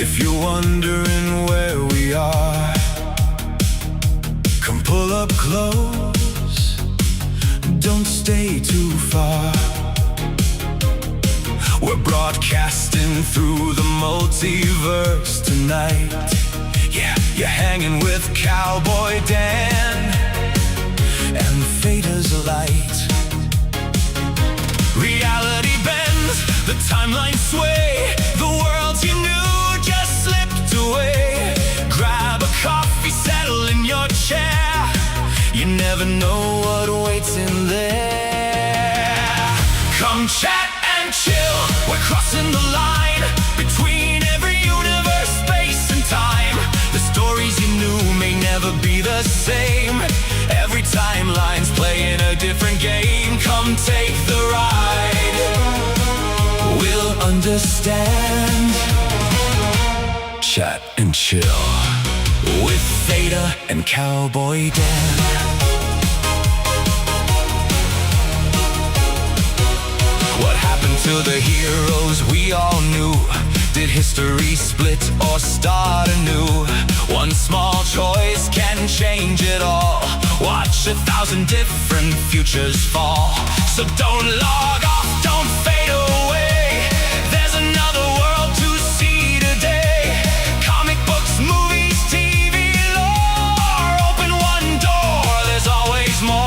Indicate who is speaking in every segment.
Speaker 1: If you're wondering where we are, come pull up close, don't stay too far. We're broadcasting through the multiverse tonight. Yeah, you're hanging with CowboyDan and Theta's light. Reality bends, the timeline sway, the world you knew just slipped away. Grab a coffee, settle in your chair, you never know what waits in there. Come chat and chill, we're crossing the line between every universe, space and time. The stories you knew may never be the same. Every timeline's playing a different game. Come take the ride, we'll understand. Chat and chill with Theta and CowboyDan. What happened to the heroes we all knew? Did history split or start anew? One small choice can change it all. Watch 1,000 different futures fall. So don't log off, don't fade away. There's another world to see today. Comic books, movies, TV, lore. Open one door, there's always more.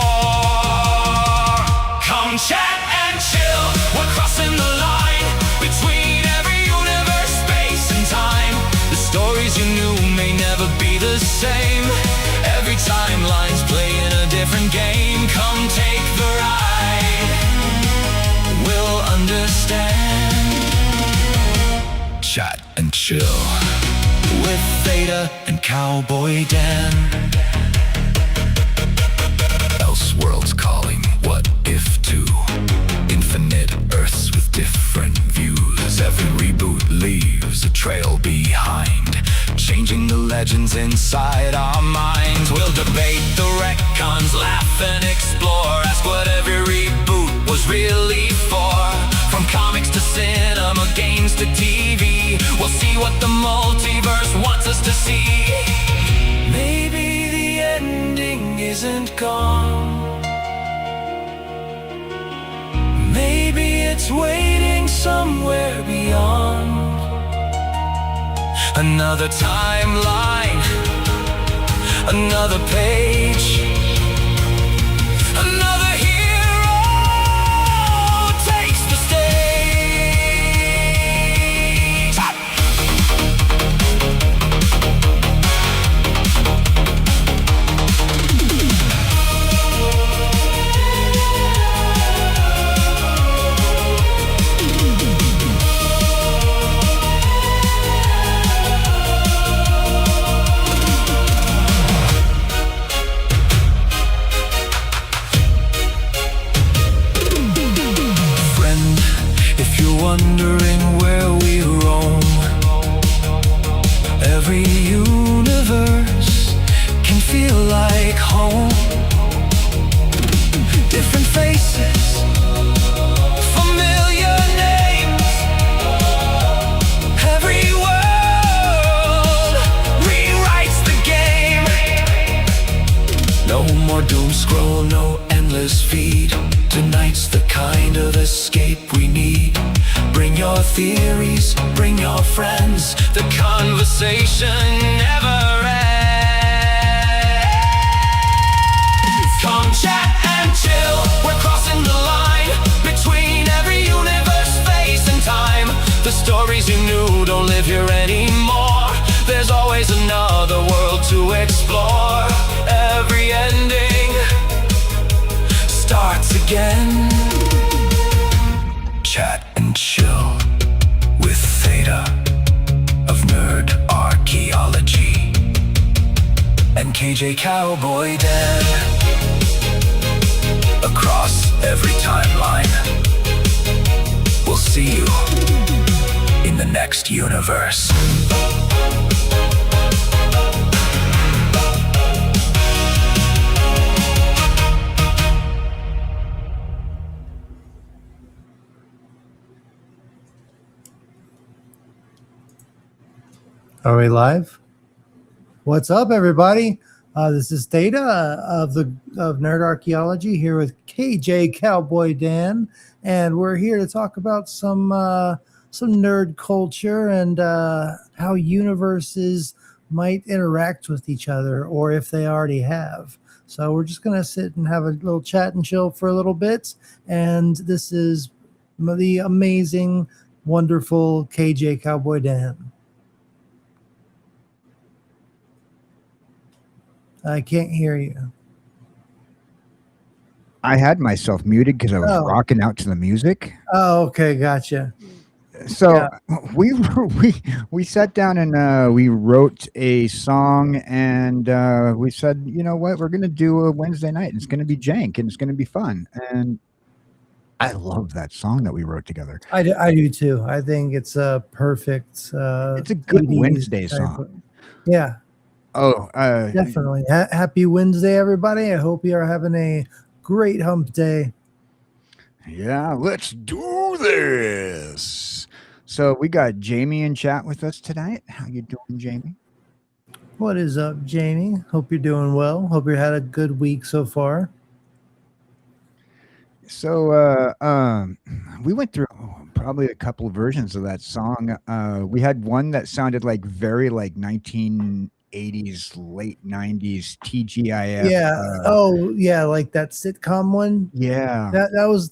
Speaker 1: Come chat and chill, we're crossing the line between every universe, space and time. The stories you knew may never be the same. Every timeline's playing a different game. Come take the ride, we'll understand. Chat and chill with Theta and CowboyDan. Elseworlds calling, what if to infinite Earths with different views. Every reboot leaves a trail behind, changing the legends inside our minds. We'll debate the retcons, laugh and explore. Ask what every reboot was really for. From comics to cinema, games to TV, we'll see what the multiverse wants us to see. Maybe the ending isn't gone. Maybe it's waiting somewhere beyond. Another timeline, another page, another hero takes the stage. Wondering where we roam, every universe can feel like home. Different faces, familiar names. Every world rewrites the game. No more doom scroll, no endless feed. Tonight's the kind of escape we need. Bring your theories, bring your friends. The conversation never ends. Come chat and chill, we're crossing the line between every universe, space and time. The stories you knew don't live here anymore. There's always another world to explore. Every ending starts again. Chat and chill with Theta of Nerd Archaeology and KJ CowboyDan. Across every timeline, we'll see you in the next universe.
Speaker 2: Are we live? What's up, everybody? This is Data of Nerd Archaeology here with KJ Cowboy Dan, and we're here to talk about some nerd culture and how universes might interact with each other, or if they already have. So we're just gonna sit and have a little chat and chill for a little bit. And this is the amazing, wonderful KJ Cowboy Dan. I can't hear you.
Speaker 3: I had myself muted because I was
Speaker 2: Oh.
Speaker 3: rocking out to the music.
Speaker 2: Oh, okay, gotcha.
Speaker 3: So
Speaker 2: Yeah.
Speaker 3: we sat down and we wrote a song, and we said, you know what, we're gonna do a Wednesday night. It's gonna be jank and it's gonna be fun. And I love that song that we wrote together.
Speaker 2: I do too. I think it's a perfect.
Speaker 3: It's a good
Speaker 2: 80s
Speaker 3: Wednesday
Speaker 2: type
Speaker 3: song.
Speaker 2: of- yeah,
Speaker 3: Oh,
Speaker 2: definitely. Happy Wednesday, everybody. I hope you are having a great hump day.
Speaker 3: yeah, let's do this. So we got Jamie in chat with us tonight. How you doing, Jamie?
Speaker 2: What is up, Jamie? Hope you're doing well. Hope you had a good week so far.
Speaker 3: So we went through probably a couple of versions of that song. We had one that sounded like very like 1980s, late 90s TGIF.
Speaker 2: Yeah. Oh, yeah, like that sitcom one.
Speaker 3: Yeah.
Speaker 2: That was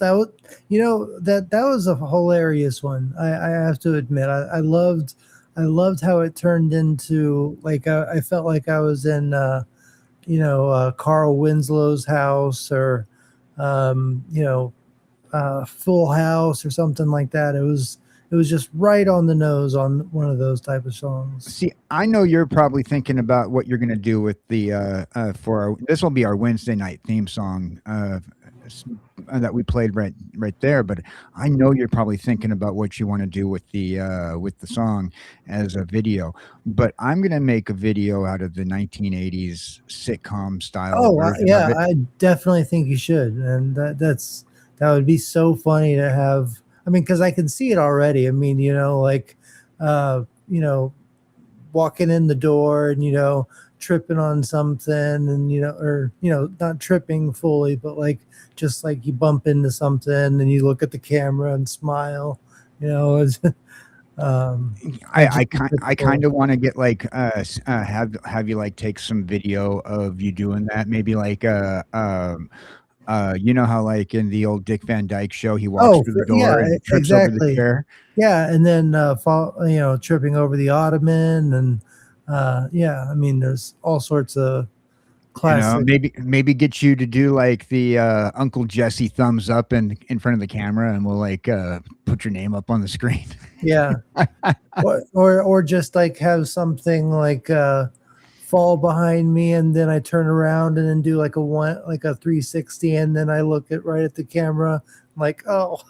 Speaker 2: you know that was a hilarious one. I have to admit I loved how it turned into like I felt like I was in Carl Winslow's house or Full House or something like that. It was just right on the nose on one of those type of songs.
Speaker 3: See, I know you're probably thinking about what you're going to do with the this will be our Wednesday night theme song that we played right there. But I know you're probably thinking about what you want to do with the song as a video. But I'm going to make a video out of the 1980s sitcom style.
Speaker 2: Oh, yeah, I definitely think you should, and that would be so funny to have. I mean, because I can see it already. I mean, walking in the door and tripping on something, and or not tripping fully, but like just like you bump into something and you look at the camera and smile.
Speaker 3: I kind of want to get like have you like take some video of you doing that, maybe like you know how like in the old Dick Van Dyke show he walks through the door and trips over the chair.
Speaker 2: Yeah, and then tripping over the ottoman, and I mean there's all sorts of classic.
Speaker 3: Maybe get you to do like the Uncle Jesse thumbs up in front of the camera, and we'll like put your name up on the screen.
Speaker 2: Yeah. or just like have something like fall behind me, and then I turn around and then do like a 360, and then I look right at the camera like, oh,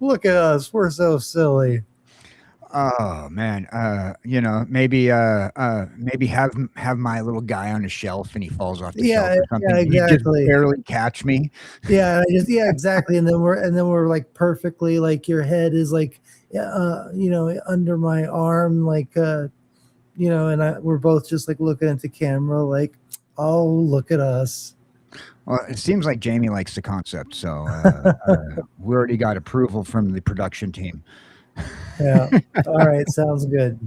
Speaker 2: look at us, we're so silly.
Speaker 3: Oh man, maybe have my little guy on a shelf and he falls off the shelf or something.
Speaker 2: Yeah, exactly.
Speaker 3: You just barely catch me.
Speaker 2: Yeah, exactly. And then we're like perfectly like your head is like under my arm, like and we're both just like looking at the camera like, oh, look at us.
Speaker 3: Well, it seems like Jamie likes the concept, so we already got approval from the production team.
Speaker 2: Yeah. All right. Sounds good.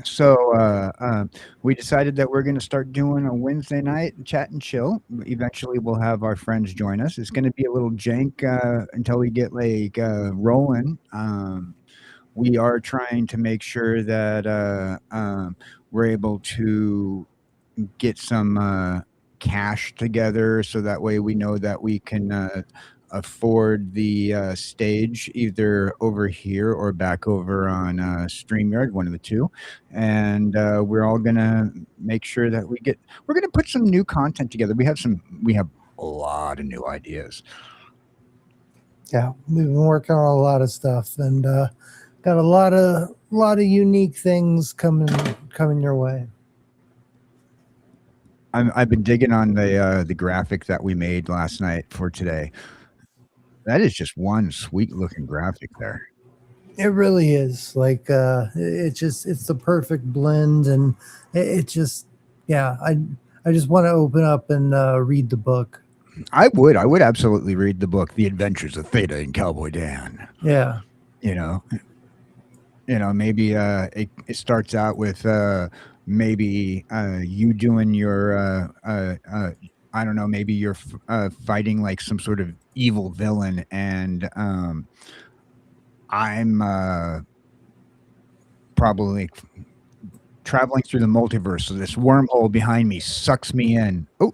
Speaker 3: So we decided that we're going to start doing a Wednesday night chat and chill. Eventually, we'll have our friends join us. It's going to be a little jank until we get like rolling. We are trying to make sure that we're able to get some cash together, so that way we know that we can afford the stage either over here or back over on Streamyard, one of the two. And we're all gonna make sure that we're gonna put some new content together. We have a lot of new ideas.
Speaker 2: Yeah, we've been working on a lot of stuff, and got a lot of unique things coming your way.
Speaker 3: I've been digging on the graphic that we made last night for today. That is just one sweet looking graphic there.
Speaker 2: It really is. Like it's the perfect blend, and it just yeah. I just want to open up and read the book.
Speaker 3: I would absolutely read the book, The Adventures of Theta and Cowboy Dan.
Speaker 2: Yeah.
Speaker 3: You know, maybe it starts out with maybe you doing your I don't know, maybe you're fighting like some sort of evil villain, and I'm probably traveling through the multiverse. So this wormhole behind me sucks me in. Oh,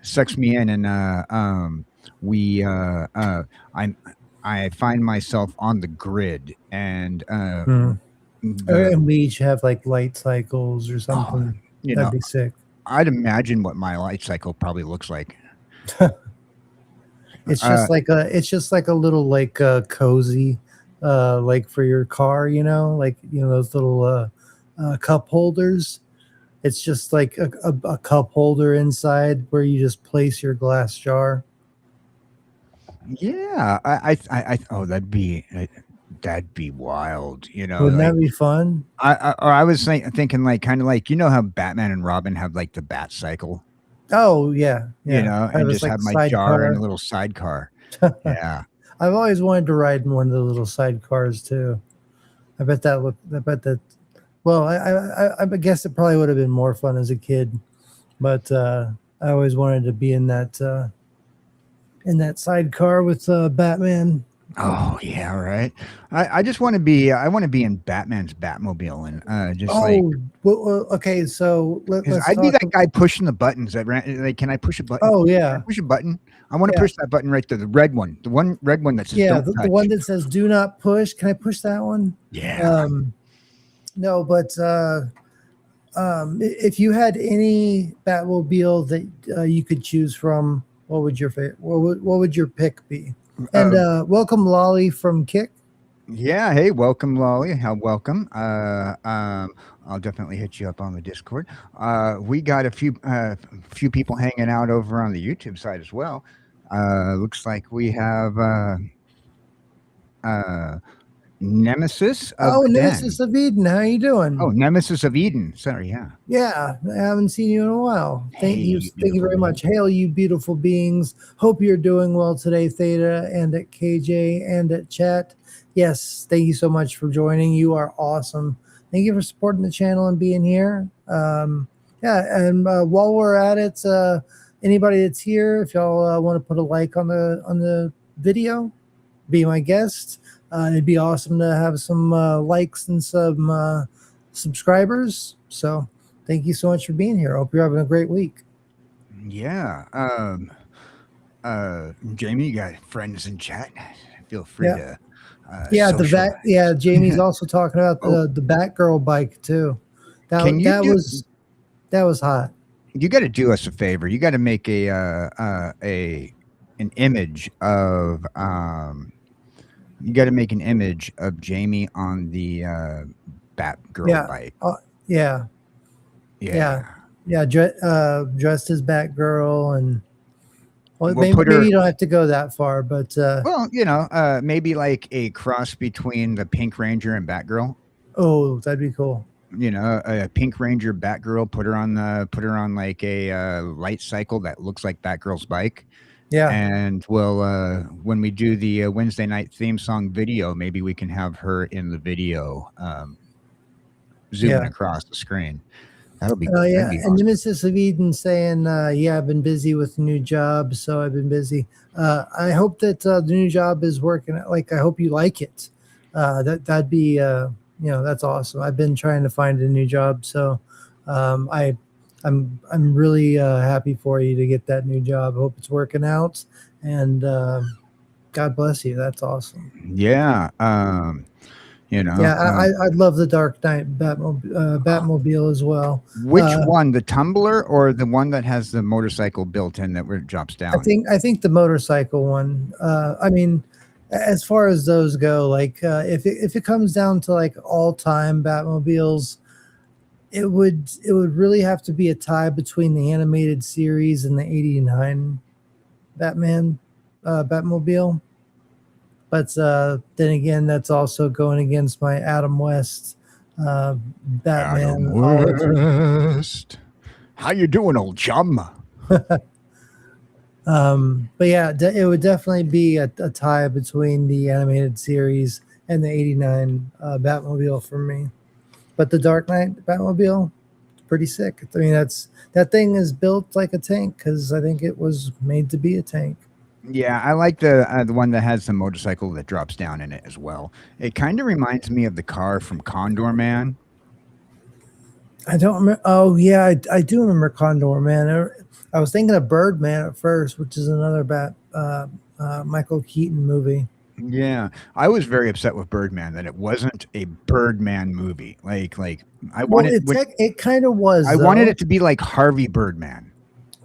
Speaker 3: sucks me in, and we I'm I find myself on the grid, and
Speaker 2: Mm.
Speaker 3: the
Speaker 2: And we each have like light cycles or
Speaker 3: oh,
Speaker 2: something.
Speaker 3: you
Speaker 2: That'd
Speaker 3: know,
Speaker 2: be sick.
Speaker 3: I'd imagine what my life cycle probably looks like.
Speaker 2: It's just like a little like cozy like for your car, like those little cup holders. It's just like a cup holder inside where you just place your glass jar.
Speaker 3: Yeah, oh, that'd be wild.
Speaker 2: Wouldn't
Speaker 3: Like
Speaker 2: that be fun?
Speaker 3: I was thinking like kind of like how Batman and Robin have like the bat cycle,
Speaker 2: Oh yeah, yeah. Have
Speaker 3: and
Speaker 2: this
Speaker 3: just
Speaker 2: like
Speaker 3: have my jar and a
Speaker 2: sidecar.
Speaker 3: little sidecar. Yeah.
Speaker 2: I've always wanted to ride in one of the little sidecars too. I bet that. Well, I guess it probably would have been more fun as a kid, but I always wanted to be in that sidecar with Batman.
Speaker 3: Oh yeah, right. I just want to be I want to be in Batman's Batmobile, and just like
Speaker 2: Oh, well, okay. So
Speaker 3: because
Speaker 2: let's
Speaker 3: I'd be
Speaker 2: talk.
Speaker 3: that guy pushing the buttons that ran. Like, can I push a button?
Speaker 2: Oh
Speaker 3: Can I
Speaker 2: yeah,
Speaker 3: push a button? I want to
Speaker 2: yeah,
Speaker 3: push that button right there, the red one, the one red one that says
Speaker 2: yeah.
Speaker 3: "Don't
Speaker 2: The one
Speaker 3: touch."
Speaker 2: that says "Do not push." Can I push that one?
Speaker 3: Yeah.
Speaker 2: Um, no, but if you had any Batmobile that you could choose from, what would your favorite? What would your pick be? And
Speaker 3: Uh,
Speaker 2: welcome, Lolly from Kick.
Speaker 3: yeah. Hey, welcome, Lolly. How welcome. I'll definitely hit you up on the Discord. We got a few people hanging out over on the YouTube side as well. Looks like we have uh, Nemesis of
Speaker 2: Oh,
Speaker 3: the
Speaker 2: Nemesis
Speaker 3: Den.
Speaker 2: of Eden, how you
Speaker 3: Oh,
Speaker 2: doing?
Speaker 3: Nemesis of Eden. Sorry, yeah.
Speaker 2: Yeah, I haven't seen you in a while.
Speaker 3: Hey, you
Speaker 2: Thank you
Speaker 3: beautiful
Speaker 2: very
Speaker 3: being.
Speaker 2: much. Hail, you beautiful beings. Hope you're doing well today, Theta, and at KJ and at chat. Yes, thank you so much for joining. You are awesome. Thank you for supporting the channel and being here. Yeah, and while we're at it, anybody that's here, if y'all want to put a like on the video, be my guest. It'd be awesome to have some likes and some subscribers. So thank you so much for being here. I hope you're having a great week.
Speaker 3: Yeah. Jamie, you got friends in chat. Feel free
Speaker 2: Yeah.
Speaker 3: to
Speaker 2: Yeah,
Speaker 3: social.
Speaker 2: yeah, Jamie's also talking about
Speaker 3: Oh,
Speaker 2: the Batgirl bike too.
Speaker 3: can you do?
Speaker 2: That was hot.
Speaker 3: You got to do us a favor. You got to make an image of You got to make an image of Jamie on the Batgirl
Speaker 2: Yeah.
Speaker 3: bike.
Speaker 2: Yeah.
Speaker 3: Yeah.
Speaker 2: Yeah. Dressed as Batgirl, and well,
Speaker 3: We'll put
Speaker 2: maybe
Speaker 3: her.
Speaker 2: you don't have to go that far, but
Speaker 3: Well, maybe like a cross between the Pink Ranger and Batgirl.
Speaker 2: oh, that'd be cool.
Speaker 3: A Pink Ranger Batgirl. Put her on like a light cycle that looks like Batgirl's bike.
Speaker 2: Yeah.
Speaker 3: And we'll when we do the Wednesday night theme song video, maybe we can have her in the video, zooming across the screen. That'd be
Speaker 2: Yeah.
Speaker 3: awesome.
Speaker 2: And Nemesis of Eden saying, yeah, I've been busy with a new job, so I've been busy. I hope that the new job is working. Like, I hope you like it. That'd be, that's awesome. I've been trying to find a new job, so I'm really happy for you to get that new job. I hope it's working out, and God bless you. That's awesome.
Speaker 3: Yeah.
Speaker 2: Yeah, I'd love the Dark Knight Batmobile as well.
Speaker 3: Which one, the Tumbler or the one that has the motorcycle built in that where it drops down?
Speaker 2: I think the motorcycle one. I mean, as far as those go, like if it comes down to like all time Batmobiles, it would really have to be a tie between the animated series and the '89 Batmobile. but then again, that's also going against my Adam West Batman.
Speaker 3: Adam West. How you doing, old chum?
Speaker 2: But yeah, it would definitely be a tie between the animated series and the '89 Batmobile for me. But the Dark Knight Batmobile, pretty sick. I mean, that thing is built like a tank because I think it was made to be a tank.
Speaker 3: Yeah, I like the one that has the motorcycle that drops down in it as well. It kind of reminds me of the car from Condor Man.
Speaker 2: I don't remember. Oh yeah, I do remember Condor Man. I was thinking of Birdman at first, which is another Michael Keaton movie.
Speaker 3: Yeah, I was very upset with Birdman that it wasn't a Birdman movie. Like I wanted
Speaker 2: it kind of was.
Speaker 3: I wanted it to be like Harvey Birdman.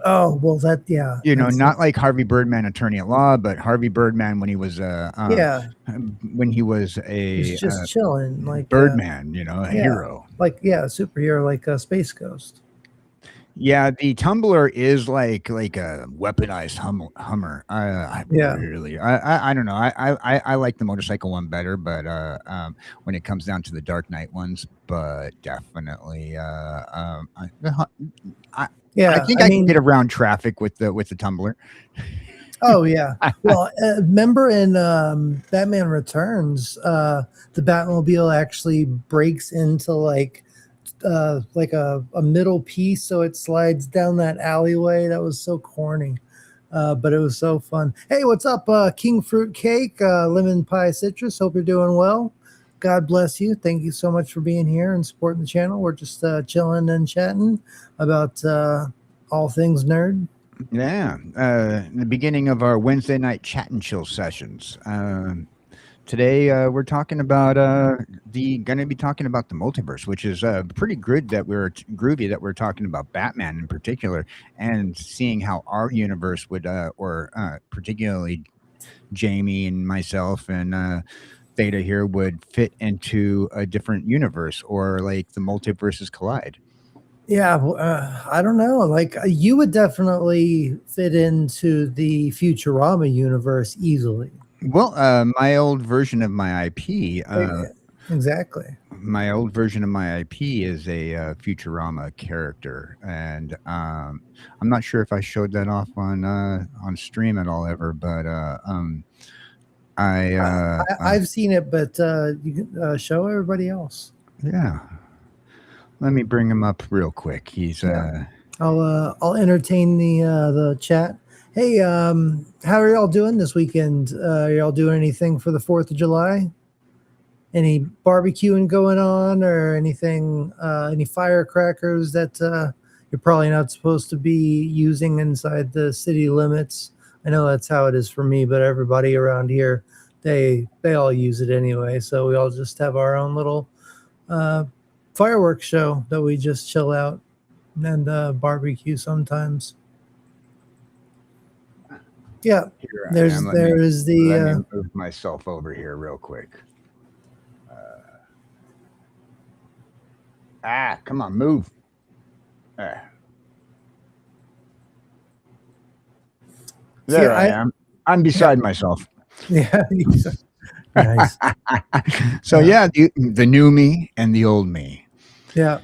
Speaker 2: Oh well, yeah.
Speaker 3: You know, not like Harvey Birdman, attorney at law, but Harvey Birdman when he was when he was
Speaker 2: He's just chilling, like
Speaker 3: Birdman. You know, a hero,
Speaker 2: like a superhero, like a Space Ghost.
Speaker 3: Yeah, the Tumbler is like a weaponized Hummer. I don't know. I like the motorcycle one better, but when it comes down to the Dark Knight ones, but definitely I think I can get around traffic with the Tumbler.
Speaker 2: Oh yeah. Well, remember in Batman Returns, the Batmobile actually breaks into like a middle piece, so it slides down that alleyway. That was so corny, but it was so fun. Hey, what's up, King Fruit Cake, Lemon Pie Citrus? Hope you're doing well. God bless you. Thank you so much for being here and supporting the channel. We're just chilling and chatting about all things nerd.
Speaker 3: Yeah, the beginning of our Wednesday night chat and chill sessions. Today we're talking about going to be talking about the multiverse, which is pretty good that groovy that we're talking about Batman in particular, and seeing how our universe would or particularly Jamie and myself and Theta here would fit into a different universe, or like the multiverses collide.
Speaker 2: Yeah, I don't know. Like you would definitely fit into the Futurama universe easily.
Speaker 3: Well, my old version of my IP,
Speaker 2: exactly.
Speaker 3: My old version of my IP is a Futurama character, and I'm not sure if I showed that off on stream at all ever, but
Speaker 2: I've seen it, but you can show everybody else.
Speaker 3: Yeah, let me bring him up real quick. He's
Speaker 2: I'll entertain the chat. Hey, how are y'all doing this weekend? Are y'all doing anything for the 4th of July? Any barbecuing going on, or anything? Any firecrackers that you're probably not supposed to be using inside the city limits? I know that's how it is for me, but everybody around here, they all use it anyway. So we all just have our own little fireworks show that we just chill out and barbecue sometimes. Yeah, there is the.
Speaker 3: Let me move myself over here real quick. Come on, move. There I am. I'm beside myself.
Speaker 2: Yeah. Nice.
Speaker 3: So the new me and the old me.
Speaker 2: Yeah.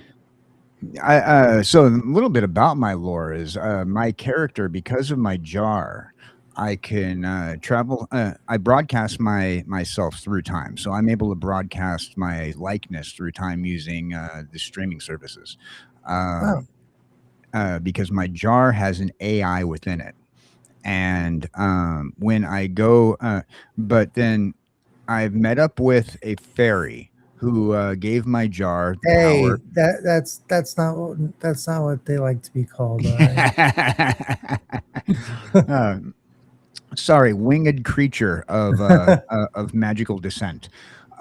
Speaker 3: So a little bit about my lore is my character, because of my jar, I can travel. I broadcast myself through time, so I'm able to broadcast my likeness through time using the streaming services. Because my jar has an AI within it, and when I go, but then I've met up with a fairy who gave my jar power.
Speaker 2: That's not what they like to be called.
Speaker 3: Sorry, winged creature of of magical descent.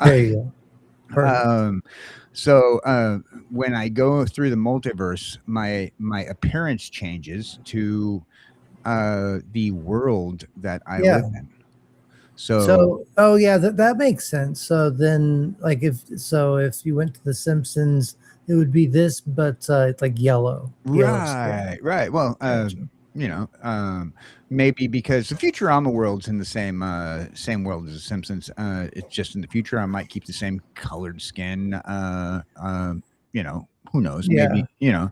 Speaker 2: There you go.
Speaker 3: So when I go through the multiverse, my appearance changes to the world that I live in. So
Speaker 2: that makes sense. So then, like, if you went to The Simpsons, it would be this, but it's like yellow.
Speaker 3: Right. Well,
Speaker 2: Gotcha.
Speaker 3: you know, maybe because the Futurama world's in the same world as The Simpsons. It's just in the future I might keep the same colored skin. You know, who knows?
Speaker 2: Yeah.
Speaker 3: Maybe, you know,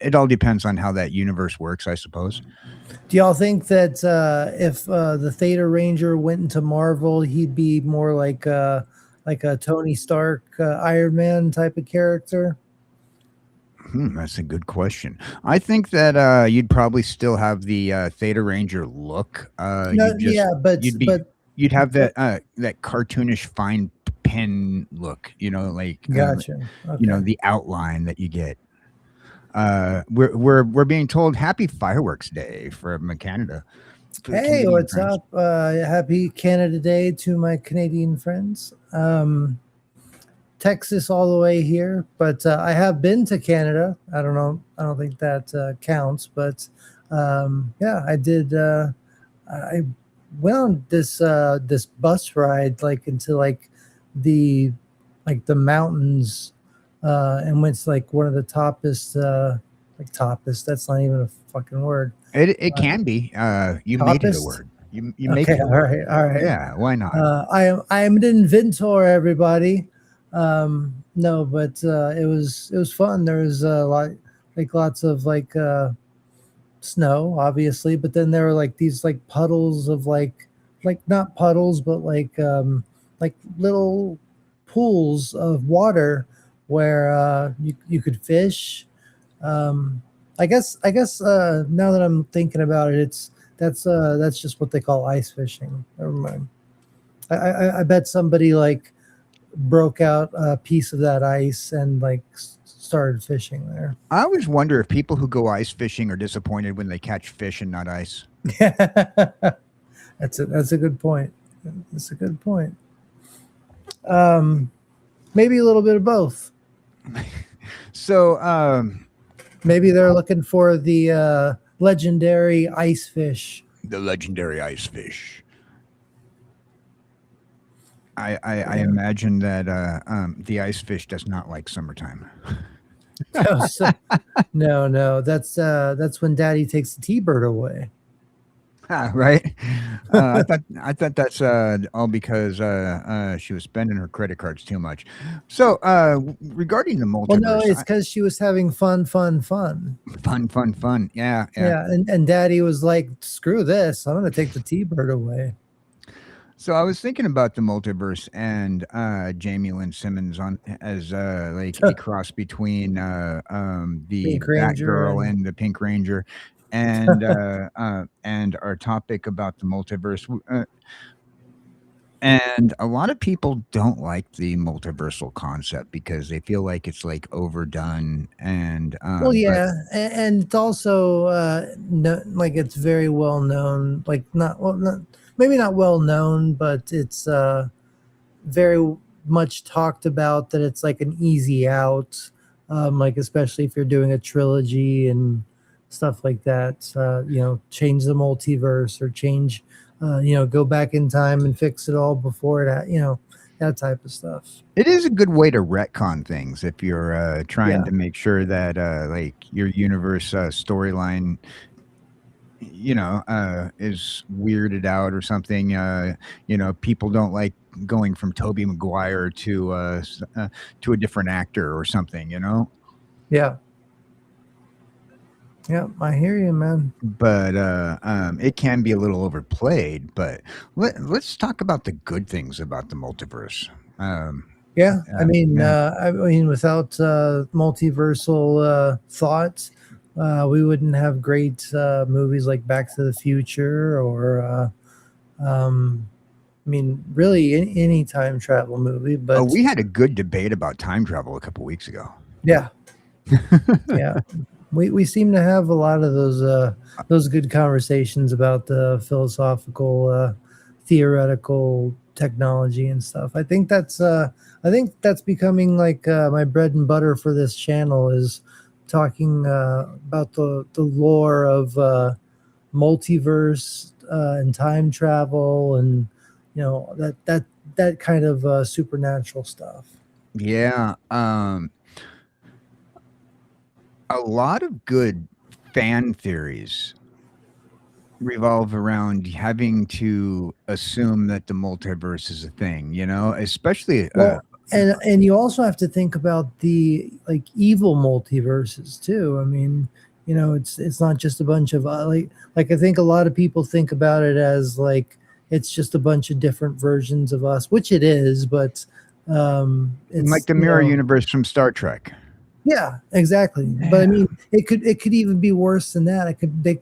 Speaker 3: it all depends on how that universe works, I suppose.
Speaker 2: Do y'all think that if the Theta Ranger went into Marvel, he'd be more like a Tony Stark, Iron Man type of character?
Speaker 3: That's a good question. I think that you'd probably still have the Theta Ranger look.
Speaker 2: No, yeah,
Speaker 3: You'd be you'd have that cartoonish fine pen look. You know, like
Speaker 2: gotcha.
Speaker 3: you know,
Speaker 2: Okay.
Speaker 3: the outline that you get. We're being told Happy Fireworks Day from Canada. For the
Speaker 2: Hey,
Speaker 3: Canadian
Speaker 2: what's
Speaker 3: friends.
Speaker 2: up? Happy Canada Day to my Canadian friends. Texas all the way here, but I have been to Canada. I don't know. I don't think that counts, but yeah, I did. I went on this bus ride like into the the mountains, and went to like one of the toppest, like toppest. That's not even a fucking word.
Speaker 3: It can be. You made it a
Speaker 2: Toppest.
Speaker 3: word. You make
Speaker 2: Okay,
Speaker 3: it a
Speaker 2: all
Speaker 3: word.
Speaker 2: right, all right.
Speaker 3: Yeah, why not?
Speaker 2: I am an inventor, everybody. No, but it was fun. There was lots of snow, obviously, but then there were like these like puddles of like not puddles, but like little pools of water where you could fish. I guess now that I'm thinking about it, that's just what they call ice fishing. Never mind. I bet somebody like broke out a piece of that ice and like started fishing there.
Speaker 3: I always wonder if people who go ice fishing are disappointed when they catch fish and not ice.
Speaker 2: That's a good point. That's a good point. Maybe a little bit of both.
Speaker 3: So,
Speaker 2: Maybe they're looking for the legendary ice fish.
Speaker 3: the legendary ice fish. I imagine that the ice fish does not like summertime.
Speaker 2: No, that's when Daddy takes the T-bird away.
Speaker 3: Right? I thought that's all because she was spending her credit cards too much. So regarding the multiverse,
Speaker 2: Well, no, it's because she was having fun.
Speaker 3: fun. Yeah.
Speaker 2: Yeah, and Daddy was like, "Screw this! I'm gonna take the T-bird away."
Speaker 3: So I was thinking about the multiverse and Jamie Lynn Simmons on as like a cross between the
Speaker 2: Pink Ranger
Speaker 3: Batgirl and the Pink Ranger, and our topic about the multiverse. And a lot of people don't like the multiversal concept because they feel like it's like overdone and
Speaker 2: Well, yeah, and it's also like it's very well known. Like not maybe not well known, but it's very much talked about that it's like an easy out. Like especially if you're doing a trilogy and stuff like that. Change the multiverse or change. Go back in time and fix it all before it. That type of stuff.
Speaker 3: It is a good way to retcon things if you're trying
Speaker 2: Yeah.
Speaker 3: to make sure that like your universe storyline, is weirded out or something. People don't like going from Tobey Maguire to a different actor or something.
Speaker 2: Yeah. Yeah, I hear you, man.
Speaker 3: But it can be a little overplayed. But let's talk about the good things about the multiverse.
Speaker 2: Yeah, I mean,
Speaker 3: yeah.
Speaker 2: without multiversal thought, we wouldn't have great movies like Back to the Future or, really any time travel movie. But
Speaker 3: we had a good debate about time travel a couple weeks ago.
Speaker 2: yeah, yeah, we seem to have a lot of those good conversations about the philosophical, theoretical technology and stuff. I think that's becoming like my bread and butter for this channel is talking about the lore of multiverse and time travel and that kind of supernatural stuff.
Speaker 3: Yeah. A lot of good fan theories revolve around having to assume that the multiverse is a thing, especially
Speaker 2: Well, and you also have to think about the like evil multiverses too. I mean, it's not just a bunch of like I think a lot of people think about it as like it's just a bunch of different versions of us, which it is, but it's
Speaker 3: like the mirror universe from Star Trek.
Speaker 2: Yeah, exactly.
Speaker 3: Yeah.
Speaker 2: But I mean, it could even be worse than that.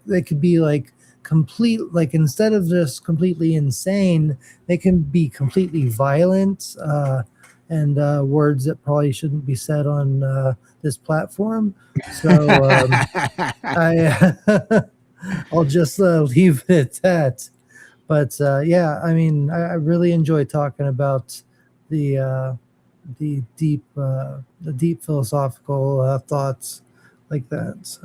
Speaker 2: They could be like complete, like instead of just completely insane, they can be completely violent and words that probably shouldn't be said on this platform. So I'll just leave it at that. But yeah, I mean, I really enjoy talking about the deep philosophical thoughts like that.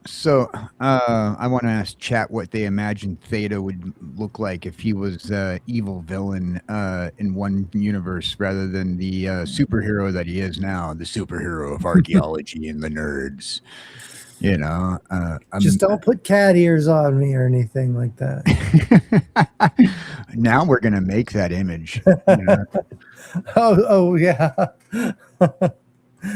Speaker 3: So I want to ask chat what they imagine Theta would look like if he was evil villain in one universe rather than the superhero that he is now, the superhero of archaeology and the nerds.
Speaker 2: Just don't put cat ears on me or anything like that.
Speaker 3: Now we're gonna make that image.
Speaker 2: Oh yeah,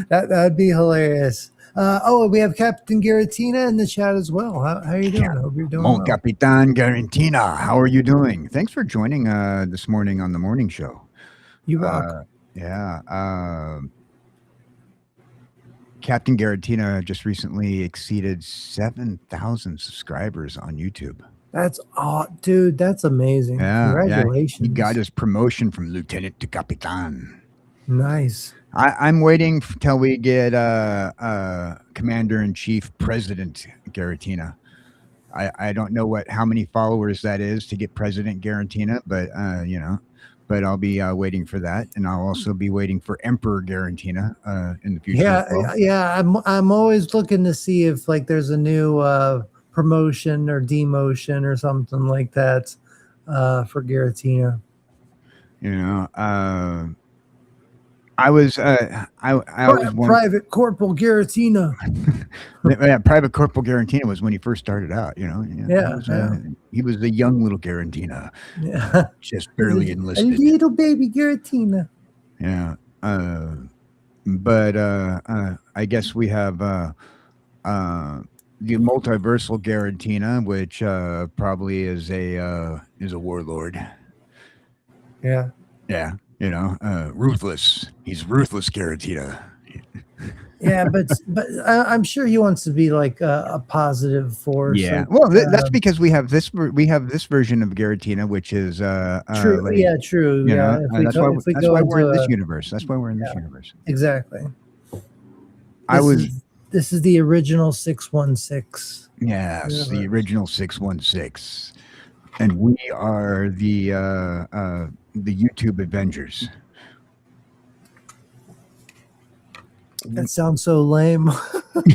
Speaker 2: that'd be hilarious. We have Captain Garatina in the chat as well. How are you doing? I hope you're doing well.
Speaker 3: Capitan Garantina, how are you doing? Thanks for joining this morning on the morning show.
Speaker 2: You rock.
Speaker 3: Captain Garatina just recently exceeded 7,000 subscribers on YouTube.
Speaker 2: That's dude. That's amazing.
Speaker 3: Yeah,
Speaker 2: congratulations.
Speaker 3: He got his promotion from lieutenant to capitan.
Speaker 2: Nice.
Speaker 3: I'm waiting till we get Commander-in-Chief President Garatina. I don't know how many followers that is to get President Garatina, but but I'll be waiting for that, and I'll also be waiting for Emperor Garatina in the future.
Speaker 2: Yeah. I'm always looking to see if like there's a new promotion or demotion or something like that for Garatina.
Speaker 3: I was
Speaker 2: Private Corporal Garatina.
Speaker 3: Yeah, Private Corporal Garatina was when he first started out. He was a young little Garatina.
Speaker 2: Yeah,
Speaker 3: just barely enlisted.
Speaker 2: A little baby Garatina.
Speaker 3: Yeah, but I guess we have the multiversal Garatina, which probably is a warlord.
Speaker 2: Yeah.
Speaker 3: Yeah. Ruthless. He's ruthless, Garatina.
Speaker 2: Yeah, but I'm sure he wants to be like a positive force.
Speaker 3: Yeah, well, that's because we have this version of Garatina, which is
Speaker 2: true.
Speaker 3: like,
Speaker 2: True.
Speaker 3: That's why we're in this universe. That's why we're in this universe.
Speaker 2: Exactly. This is the original 616.
Speaker 3: Yes, universe. The original 616, and we are the YouTube Avengers.
Speaker 2: That sounds so lame.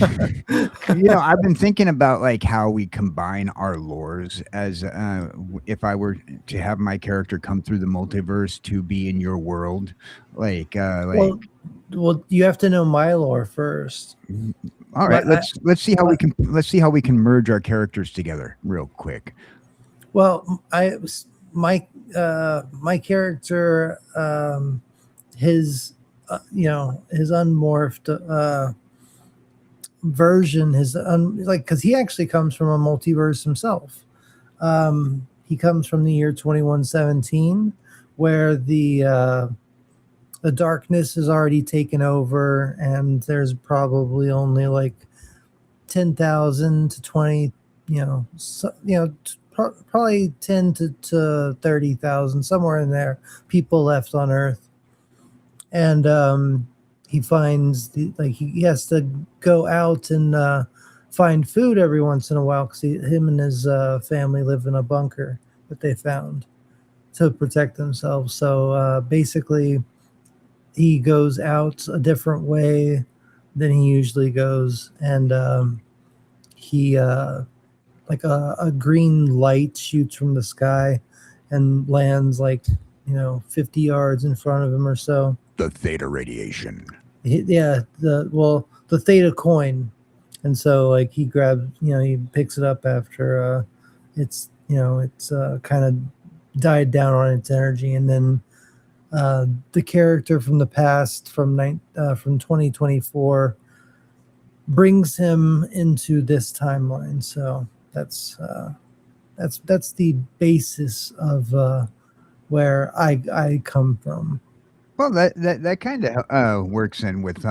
Speaker 3: I've been thinking about like how we combine our lores as if I were to have my character come through the multiverse to be in your world, well,
Speaker 2: you have to know my lore first.
Speaker 3: All right, let's see how we can merge our characters together real quick.
Speaker 2: Well, my character, his unmorphed version, because he actually comes from a multiverse himself. He comes from the year 2117, where the darkness is already taken over, and there's probably only like 10,000 to 20, probably 10 to 30,000, somewhere in there, people left on Earth. And he finds he has to go out and find food every once in a while because him and his family live in a bunker that they found to protect themselves. So basically, he goes out a different way than he usually goes, and he like a green light shoots from the sky and lands 50 yards in front of him or so.
Speaker 3: The theta radiation.
Speaker 2: Yeah, the theta coin. And so he grabs, he picks it up after it's it's kind of died down on its energy, and then the character from the past from 2024 brings him into this timeline. So that's the basis of where I come from.
Speaker 3: Well, that kind of works in with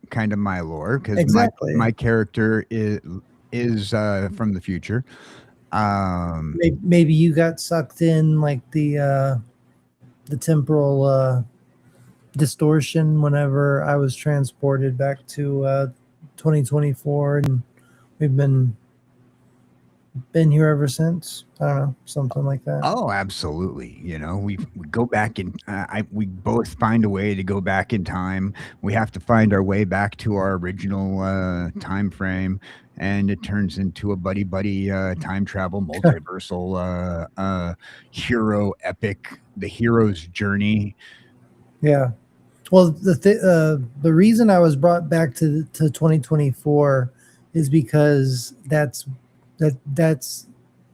Speaker 3: kind of my lore, because
Speaker 2: Exactly.
Speaker 3: my character is from the future.
Speaker 2: Maybe you got sucked in like the temporal distortion whenever I was transported back to 2024, and we've been here ever since. I don't know, something like that.
Speaker 3: Oh, absolutely. We go back in. We both find a way to go back in time. We have to find our way back to our original time frame, and it turns into a buddy buddy time travel multiversal hero epic, the hero's journey.
Speaker 2: Yeah. Well, the reason I was brought back to 2024 is because that's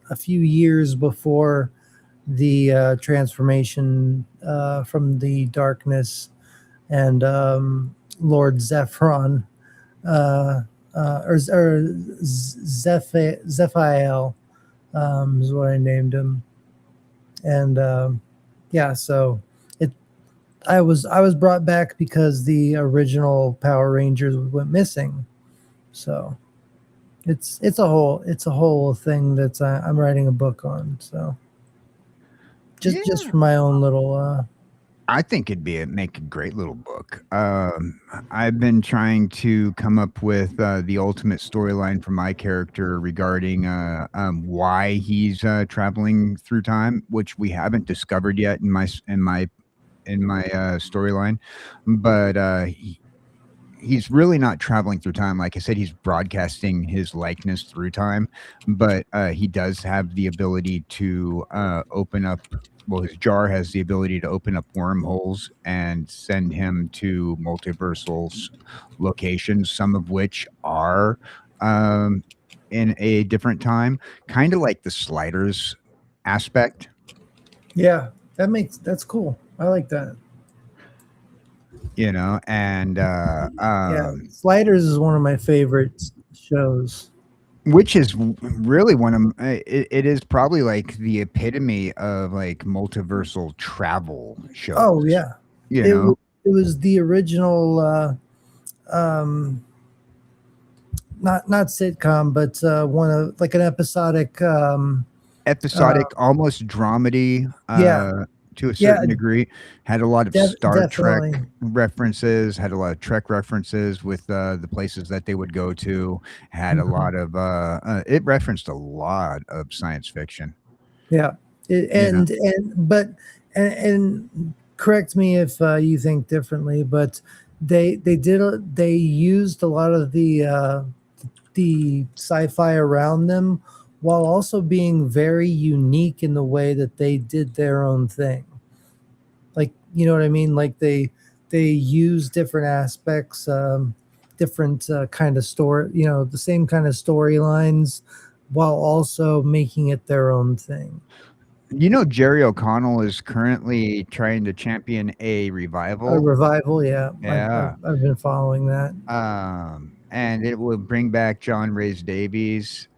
Speaker 2: a few years before the transformation from the darkness, and Lord Zephron or Zephael is what I named him, and yeah, so I was brought back because the original Power Rangers went missing. So it's a whole thing that's I'm writing a book on. So just for my own little.
Speaker 3: I think make a great little book. I've been trying to come up with the ultimate storyline for my character regarding why he's traveling through time, which we haven't discovered yet in my storyline, but he's really not traveling through time. Like I said, he's broadcasting his likeness through time, but he does have the ability to open up. Well, his jar has the ability to open up wormholes and send him to multiversal locations, some of which are in a different time, kind of like the sliders aspect.
Speaker 2: Yeah, that's cool. I like that.
Speaker 3: And
Speaker 2: Sliders is one of my favorite shows,
Speaker 3: which is really one of it is probably like the epitome of like multiversal travel shows.
Speaker 2: Oh yeah,
Speaker 3: it
Speaker 2: was the original not sitcom, but one of like an episodic
Speaker 3: almost dramedy. To a certain degree, had a lot of Star Trek references, had a lot of Trek references with the places that they would go to, had a lot of it referenced a lot of science fiction.
Speaker 2: Yeah. And correct me if you think differently, but they used a lot of the sci-fi around them, while also being very unique in the way that they did their own thing. Like, you know what I mean? Like they use different aspects, different kind of story, the same kind of storylines, while also making it their own thing.
Speaker 3: Jerry O'Connell is currently trying to champion a revival.
Speaker 2: Yeah. I've been following that.
Speaker 3: And it will bring back John Rhys Davies.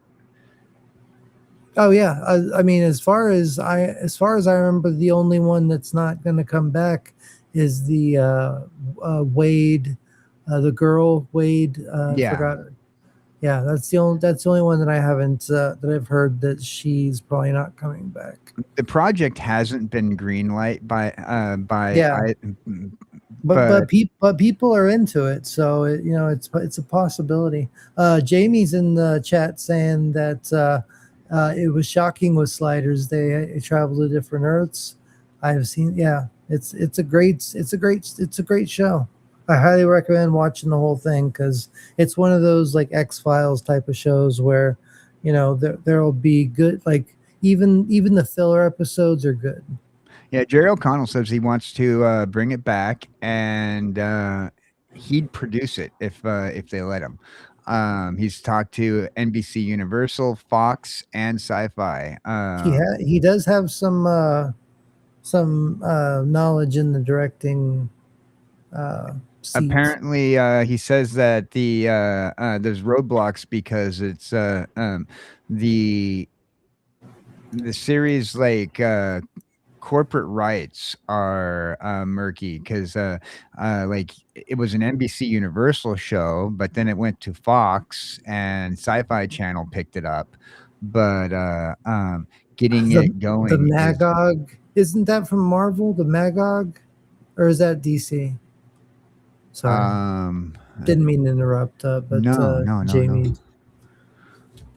Speaker 2: Oh yeah, I mean, as far as I remember, the only one that's not going to come back is the Wade, the girl Wade. Forgot her. Yeah, that's the only one that I haven't that I've heard that she's probably not coming back.
Speaker 3: The project hasn't been greenlight by
Speaker 2: but people are into it, so it's a possibility. Jamie's in the chat saying that it was shocking with Sliders. They travel to different Earths. I've seen. Yeah, it's a great show. I highly recommend watching the whole thing, because it's one of those like X-Files type of shows where there'll be good, like even the filler episodes are good.
Speaker 3: Yeah, Jerry O'Connell says he wants to bring it back, and he'd produce it if they let him. He's talked to NBC Universal, Fox, and Sci-Fi.
Speaker 2: He does have some knowledge in the directing seat.
Speaker 3: Apparently, he says that there's roadblocks because it's the series like corporate rights are murky because like it was an NBC Universal show, but then it went to Fox and Sci-Fi Channel picked it up, but getting it going.
Speaker 2: The Magog, isn't that from Marvel? The Magog, or is that DC? Sorry, didn't mean to interrupt. But
Speaker 3: no,
Speaker 2: Jamie.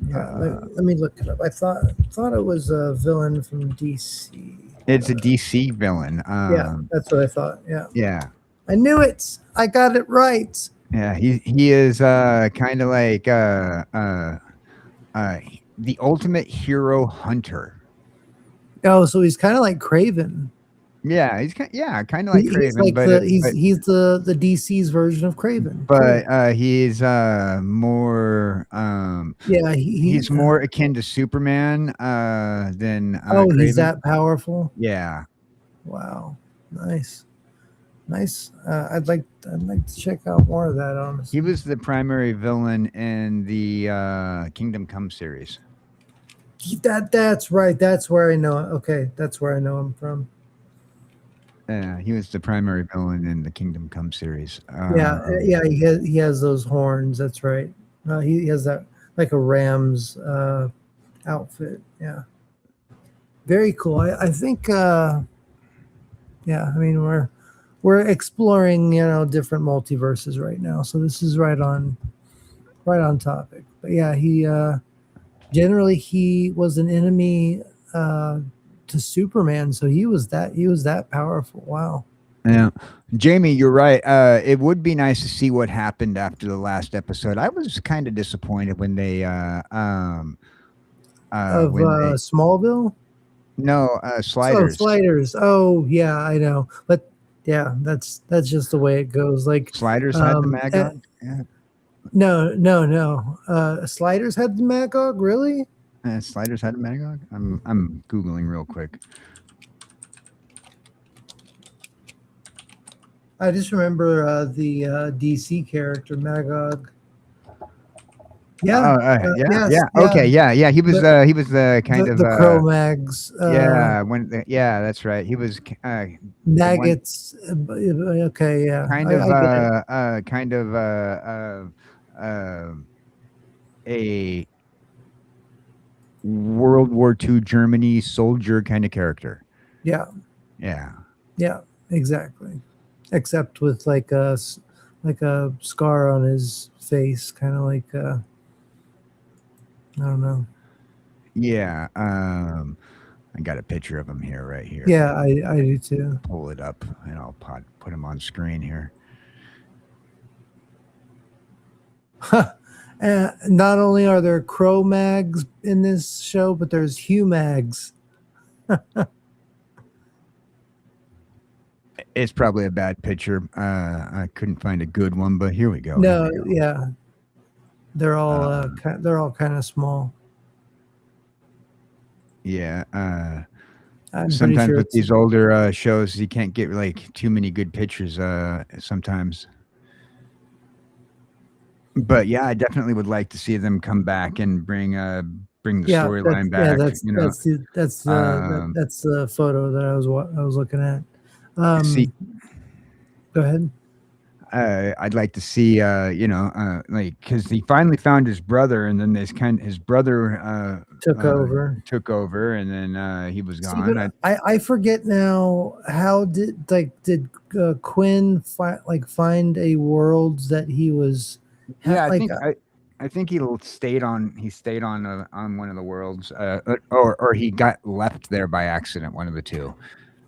Speaker 2: Yeah, let me look it up. I thought it was a villain from DC.
Speaker 3: It's a DC villain.
Speaker 2: Yeah, that's what I thought. Yeah.
Speaker 3: Yeah.
Speaker 2: I knew it. I got it right.
Speaker 3: Yeah, he is kind of like the ultimate hero hunter.
Speaker 2: Oh, so he's kind of like Craven.
Speaker 3: Yeah, he's kind of like Craven,
Speaker 2: he's like
Speaker 3: but
Speaker 2: he's the DC's version of Craven.
Speaker 3: But he's more he's more akin to Superman than Craven.
Speaker 2: He's that powerful.
Speaker 3: Yeah.
Speaker 2: Wow, nice. I'd like to check out more of that. Honestly,
Speaker 3: he was the primary villain in the Kingdom Come series.
Speaker 2: That's right. That's where I know. Okay, that's where I know him from.
Speaker 3: Yeah, he was the primary villain in the Kingdom Come series.
Speaker 2: Yeah. He has those horns. That's right. He has that like a ram's outfit. Yeah, very cool. I think. I mean, we're exploring different multiverses right now, so this is right on topic. But yeah, he was an enemy to Superman, so he was that powerful. Wow.
Speaker 3: Yeah, Jamie, you're right. It would be nice to see what happened after the last episode. I was kind of disappointed when they
Speaker 2: Smallville.
Speaker 3: No, Sliders.
Speaker 2: Oh, Sliders. Oh, yeah, I know. But yeah, that's just the way it goes. Like
Speaker 3: Sliders had the Magog. Yeah.
Speaker 2: No. Sliders had the Magog. Really?
Speaker 3: Sliders had a Magog. I'm googling real quick.
Speaker 2: I just remember the DC character Magog. Yeah.
Speaker 3: Okay. Yeah. He was the kind of
Speaker 2: the Cro-Mags.
Speaker 3: That's right. He was
Speaker 2: maggots. Okay. Yeah.
Speaker 3: Kind of a World War II Germany soldier kind of character.
Speaker 2: Yeah. Exactly. Except with like a scar on his face, kind of like I don't know.
Speaker 3: Yeah. I got a picture of him here, right here.
Speaker 2: Yeah, I do too.
Speaker 3: Pull it up and I'll put him on screen here.
Speaker 2: Not only are there Cro-Mags in this show, but there's Humags.
Speaker 3: It's probably a bad picture. I couldn't find a good one, but here we go.
Speaker 2: No, yeah, they're all kind of small.
Speaker 3: Yeah.
Speaker 2: I'm
Speaker 3: sometimes
Speaker 2: sure
Speaker 3: with these older shows, you can't get like too many good pictures. Sometimes. But yeah, I definitely would like to see them come back and bring the storyline back.
Speaker 2: Yeah, that's the photo that I was looking at. Go ahead.
Speaker 3: I'd like to see, like, because he finally found his brother, and then his brother
Speaker 2: took over,
Speaker 3: and then he was gone.
Speaker 2: I forget now. How did Quinn find a world that he was?
Speaker 3: Yeah, I think he stayed on one of the worlds, or he got left there by accident. One of the two.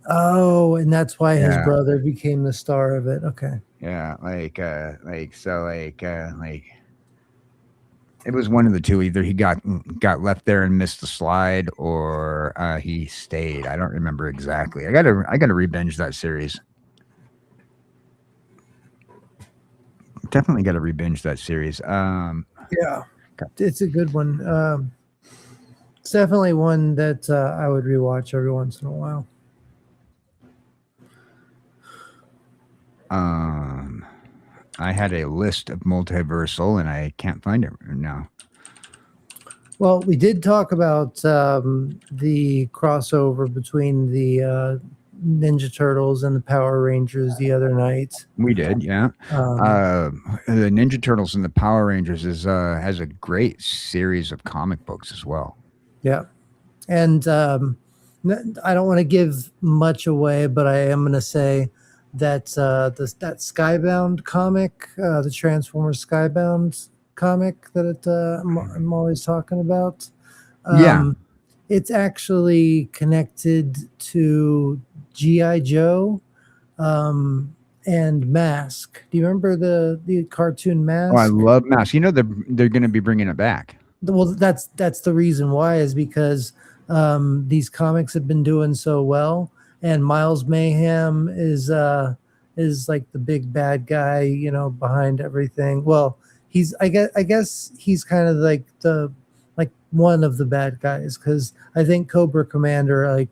Speaker 2: Oh, and that's why his brother became the star of it. Okay.
Speaker 3: Yeah, it was one of the two. Either he got left there and missed the slide, or he stayed. I don't remember exactly. I gotta re-binge that series. Definitely got to re-binge that series.
Speaker 2: Yeah, it's a good one. It's definitely one that I would rewatch every once in a while.
Speaker 3: I had a list of multiversal, and I can't find it now.
Speaker 2: Well, we did talk about the crossover between the Ninja Turtles and the Power Rangers the other night.
Speaker 3: We did, yeah. The Ninja Turtles and the Power Rangers has a great series of comic books as well.
Speaker 2: Yeah, and I don't want to give much away, but I am going to say that that Skybound comic, the Transformers Skybound comic that I'm always talking about.
Speaker 3: Yeah.
Speaker 2: It's actually connected to G.I. Joe and Mask. Do you remember the cartoon Mask?
Speaker 3: Oh, I love Mask. You know they're going to be bringing it back.
Speaker 2: Well, that's the reason why, is because these comics have been doing so well, and Miles Mayhem is like the big bad guy, behind everything. Well, I guess he's kind of like one of the bad guys, because I think Cobra Commander I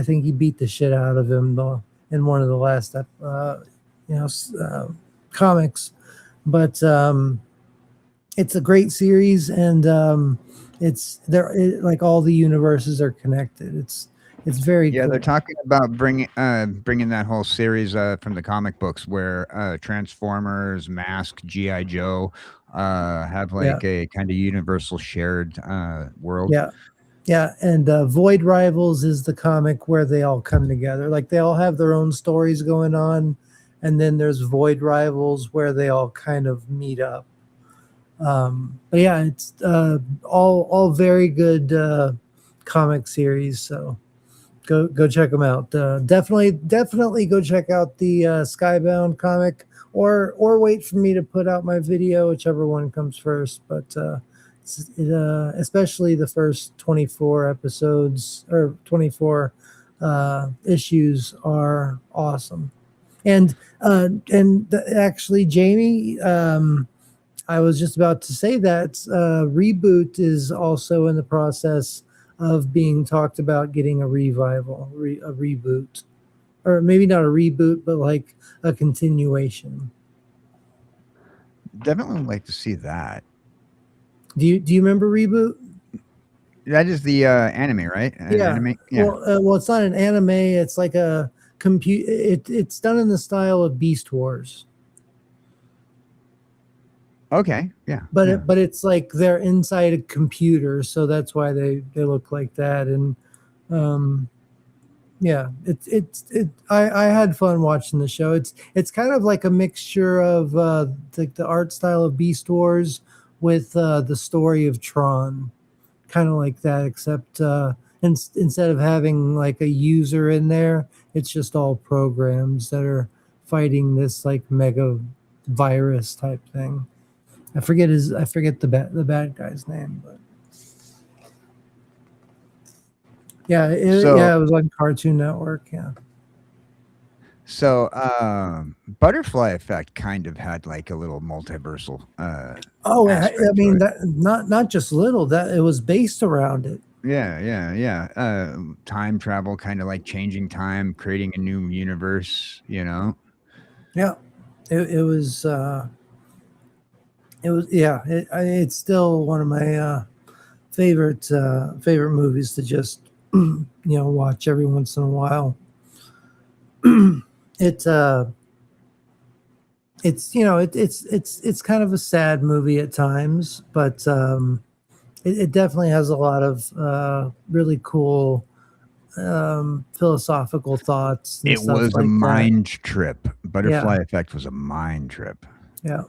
Speaker 2: think he beat the shit out of him in one of the last comics, but it's a great series, and it's there. Like all the universes are connected. It's very cool.
Speaker 3: They're talking about bringing that whole series from the comic books, where Transformers, Mask, G.I. Joe have a kind of universal shared world.
Speaker 2: Yeah, and Void Rivals is the comic where they all come together. Like they all have their own stories going on, and then there's Void Rivals where they all kind of meet up. But yeah, it's all very good comic series. So go check them out. Definitely go check out the Skybound comic, or wait for me to put out my video, whichever one comes first. But especially the first 24 episodes or 24 issues are awesome. And actually, Jamie, I was just about to say that Reboot is also in the process of being talked about getting a revival, a reboot, or maybe not a reboot, but like a continuation.
Speaker 3: Definitely would like to see that.
Speaker 2: Do you remember Reboot?
Speaker 3: That is the anime, right?
Speaker 2: Yeah.
Speaker 3: Anime? Yeah.
Speaker 2: Well, it's not an anime. It's like a It's done in the style of Beast Wars.
Speaker 3: Okay. Yeah.
Speaker 2: But it's like they're inside a computer, so that's why they look like that. And I had fun watching the show. It's kind of like a mixture of like the art style of Beast Wars with the story of Tron, kind of like that, except instead of having like a user in there, it's just all programs that are fighting this like mega virus type thing. I forget the bad guy's name, but it was on Cartoon Network. Yeah.
Speaker 3: So, Butterfly Effect kind of had like a little multiversal.
Speaker 2: I mean, that not just little, that it was based around it.
Speaker 3: Yeah. Time travel, kind of like changing time, creating a new universe.
Speaker 2: Yeah, it was. It's still one of my favorite movies to just watch every once in a while. It's kind of a sad movie at times, but it definitely has a lot of really cool philosophical thoughts.
Speaker 3: It was a mind trip. Butterfly Effect was a mind trip.
Speaker 2: Yeah,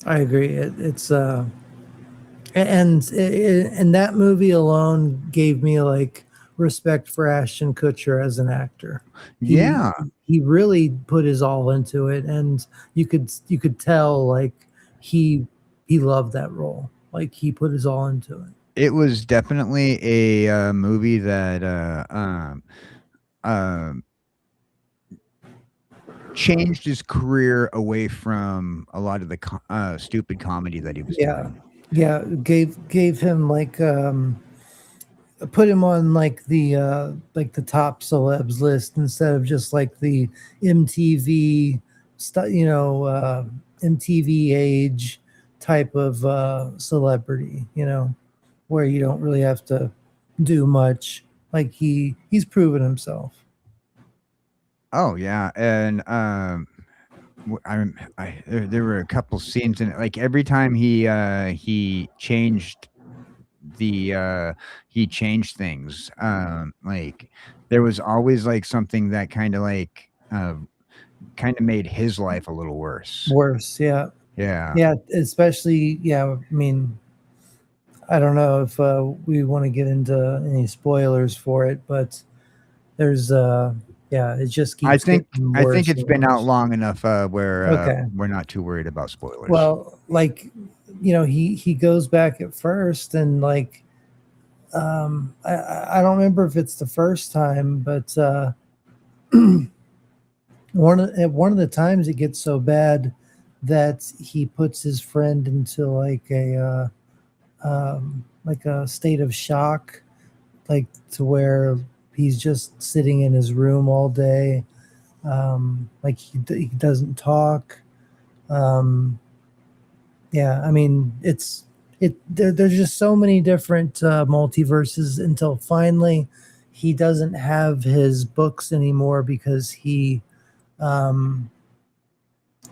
Speaker 2: I agree. It's and that movie alone gave me like respect for Ashton Kutcher as an actor. He really put his all into it, and you could tell like he loved that role. Like he put his all into it.
Speaker 3: It was definitely a movie that changed his career away from a lot of the stupid comedy that he was
Speaker 2: Yeah,
Speaker 3: doing.
Speaker 2: yeah. Gave him like put him on like the top celebs list instead of just like the MTV MTV age type of celebrity, where you don't really have to do much. Like he's proven himself.
Speaker 3: Oh yeah, and there were a couple scenes in it. Like every time he changed he changed things. Like there was always like something that kind of made his life a little worse.
Speaker 2: Worse, yeah.
Speaker 3: Yeah.
Speaker 2: Yeah, especially, yeah. I mean, I don't know if we want to get into any spoilers for it, but there's, yeah, it just
Speaker 3: I
Speaker 2: keeps
Speaker 3: think
Speaker 2: getting
Speaker 3: I think
Speaker 2: worse
Speaker 3: it's
Speaker 2: and
Speaker 3: been out
Speaker 2: worse.
Speaker 3: long enough where
Speaker 2: Okay.
Speaker 3: we're not too worried about spoilers.
Speaker 2: Well, like, he goes back at first and like, I don't remember if it's the first time, but one of the times it gets so bad that he puts his friend into like a state of shock, like to where he's just sitting in his room all day, like he doesn't talk. Yeah, I mean there's just so many different multiverses until finally he doesn't have his books anymore because um,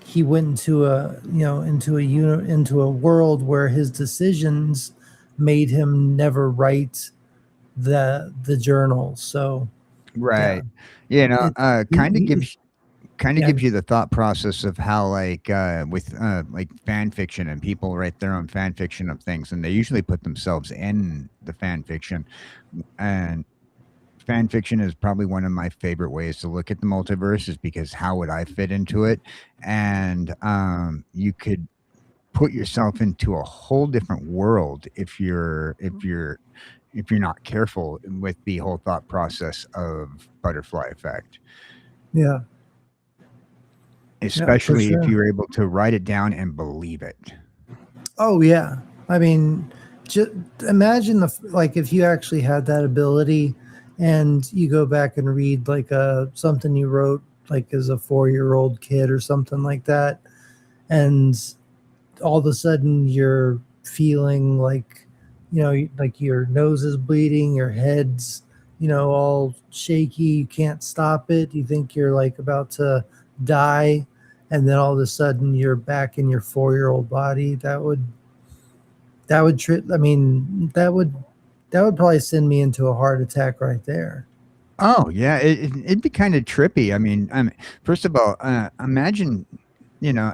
Speaker 2: he went into into a world where his decisions made him never write the journal. So yeah,
Speaker 3: Right. You know,
Speaker 2: it,
Speaker 3: kind of
Speaker 2: he- yeah,
Speaker 3: gives you the thought process of how like with like fan fiction, and people write their own fan fiction of things, and they usually put themselves in the fan fiction. And fan fiction is probably one of my favorite ways to look at the multiverse, is because how would I fit into it? And you could put yourself into a whole different world if you're not careful with the whole thought process of butterfly effect,
Speaker 2: yeah, yeah, for
Speaker 3: especially if
Speaker 2: sure.
Speaker 3: you're able to write it down and believe it.
Speaker 2: Oh yeah, I mean, just imagine like if you actually had that ability, and you go back and read like something you wrote like as a 4-year-old kid or something like that, and all of a sudden you're feeling like, like your nose is bleeding, your head's, all shaky, you can't stop it, you think you're like about to die, and then all of a sudden you're back in your 4-year-old body. That would trip. I mean, that would probably send me into a heart attack right there.
Speaker 3: Oh yeah, it'd be kind of trippy. First of all, imagine, you know,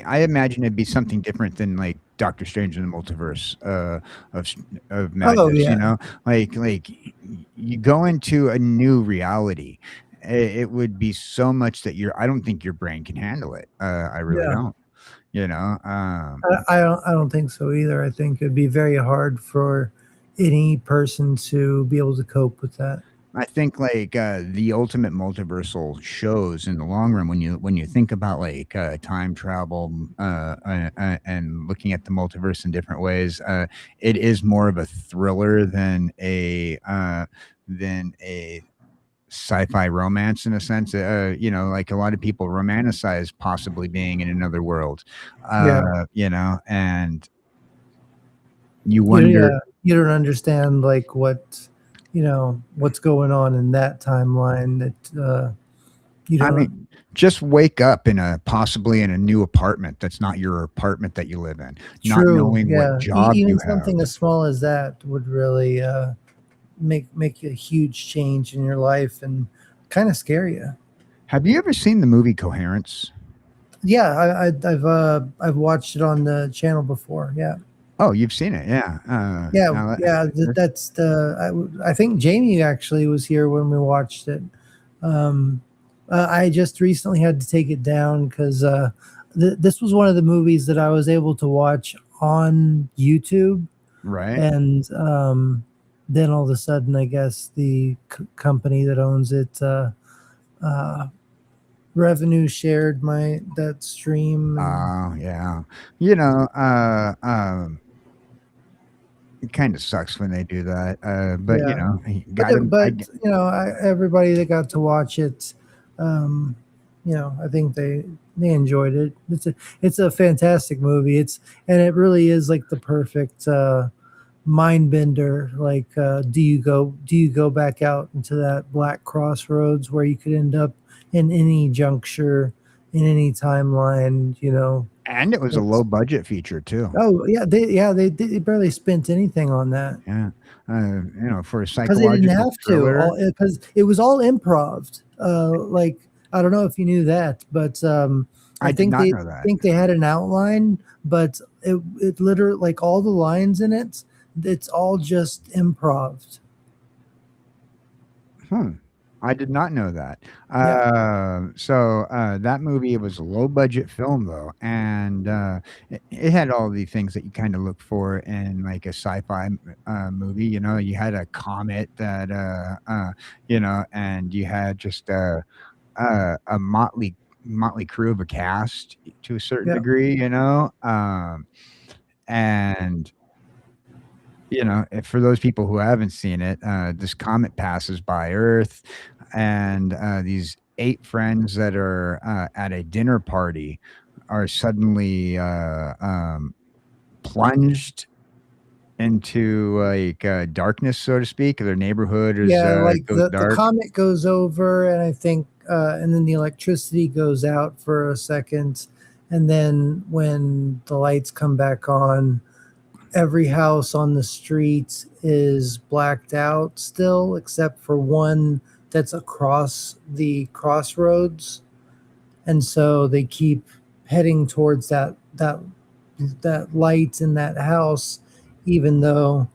Speaker 3: I imagine it'd be something different than like Doctor Strange in the Multiverse of
Speaker 2: Oh
Speaker 3: Madness.
Speaker 2: yeah,
Speaker 3: Like you go into a new reality. It would be so much that I don't think your brain can handle it. I really
Speaker 2: yeah.
Speaker 3: don't. You know,
Speaker 2: I don't think so either. I think it'd be very hard for any person to be able to cope with that.
Speaker 3: I think like the ultimate multiversal shows in the long run, when you think about like time travel and looking at the multiverse in different ways, it is more of a thriller than a sci-fi romance in a sense. Like a lot of people romanticize possibly being in another world,
Speaker 2: Yeah.
Speaker 3: and you
Speaker 2: Yeah,
Speaker 3: wonder.
Speaker 2: you don't understand like what's going on in that timeline that you
Speaker 3: I
Speaker 2: don't.
Speaker 3: mean, just wake up possibly in a new apartment that's not your apartment that you live in, not
Speaker 2: True.
Speaker 3: knowing what
Speaker 2: Yeah.
Speaker 3: job
Speaker 2: Even
Speaker 3: you have.
Speaker 2: something as small as that would really make a huge change in your life and kind of scare you.
Speaker 3: Have you ever seen the movie Coherence?
Speaker 2: Yeah, I've watched it on the channel before. Yeah.
Speaker 3: Oh, you've seen it, yeah.
Speaker 2: Yeah,
Speaker 3: Now
Speaker 2: yeah. That's I think Jamie actually was here when we watched it. Um, I just recently had to take it down because this was one of the movies that I was able to watch on YouTube,
Speaker 3: right?
Speaker 2: and then all of a sudden, I guess the company that owns it revenue shared that stream.
Speaker 3: Oh yeah, you know, it kind of sucks when they do that. But you
Speaker 2: Yeah,
Speaker 3: know, you
Speaker 2: but
Speaker 3: got to.
Speaker 2: everybody that got to watch it, um, I think they enjoyed it. It's a fantastic movie. And it really is like the perfect mind bender. Like, do you go back out into that black crossroads where you could end up in any juncture, in any timeline?
Speaker 3: And it was a
Speaker 2: It's,
Speaker 3: low budget feature too.
Speaker 2: oh they barely spent anything on that.
Speaker 3: Yeah, for a
Speaker 2: Because they didn't
Speaker 3: psychological
Speaker 2: have to,
Speaker 3: thriller.
Speaker 2: all because it was all improv. Like, I don't know if you knew that, but I
Speaker 3: I did
Speaker 2: think
Speaker 3: not
Speaker 2: they
Speaker 3: know that.
Speaker 2: think they had an outline, but it literally, like, all the lines in it, it's all just improv.
Speaker 3: I did not know that.
Speaker 2: Yeah,
Speaker 3: That movie, it was a low budget film though, and it had all the things that you kind of look for in like a sci-fi movie. You know, you had a comet that and you had just a motley crew of a cast to a certain
Speaker 2: yeah,
Speaker 3: degree. And for those people who haven't seen it, this comet passes by Earth, and these 8 friends that are at a dinner party are suddenly plunged into like darkness, so to speak. Their neighborhood is
Speaker 2: yeah. Like,
Speaker 3: goes
Speaker 2: the
Speaker 3: dark.
Speaker 2: comet goes over, and I think, and then the electricity goes out for a second, and then when the lights come back on, every house on the street is blacked out still, except for one that's across the crossroads. And so they keep heading towards that light in that house, even though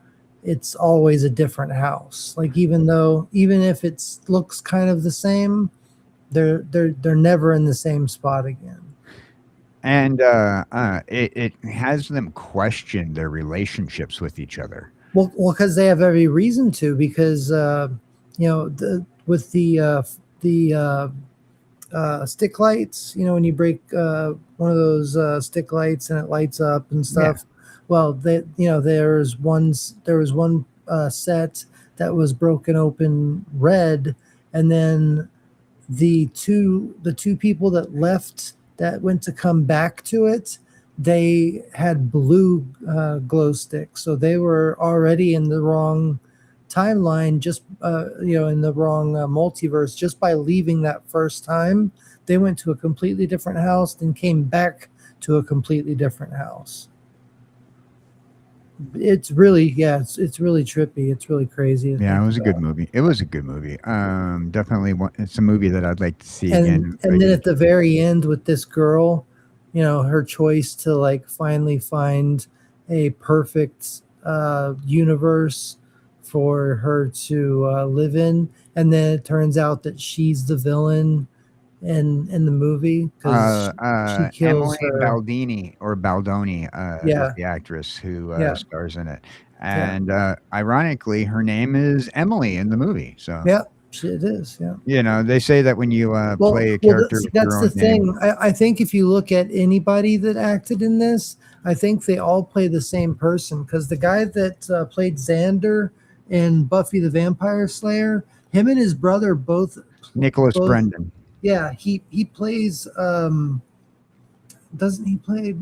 Speaker 2: it's always a different house. Like, even if it looks kind of the same, they're never in the same spot again.
Speaker 3: And it has them question their relationships with each other.
Speaker 2: Well, because they have every reason to, because with the stick lights, when you break one of those stick lights and it lights up and
Speaker 3: Yeah.
Speaker 2: stuff. Well, there was one set that was broken open red, and then the two people that left, that went to come back to it, they had blue glow sticks, so they were already in the wrong timeline, just in the wrong multiverse, just by leaving that first time. They went to a completely different house, then came back to a completely different house. It's really, it's really trippy. It's really crazy to
Speaker 3: Yeah, it
Speaker 2: think
Speaker 3: was a good
Speaker 2: about.
Speaker 3: movie. It was a good movie. Definitely one. It's a movie that I'd like to see
Speaker 2: and
Speaker 3: again.
Speaker 2: and then at the very end, with this girl, her choice to, like, finally find a perfect universe for her to live in, and then it turns out that she's the villain in the movie, because she kills
Speaker 3: Emily
Speaker 2: her.
Speaker 3: Baldini or Baldoni is
Speaker 2: Yeah,
Speaker 3: the actress who
Speaker 2: yeah,
Speaker 3: stars in it,
Speaker 2: yeah,
Speaker 3: and ironically, her name is Emily in the movie. So
Speaker 2: yeah. It is. Yeah.
Speaker 3: they say that when you play a character
Speaker 2: See,
Speaker 3: with your
Speaker 2: that's the
Speaker 3: own name.
Speaker 2: thing. I think if you look at anybody that acted in this, I think they all play the same person, because the guy that played Xander in Buffy the Vampire Slayer, him and his brother
Speaker 3: Nicholas
Speaker 2: both,
Speaker 3: Brendan.
Speaker 2: yeah, he plays. Doesn't he play?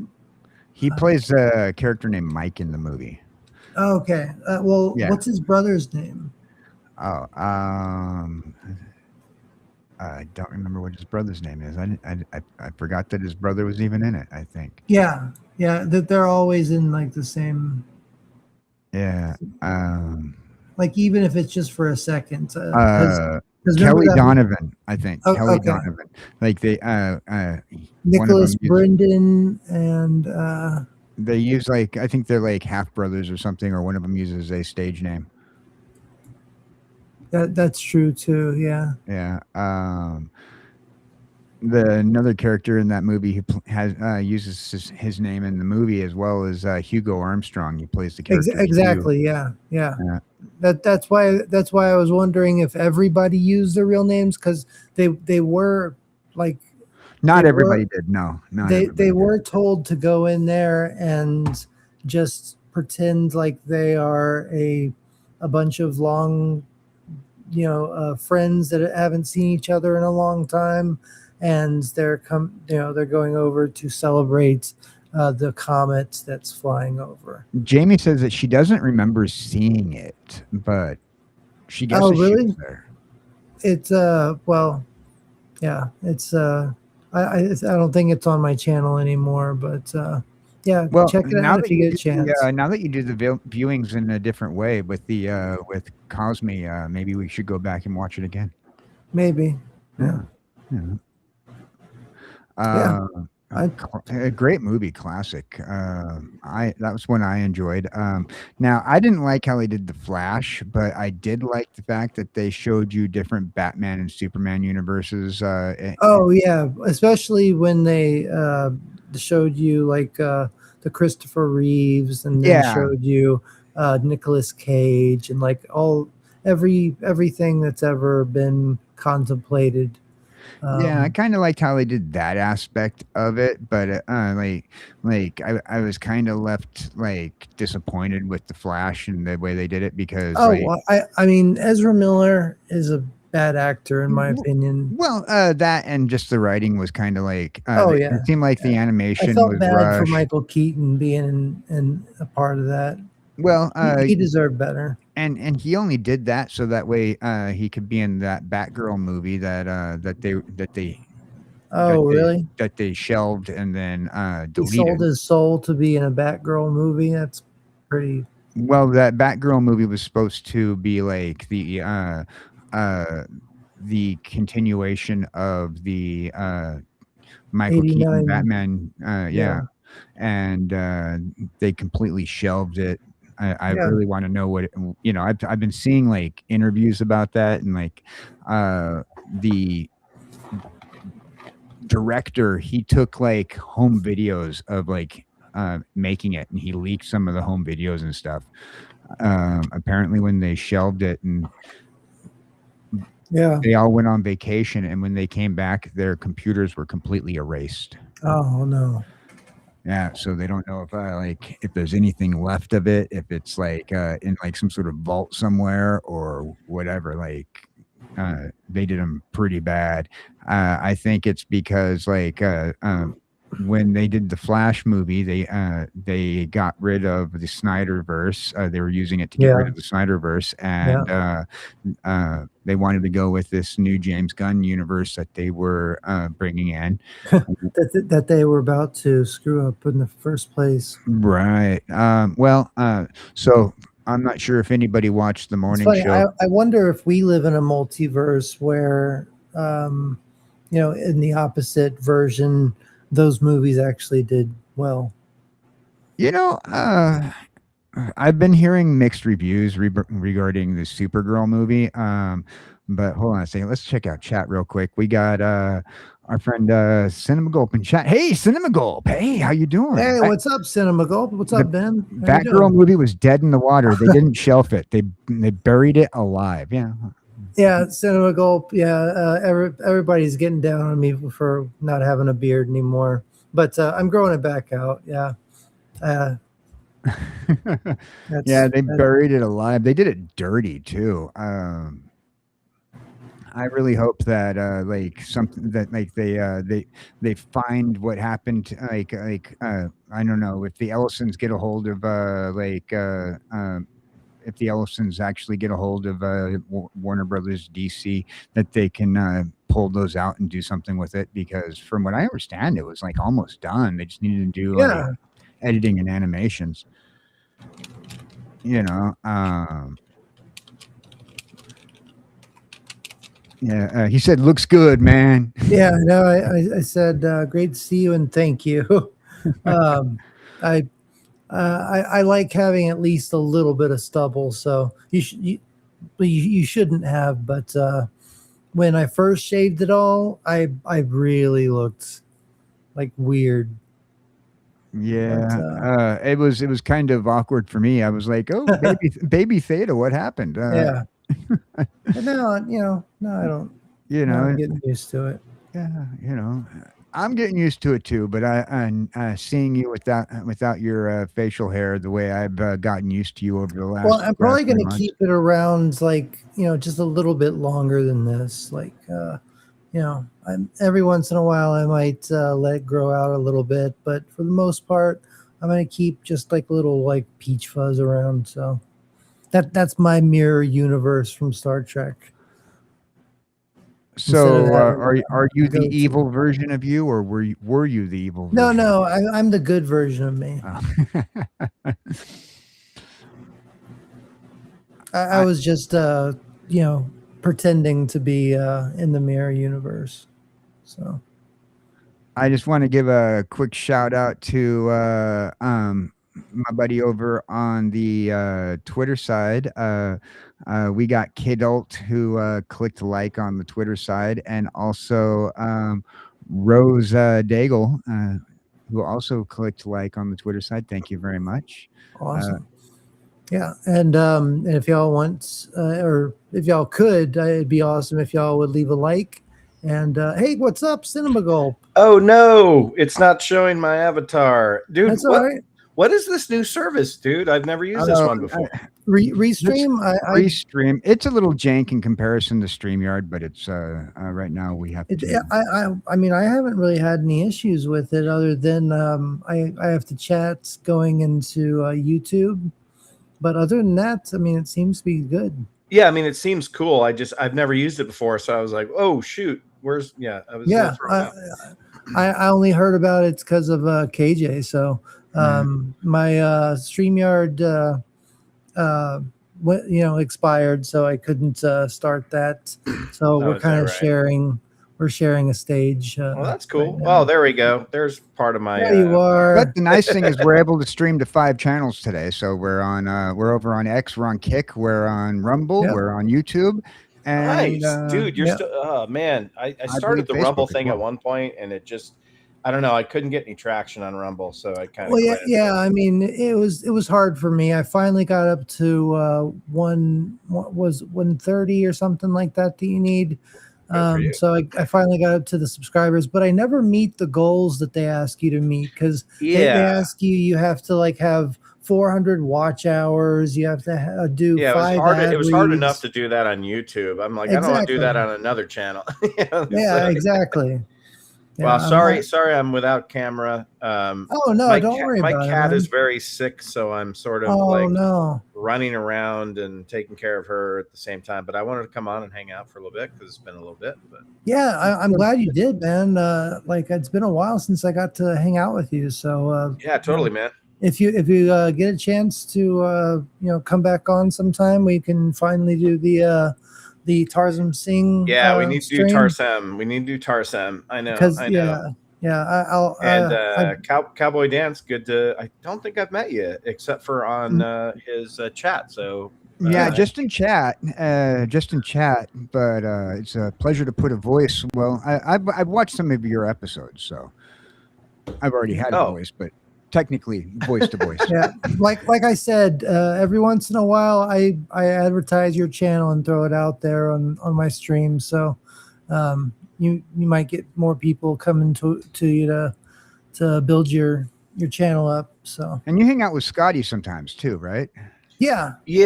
Speaker 3: He plays a character named Mike in the movie.
Speaker 2: Oh, okay. Well,
Speaker 3: Yeah.
Speaker 2: what's his brother's name?
Speaker 3: Oh, I don't remember what his brother's name is. I forgot that his brother was even in it. I think.
Speaker 2: Yeah, yeah. That they're always in, like, the same.
Speaker 3: Yeah.
Speaker 2: Like, even if it's just for a second, because remember
Speaker 3: Kelly
Speaker 2: that.
Speaker 3: Donovan. I think
Speaker 2: Oh,
Speaker 3: Kelly
Speaker 2: okay.
Speaker 3: Donovan. Like one of
Speaker 2: Nicholas
Speaker 3: them.
Speaker 2: Brendan and
Speaker 3: They use, like, I think they're like half brothers or something, or one of them uses a stage name.
Speaker 2: that's true too. Yeah.
Speaker 3: Yeah. another character in that movie who has uses his name in the movie as well as Hugo Armstrong. He plays the character Hugh.
Speaker 2: Exactly. Yeah. Yeah.
Speaker 3: Uh,
Speaker 2: That's why I was wondering if everybody used their real names, because they were like they
Speaker 3: not
Speaker 2: were
Speaker 3: everybody did. No, not
Speaker 2: they
Speaker 3: everybody did.
Speaker 2: were told to go in there and just pretend like they are a bunch of long, friends that haven't seen each other in a long time, and they're going over to celebrate the comet that's flying over.
Speaker 3: Jamie says that she doesn't remember seeing it, but she
Speaker 2: Oh,
Speaker 3: guesses she was
Speaker 2: really?
Speaker 3: there.
Speaker 2: It's well, yeah, it's I don't think it's on my channel anymore, but yeah,
Speaker 3: Well,
Speaker 2: check it out if you get a chance.
Speaker 3: now that you do the viewings in a different way with the with Cosme, maybe we should go back and watch it again.
Speaker 2: Maybe.
Speaker 3: Yeah. Yeah.
Speaker 2: Yeah.
Speaker 3: A great movie, classic. That was one I enjoyed. Now I didn't like how they did the Flash, but I did like the fact that they showed you different Batman and Superman universes.
Speaker 2: Oh yeah, especially when they showed you like the Christopher Reeves, and then
Speaker 3: Yeah,
Speaker 2: showed you Nicolas Cage, and like everything that's ever been contemplated.
Speaker 3: yeah, I
Speaker 2: Um,
Speaker 3: kind of liked how they did that aspect of it, but I was kind of left like disappointed with the Flash and the way they did it because
Speaker 2: oh, well, I mean, Ezra Miller is a bad actor in my
Speaker 3: w-
Speaker 2: opinion.
Speaker 3: well, that and just the writing was kind of like
Speaker 2: Oh
Speaker 3: it
Speaker 2: yeah,
Speaker 3: seemed like the
Speaker 2: I
Speaker 3: animation
Speaker 2: felt
Speaker 3: was
Speaker 2: bad for
Speaker 3: rushed.
Speaker 2: Michael Keaton being in a part of that.
Speaker 3: Well,
Speaker 2: He deserved better.
Speaker 3: and he only did that so that way he could be in that Batgirl movie
Speaker 2: Oh really?
Speaker 3: that they shelved and then
Speaker 2: He sold
Speaker 3: deleted.
Speaker 2: his soul to be in a Batgirl movie. That's pretty.
Speaker 3: Well, that Batgirl movie was supposed to be like uh the continuation of the Michael Keaton
Speaker 2: 89.
Speaker 3: Batman. Yeah,
Speaker 2: Yeah.
Speaker 3: and they completely shelved it. I
Speaker 2: Yeah.
Speaker 3: really want to know what I've been seeing like interviews about that and like the director he took like home videos of like making it and he leaked some of the home videos and stuff. Apparently when they shelved it and
Speaker 2: Yeah.
Speaker 3: they all went on vacation and when they came back their computers were completely erased.
Speaker 2: Oh no.
Speaker 3: Yeah, so they don't know if like if there's anything left of it, if it's like in like some sort of vault somewhere or whatever. Like they did them pretty bad. I think it's because like when they did the Flash movie, they got rid of the Snyderverse. They were using it to get rid
Speaker 2: Yeah.
Speaker 3: of the Snyderverse, and
Speaker 2: Yeah.
Speaker 3: they wanted to go with this new James Gunn universe that they were bringing in.
Speaker 2: That they were about to screw up in the first place.
Speaker 3: Right. So I'm not sure if anybody watched the
Speaker 2: It's
Speaker 3: morning
Speaker 2: funny. I,
Speaker 3: show.
Speaker 2: I wonder if we live in a multiverse where, in the opposite version, those movies actually did well.
Speaker 3: You know, I've been hearing mixed reviews regarding the Supergirl movie. But hold on a second. Let's check out chat real quick. We got our friend Cinema Gulp in chat. Hey, Cinema Gulp. Hey, how you doing?
Speaker 2: Hey, what's up, Cinema Gulp? What's
Speaker 3: The
Speaker 2: up, Ben? How you
Speaker 3: Batgirl
Speaker 2: doing?
Speaker 3: movie was dead in the water. They didn't shelf it. They buried it alive. Yeah.
Speaker 2: Yeah, Cinema Gulp. Yeah, everybody's getting down on me for not having a beard anymore, but I'm growing it back out. Yeah,
Speaker 3: Yeah, they
Speaker 2: that,
Speaker 3: buried it alive. They did it dirty too. I really hope that like something that like they find what happened to, I don't know if the Ellisons get a hold of if the Ellisons actually get a hold of Warner Brothers DC that they can pull those out and do something with it because from what I understand it was like almost done. They just needed to do like
Speaker 2: yeah,
Speaker 3: editing and animations. You know, yeah, he said, "Looks good, man."
Speaker 2: yeah. No, I said great to see you and thank you. um, I, I like having at least a little bit of stubble, so you shouldn't have, but when I first shaved it all, I really looked like weird.
Speaker 3: Yeah, it was kind of awkward for me. I was like, "Oh, baby Theta, what happened?"
Speaker 2: Yeah. But now, now I don't.
Speaker 3: You
Speaker 2: Now
Speaker 3: know,
Speaker 2: I'm getting used to it.
Speaker 3: yeah, I'm getting used to it too. But I'm seeing you without your facial hair, the way I've gotten used to you over the last.
Speaker 2: Well, I'm probably
Speaker 3: 3
Speaker 2: going to
Speaker 3: months.
Speaker 2: keep it around like, just a little bit longer than this. Like, every once in a while I might let it grow out a little bit, but for the most part, I'm going to keep just like little like peach fuzz around. So that's my mirror universe from Star Trek.
Speaker 3: So,
Speaker 2: having
Speaker 3: are you the
Speaker 2: goatee.
Speaker 3: evil version of you, or were you the evil
Speaker 2: No,
Speaker 3: version?
Speaker 2: no, I'm the good version of me.
Speaker 3: Oh.
Speaker 2: I was just, pretending to be in the mirror universe. So
Speaker 3: I just want to give a quick shout out to my buddy over on the Twitter side. We got Kidult who clicked like on the Twitter side, and also Rose Daigle who also clicked like on the Twitter side. Thank you very much.
Speaker 2: awesome. Yeah, and if y'all want, or if y'all could, it'd be awesome if y'all would leave a like. And hey, what's up, Cinema Gulp?
Speaker 4: Oh no, it's not showing my avatar, dude.
Speaker 2: That's all right.
Speaker 4: What is this new service, dude? I've never used this one before.
Speaker 2: Restream.
Speaker 3: Restream. It's a little jank in comparison to Streamyard, but it's right now we have to.
Speaker 2: I mean, I haven't really had any issues with it, other than I have to chat going into YouTube. But other than that, I mean, it seems to be good.
Speaker 4: Yeah, I mean, it seems cool. I've never used it before, so I was like, oh shoot,
Speaker 2: I only heard about it because of KJ. So my StreamYard expired, so I couldn't start that. So we're kind of sharing. We're sharing a stage.
Speaker 4: Well, that's cool.
Speaker 2: Right,
Speaker 4: oh, there we go. There's part of my.
Speaker 2: There you are.
Speaker 3: But the nice thing is we're able to stream to 5 channels today. So we're over on X, we're on Kick, we're on Rumble, we're on YouTube. And,
Speaker 4: nice, dude. You're still. Oh man, I started the Rumble thing at one point, and it just. I don't know. I couldn't get any traction on Rumble, so I kind of.
Speaker 2: Well, yeah. I mean, it was hard for me. I finally got up to 130 or something like that you need. So I finally got up to the subscribers, but I never meet the goals that they ask you to meet, because they ask you have to like have 400 watch hours. You have to do 5
Speaker 4: it was hard enough to do that on YouTube. I'm like, I don't want to do that on another channel.
Speaker 2: Yeah, exactly.
Speaker 4: Well, sorry, I'm without camera.
Speaker 2: Oh no, don't worry about it.
Speaker 4: My cat is very sick, so I'm sort of running around and taking care of her at the same time. But I wanted to come on and hang out for a little bit because it's been a little bit. But
Speaker 2: yeah, I'm glad you did, man. Like, it's been a while since I got to hang out with you. So
Speaker 4: yeah, totally, man.
Speaker 2: If you get a chance to come back on sometime, we can finally do the Tarzan Sing.
Speaker 4: Yeah, we need to
Speaker 2: stream.
Speaker 4: do Tarsem. We need to do Tarsem. I know.
Speaker 2: I'll
Speaker 4: Cowboy Dan's good to. I don't think I've met you except for on his chat. So
Speaker 3: yeah, just in chat. But it's a pleasure to put a voice. Well, I've watched some of your episodes, so I've already had a voice, but technically voice to voice.
Speaker 2: Yeah, like I said, every once in a while I advertise your channel and throw it out there on my stream, so you might get more people coming to you to build your channel up. So,
Speaker 3: and you hang out with Scotty sometimes too, right?
Speaker 2: Yeah.
Speaker 4: We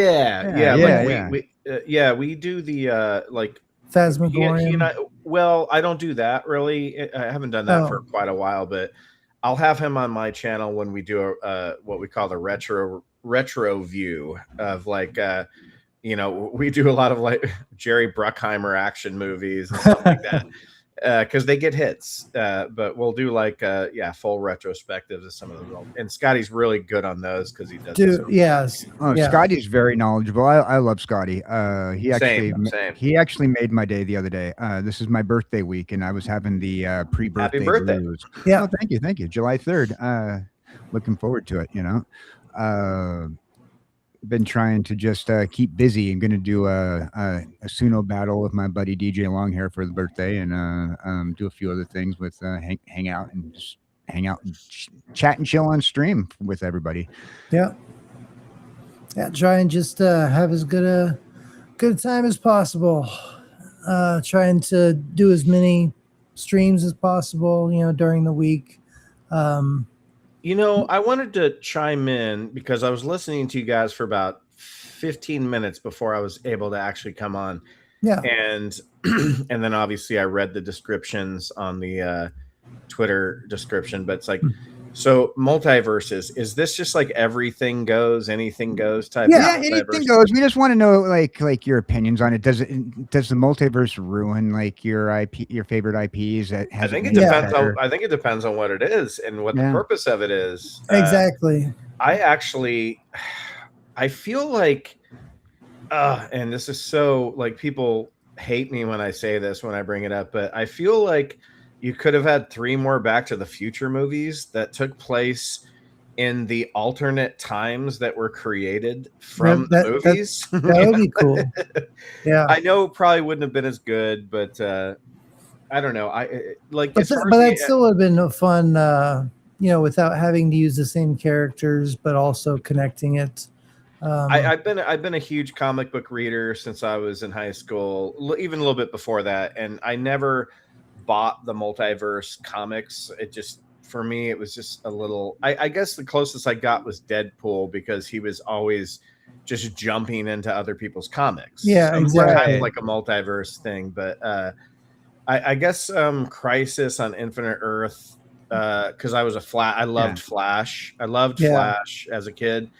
Speaker 4: do the like
Speaker 2: Phasmagoria.
Speaker 4: Well, I don't do that really. I haven't done that for quite a while, but I'll have him on my channel when we do what we call the retro view of like we do a lot of like Jerry Bruckheimer action movies and stuff like that because they get hits. But we'll do like full retrospectives of some of them. And Scotty's really good on those because he does.
Speaker 2: Yes.
Speaker 3: Scotty's very knowledgeable. I love Scotty. He actually made my day the other day. This is my birthday week, and I was having the pre-birthday.
Speaker 4: Happy birthday!
Speaker 3: Blues. Yeah, thank you. July 3rd. Looking forward to it. been trying to just keep busy. I'm going to do a Suno battle with my buddy DJ Longhair for the birthday, and do a few other things with hang out and just hang out and chat and chill on stream with everybody.
Speaker 2: Yeah. Try and just have as good a time as possible. Trying to do as many streams as possible, during the week.
Speaker 4: I wanted to chime in because I was listening to you guys for about 15 minutes before I was able to actually come on.
Speaker 2: Yeah.
Speaker 4: And then obviously I read the descriptions on the Twitter description, but it's like, so multiverses, is this just like everything goes, anything goes type?
Speaker 3: Yeah, anything goes. We just want to know like your opinions on it. Does the multiverse ruin like your favorite IPs?
Speaker 4: I think it depends on. I think it depends on what it is and what the purpose of it is.
Speaker 2: Exactly.
Speaker 4: I feel like, and this is so like people hate me when I say this when I bring it up, but I feel like you could have had 3 more Back to the Future movies that took place in the alternate times that were created from the movies.
Speaker 2: That would be cool. Yeah,
Speaker 4: I know it probably wouldn't have been as good, but I don't know. But
Speaker 2: that still would have been fun, without having to use the same characters, but also connecting it.
Speaker 4: I've been a huge comic book reader since I was in high school, even a little bit before that, and I never bought the multiverse comics. It just, for me, it was just a little, I guess the closest I got was Deadpool, because he was always just jumping into other people's comics.
Speaker 2: Yeah,
Speaker 4: so
Speaker 2: exactly.
Speaker 4: Kind of like a multiverse thing, but I guess Crisis on Infinite Earth, because I was I loved Flash. I loved Flash as a kid,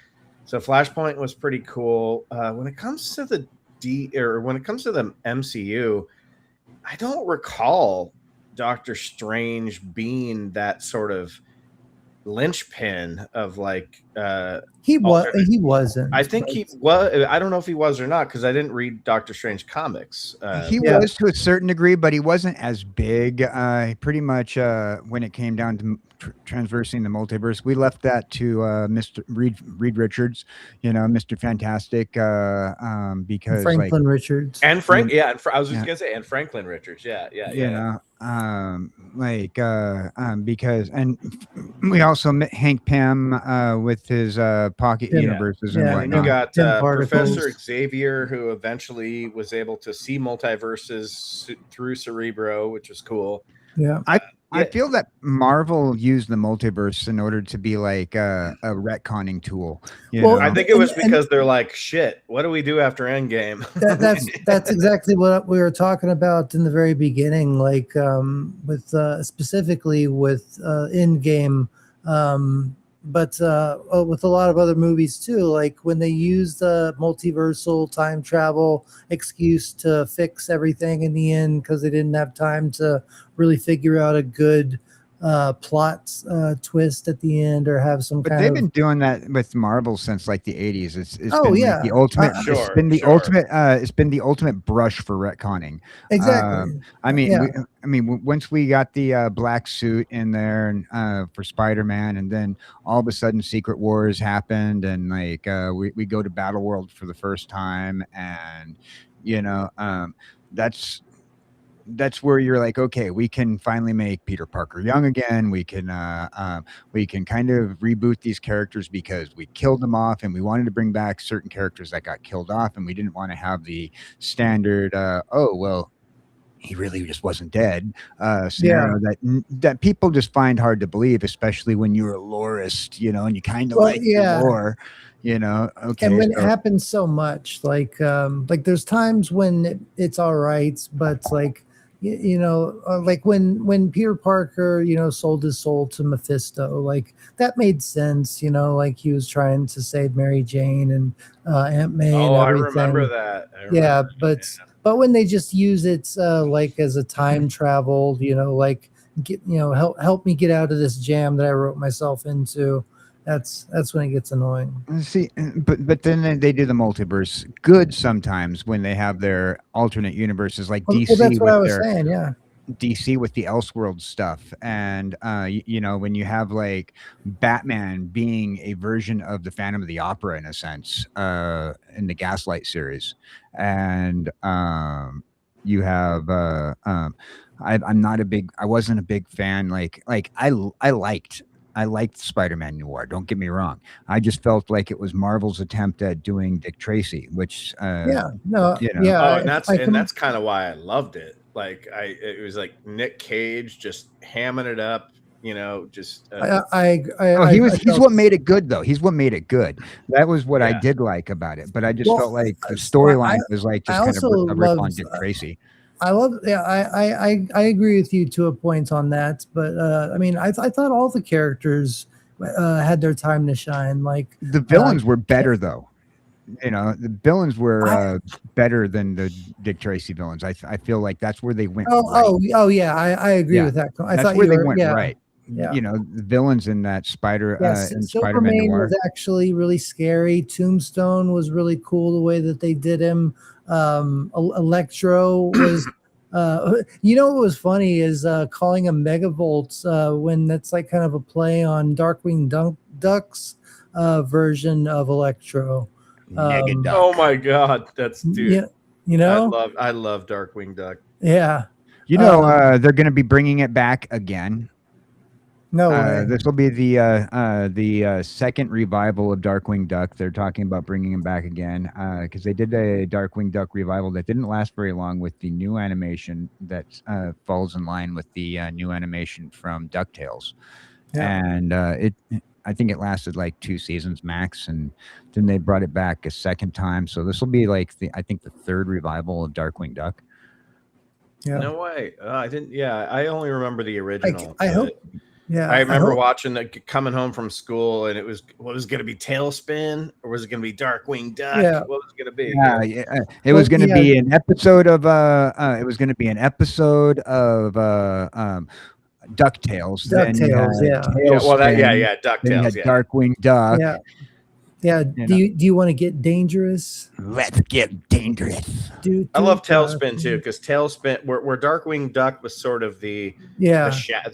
Speaker 4: so Flashpoint was pretty cool. When it comes to the MCU, I don't recall Doctor Strange being that sort of linchpin of like
Speaker 2: he wasn't.
Speaker 4: I think he was. I don't know if he was or not, because I didn't read Doctor Strange comics.
Speaker 3: He was to a certain degree, but he wasn't as big. Pretty much when it came down to transversing the multiverse, we left that to Mr. Reed Richards, Mr. Fantastic, because
Speaker 2: Franklin Richards
Speaker 4: and Frank. I was just gonna say, and Franklin Richards.
Speaker 3: Because, and we also met Hank Pym with his pocket universes and whatnot.
Speaker 4: You got Professor Xavier, who eventually was able to see multiverses through Cerebro, which was cool.
Speaker 2: Yeah.
Speaker 3: I feel that Marvel used the multiverse in order to be like a retconning tool.
Speaker 4: I think it was because they're like, shit, what do we do after Endgame?
Speaker 2: That's exactly what we were talking about in the very beginning, like with specifically with Endgame, but with a lot of other movies too, like when they use the multiversal time travel excuse to fix everything in the end because they didn't have time to really figure out a good plot twist at the end or have some kind of...
Speaker 3: But they've been doing that with Marvel since like the 80s. It's been like the ultimate it's been the ultimate brush for retconning.
Speaker 2: Exactly.
Speaker 3: Once we got the black suit in there and for Spider-Man, and then all of a sudden Secret Wars happened, and like we go to Battle World for the first time, and that's where you're like, okay, we can finally make Peter Parker young again. We can kind of reboot these characters because we killed them off, and we wanted to bring back certain characters that got killed off, and we didn't want to have the standard he really just wasn't dead scenario that people just find hard to believe, especially when you're a lorist, and you kind of the lore. Okay,
Speaker 2: and when it happens so much, like there's times when it's all right, but like like when Peter Parker sold his soul to Mephisto, like that made sense, like he was trying to save Mary Jane and Aunt May and everything.
Speaker 4: I remember that.
Speaker 2: But when they just use it like as a time travel, like help me get out of this jam that I wrote myself into. That's when it gets annoying.
Speaker 3: See, but then they do the multiverse good sometimes when they have their alternate universes, like DC.
Speaker 2: Well, that's what I was saying. Yeah.
Speaker 3: DC with the Elseworld stuff, and you know, when you have like Batman being a version of the Phantom of the Opera in a sense, in the Gaslight series, and you have I wasn't a big fan. I liked Spider-Man Noir. Don't get me wrong. I just felt like it was Marvel's attempt at doing Dick Tracy, which
Speaker 2: Yeah, no,
Speaker 3: you know.
Speaker 2: yeah.
Speaker 4: Oh, and that's kind of why I loved it. Like it was like Nick Cage just hamming it up, you know, just
Speaker 3: He's what made it good, though. He's what made it good. That was what I
Speaker 4: Yeah.
Speaker 3: did like about it. But I just
Speaker 2: Well,
Speaker 3: felt like the storyline was like
Speaker 2: I
Speaker 3: just kind of
Speaker 2: also
Speaker 3: a rip on
Speaker 2: loved,
Speaker 3: Dick Tracy.
Speaker 2: I love, yeah, I agree with you to a point on that, but I mean, I thought all the characters had their time to shine. Like
Speaker 3: The villains were better, though. You know, the villains were better than the Dick Tracy villains. I feel like that's where they went.
Speaker 2: Oh yeah, I agree with that. I
Speaker 3: That's
Speaker 2: thought
Speaker 3: where
Speaker 2: you
Speaker 3: they
Speaker 2: were,
Speaker 3: went
Speaker 2: yeah,
Speaker 3: right.
Speaker 2: yeah.
Speaker 3: You know, the villains in that Spider-Man
Speaker 2: Superman
Speaker 3: Noir.
Speaker 2: was actually really scary. Tombstone was really cool the way that they did him. Electro was you know what was funny is calling him Megavolts when that's like kind of a play on Darkwing Duck's version of Electro.
Speaker 3: Negaduck.
Speaker 4: oh my god, that's dude.
Speaker 2: Yeah, you know,
Speaker 4: I love Darkwing Duck.
Speaker 2: yeah.
Speaker 3: You know, they're going to be bringing it back again.
Speaker 2: No way.
Speaker 3: This will be the second revival of Darkwing Duck. They're talking about bringing him back again because they did a Darkwing Duck revival that didn't last very long with the new animation that falls in line with the new animation from DuckTales.
Speaker 2: Yeah.
Speaker 3: And I think it lasted like 2 seasons max, and then they brought it back a second time. So this will be like I think the third revival of Darkwing Duck.
Speaker 2: Yeah.
Speaker 4: No way. I didn't. Yeah, I only remember the original.
Speaker 2: I hope. Yeah,
Speaker 4: I remember watching coming home from school, and it was what was going to be Tailspin, or was it going to be Darkwing Duck?
Speaker 2: Yeah.
Speaker 4: What was it going to be?
Speaker 3: Yeah, it was going to be an episode of it was going to be an episode of DuckTales.
Speaker 2: DuckTales, yeah.
Speaker 4: DuckTales.
Speaker 3: Then you had
Speaker 4: Yeah.
Speaker 3: Darkwing Duck.
Speaker 2: Yeah. Yeah. Do you want to get dangerous?
Speaker 3: Let's get dangerous.
Speaker 4: I love Tailspin too, because Tailspin, where Darkwing Duck was sort of the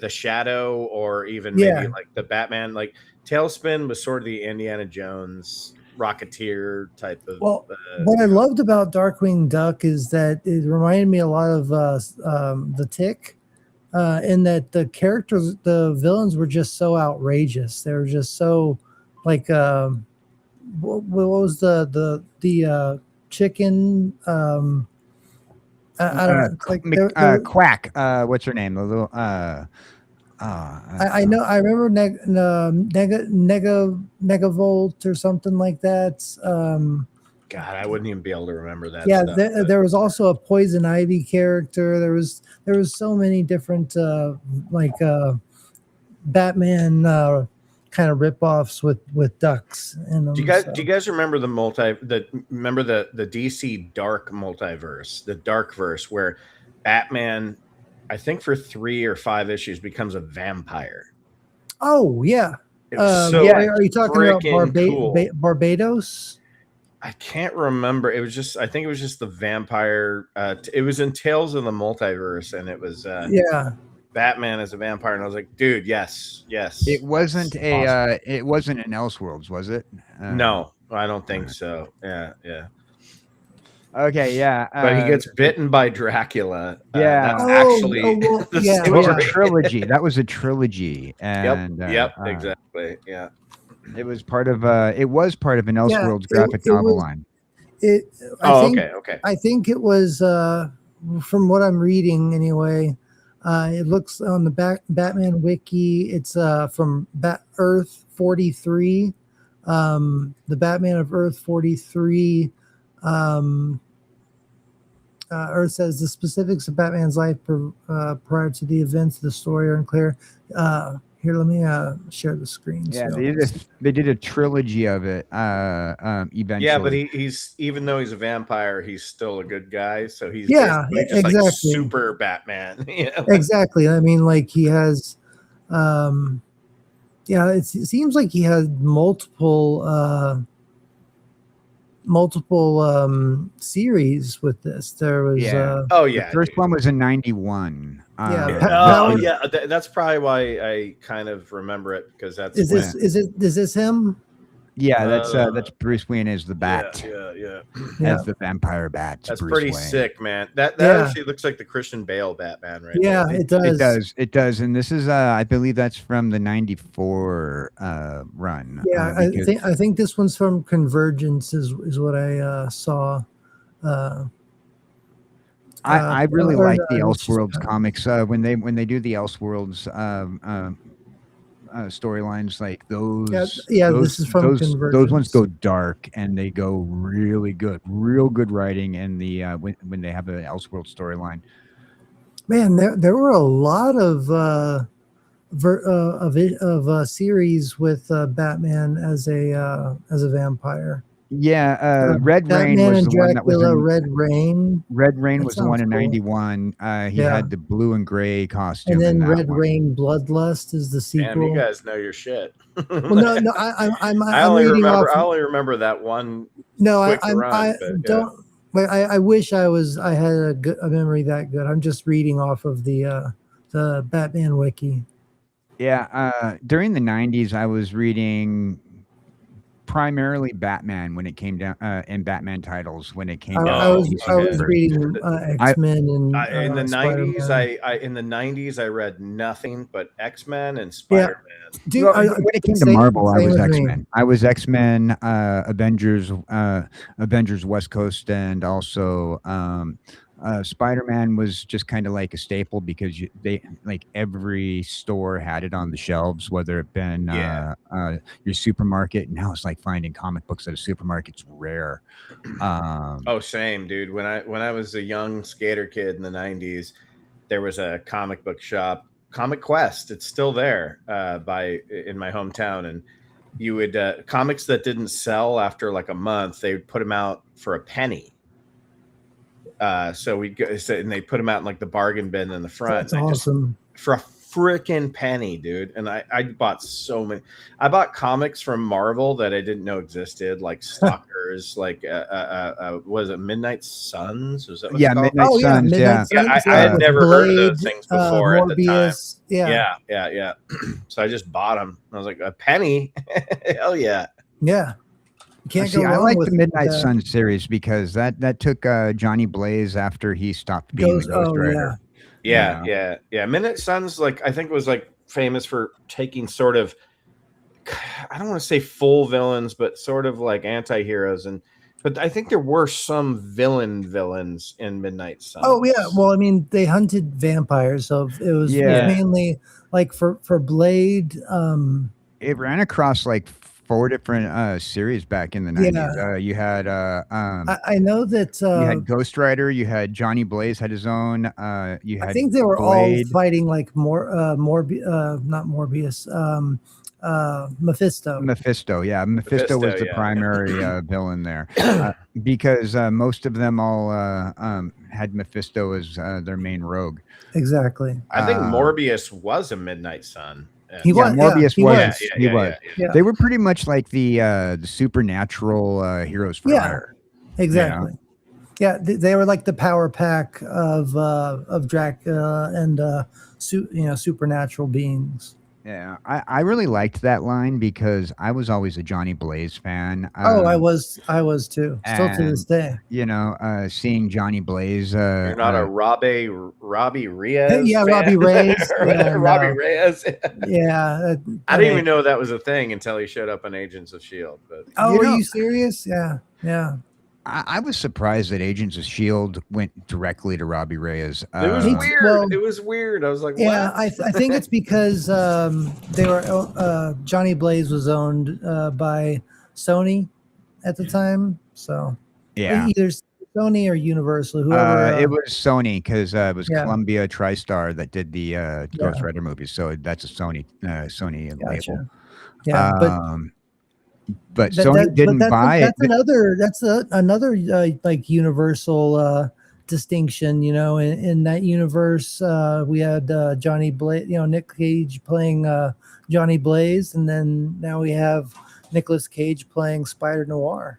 Speaker 4: shadow, or even maybe like the Batman. Like Tailspin was sort of the Indiana Jones Rocketeer type of.
Speaker 2: Well, what I loved about Darkwing Duck is that it reminded me a lot of the Tick. In that the characters, the villains were just so outrageous. They were just so like what was the chicken? I don't know. Like
Speaker 3: Quack. What's her name? The little.
Speaker 2: I know. I remember Negavolt or something like that.
Speaker 4: God, I wouldn't even be able to remember that.
Speaker 2: Yeah,
Speaker 4: stuff,
Speaker 2: there was also a Poison Ivy character. There was so many different Batman kind of ripoffs with ducks in them.
Speaker 4: Do you guys remember the DC Dark multiverse, the Darkverse, where Batman, I think for 3 or 5 issues, becomes a vampire?
Speaker 2: Oh yeah.
Speaker 4: It was so
Speaker 2: are you talking about
Speaker 4: cool.
Speaker 2: Barbados?
Speaker 4: I can't remember. It was just, I think it was just the vampire. It was in Tales of the Multiverse, and it was Batman as a vampire, and I was like, dude, yes.
Speaker 3: It wasn't
Speaker 4: awesome.
Speaker 3: It wasn't in Elseworlds, was it?
Speaker 4: No, I don't think so. Yeah.
Speaker 3: Okay, yeah.
Speaker 4: But he gets bitten by Dracula.
Speaker 3: Yeah.
Speaker 4: It
Speaker 3: was a trilogy. That was a trilogy.
Speaker 4: And exactly. Yeah.
Speaker 3: It was part of an Elseworlds graphic novel line.
Speaker 2: Okay. I think it was from what I'm reading anyway. It looks on the Batman wiki. It's from Earth 43. The Batman of Earth 43. Earth says the specifics of Batman's life prior to the events of the story are unclear. Here, let me share the screen.
Speaker 3: Yeah, they did a trilogy of it. Eventually.
Speaker 4: Yeah, but he's even though he's a vampire, he's still a good guy. So he's
Speaker 2: exactly
Speaker 4: like super Batman.
Speaker 2: Exactly. I mean, like he has, it seems like he had multiple series with this. There was
Speaker 3: the first one was in 91.
Speaker 4: Oh yeah, that's probably why I kind of remember it, because that's
Speaker 2: is this him?
Speaker 3: Yeah, that's Bruce Wayne as the Bat.
Speaker 4: Yeah.
Speaker 3: As the vampire Bat.
Speaker 4: That's
Speaker 3: Bruce
Speaker 4: pretty
Speaker 3: Wayne.
Speaker 4: sick, man. That actually looks like the Christian Bale Batman, right?
Speaker 2: Yeah,
Speaker 4: there.
Speaker 2: it does.
Speaker 3: It does. And this is I believe that's from the 94 run.
Speaker 2: Yeah, I think this one's from Convergence is what I saw.
Speaker 3: I really like the Elseworlds comics when they do the Elseworlds storylines, like those.
Speaker 2: This is from Convergence.
Speaker 3: Those ones go dark and they go really good, real good writing. In the when they have an Elseworlds storyline,
Speaker 2: man, there were a lot of series with Batman as a vampire.
Speaker 3: Yeah, Red
Speaker 2: Batman
Speaker 3: Rain was
Speaker 2: and
Speaker 3: the one that was in,
Speaker 2: Red Rain.
Speaker 3: Red Rain
Speaker 2: That
Speaker 3: was the one in
Speaker 2: sounds cool.
Speaker 3: 91. He had the blue and gray costume.
Speaker 2: And then
Speaker 3: in that
Speaker 2: Red
Speaker 3: one.
Speaker 2: Rain Bloodlust is the sequel.
Speaker 4: Damn, you guys know your shit.
Speaker 2: Well, no, I'm
Speaker 4: I only
Speaker 2: reading
Speaker 4: remember that one.
Speaker 2: No,
Speaker 4: quick
Speaker 2: I
Speaker 4: run, but,
Speaker 2: don't. But I wish I had a memory that good. I'm just reading off of the Batman wiki.
Speaker 3: Yeah, during the 90s, I was reading primarily Batman when it came down, and Batman titles when it came down.
Speaker 2: I was reading X-Men and
Speaker 4: in the 90s. In the 90s, I read nothing but X-Men and Spider-Man.
Speaker 2: Dude,
Speaker 3: when it came to Marvel, I was X-Men. I was X-Men, Avengers West Coast, and also Spider-Man was just kind of like a staple because every store had it on the shelves, whether it been your supermarket. Now it's like finding comic books at a supermarket's rare.
Speaker 4: Same, dude. When I was a young skater kid in the 90s, there was a comic book shop, Comic Quest. It's still there in my hometown, and you would comics that didn't sell after like a month, they would put them out for a penny. So we'd go, and they put them out in like the bargain bin in the front.
Speaker 2: That's awesome.
Speaker 4: For a freaking penny, dude. And I bought so many. I bought comics from Marvel that I didn't know existed, like Stalkers, like was it Midnight Suns? Was that what
Speaker 3: Midnight Suns?
Speaker 2: Midnight Suns,
Speaker 4: I had never heard of those things before at the time.
Speaker 2: Yeah.
Speaker 4: So I just bought them. I was like, a penny? Hell yeah.
Speaker 2: Yeah. Can't go wrong
Speaker 3: I like
Speaker 2: with
Speaker 3: the Midnight Sun series because that took Johnny Blaze after he stopped being the Ghost Rider.
Speaker 4: Yeah. Midnight Suns, I think, was famous for taking sort of, I don't want to say full villains, but sort of like anti-heroes, but I think there were some villains in Midnight Suns.
Speaker 2: Oh yeah, well, I mean, they hunted vampires, so it was mainly like for Blade.
Speaker 3: It ran across 4 different series back in the 90s. You had
Speaker 2: I know that
Speaker 3: you had Ghost Rider, you had Johnny Blaze had his own. You had
Speaker 2: I think they were
Speaker 3: Blade.
Speaker 2: all fighting not Morbius, Mephisto.
Speaker 3: Mephisto was the primary villain there because most of them all had Mephisto as their main rogue.
Speaker 2: Exactly.
Speaker 4: I think Morbius was a Midnight Sun.
Speaker 3: Morbius was. He was.
Speaker 2: Yeah.
Speaker 3: They were pretty much like the supernatural heroes for hire.
Speaker 2: Exactly. Yeah, they were like the power pack of Dracula and supernatural beings.
Speaker 3: Yeah, I really liked that line because I was always a Johnny Blaze fan.
Speaker 2: I was too. Still to this day.
Speaker 3: Seeing Johnny Blaze.
Speaker 4: You're not a Robbie Reyes.
Speaker 2: Yeah,
Speaker 4: fan?
Speaker 2: Robbie Reyes.
Speaker 4: Robbie Reyes.
Speaker 2: Yeah.
Speaker 4: I didn't even know that was a thing until he showed up on Agents of S.H.I.E.L.D. But
Speaker 2: are you serious? Yeah.
Speaker 3: I was surprised that Agents of S.H.I.E.L.D. went directly to Robbie Reyes.
Speaker 4: It was weird.
Speaker 2: Well,
Speaker 4: it was weird. I was like,
Speaker 2: yeah,
Speaker 4: what?
Speaker 2: I think it's because they were Johnny Blaze was owned by Sony at the time. So either Sony or Universal, whoever.
Speaker 3: It was Sony because it was Columbia TriStar that did the Ghost Rider movies. So that's a Sony label.
Speaker 2: Yeah,
Speaker 3: but Sony didn't buy it.
Speaker 2: That's another Universal distinction. In that universe, we had Johnny Blaze, Nick Cage playing Johnny Blaze, and then now we have Nicolas Cage playing Spider Noir.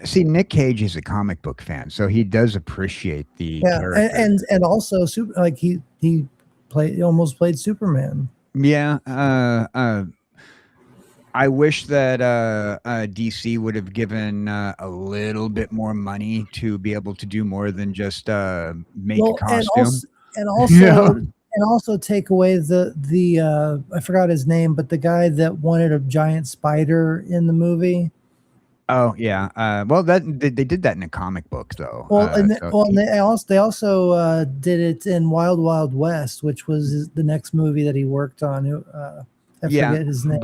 Speaker 3: See, Nick Cage is a comic book fan, so he does appreciate the
Speaker 2: Yeah,
Speaker 3: character.
Speaker 2: and also like he almost played Superman.
Speaker 3: Yeah, I wish that DC would have given a little bit more money to be able to do more than just make a costume.
Speaker 2: And also
Speaker 3: Yeah.
Speaker 2: and also take away the I forgot his name, but the guy that wanted a giant spider in the movie.
Speaker 3: Oh yeah. Well, they did that in a comic book though.
Speaker 2: Well, and
Speaker 3: So
Speaker 2: they also did it in Wild Wild West, which was the next movie that he worked on. I forget his name,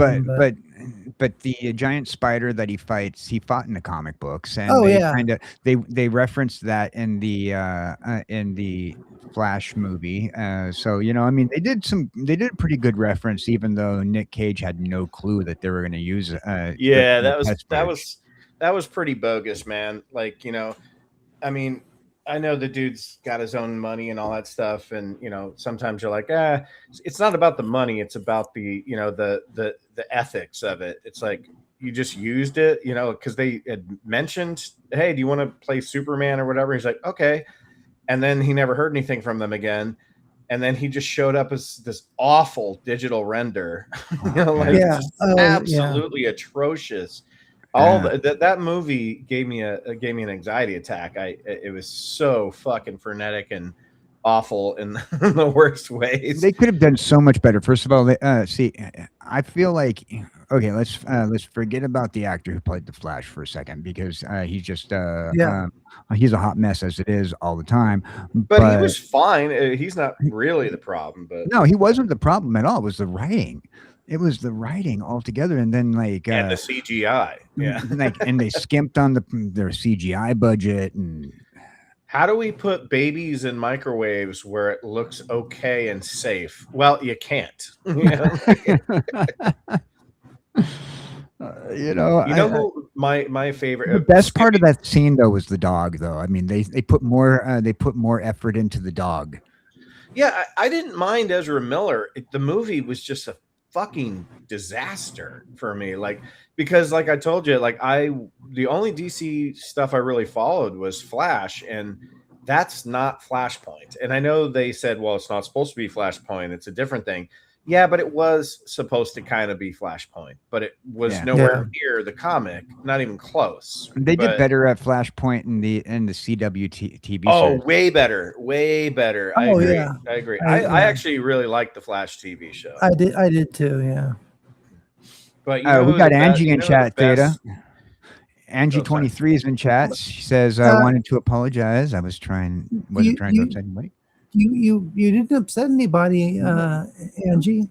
Speaker 3: but the giant spider that he fights, he fought in the comic books, and they referenced that in the Flash movie. So I mean, they did a pretty good reference, even though Nick Cage had no clue that they were going to use.
Speaker 4: That was pretty bogus, man. Like, I mean, I know the dude's got his own money and all that stuff, and sometimes you're like, it's not about the money, it's about the the ethics of it. It's like you just used it, because they had mentioned, hey, do you want to play Superman or whatever? He's like, okay, and then he never heard anything from them again, and then he just showed up as this awful digital render, absolutely atrocious. That movie gave me an anxiety attack. It was so fucking frenetic and awful in the worst ways.
Speaker 3: They could have done so much better. First of all, see, I feel like let's forget about the actor who played the Flash for a second, because he's just he's a hot mess as it is all the time.
Speaker 4: But he was fine. He's not really the problem. But
Speaker 3: no, he wasn't the problem at all. It was the writing. It was the writing altogether, and then and
Speaker 4: the CGI,
Speaker 3: and they skimped on their CGI budget. And
Speaker 4: how do we put babies in microwaves where it looks okay and safe? Well, you can't. Who my favorite.
Speaker 3: The best part of that scene though was the dog. Though I mean, they put more effort into the dog.
Speaker 4: Yeah, I didn't mind Ezra Miller. The movie was just a fucking disaster for me, because like I told you, the only DC stuff I really followed was Flash, and that's not Flashpoint. And I know they said, well, it's not supposed to be Flashpoint, it's a different thing. Yeah, but it was supposed to kind of be Flashpoint, but it was nowhere near the comic, not even close.
Speaker 3: They did better at Flashpoint in the CW TV
Speaker 4: Oh,
Speaker 3: series.
Speaker 4: way better. I agree. I actually really liked the Flash TV show.
Speaker 2: I did too, yeah.
Speaker 4: But
Speaker 3: we got Angie in chat, Theta. Angie 23 is in chat. She says, I wanted to apologize. I wasn't trying to upset anybody.
Speaker 2: You didn't upset anybody, Angie.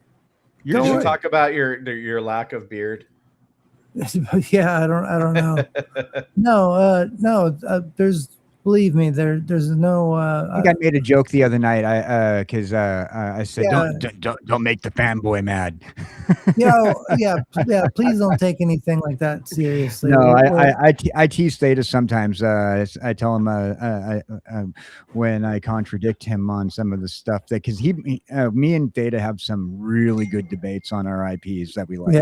Speaker 4: Did you talk about your lack of beard?
Speaker 2: Yeah, I don't know. No. Believe me, there's no.
Speaker 3: I think I made a joke the other night. Because I said, don't make the fanboy mad. Please don't take anything like that seriously. No, I tease Theta sometimes. I tell him when I contradict him on some of the stuff because me and Theta have some really good debates on our IPs that we like.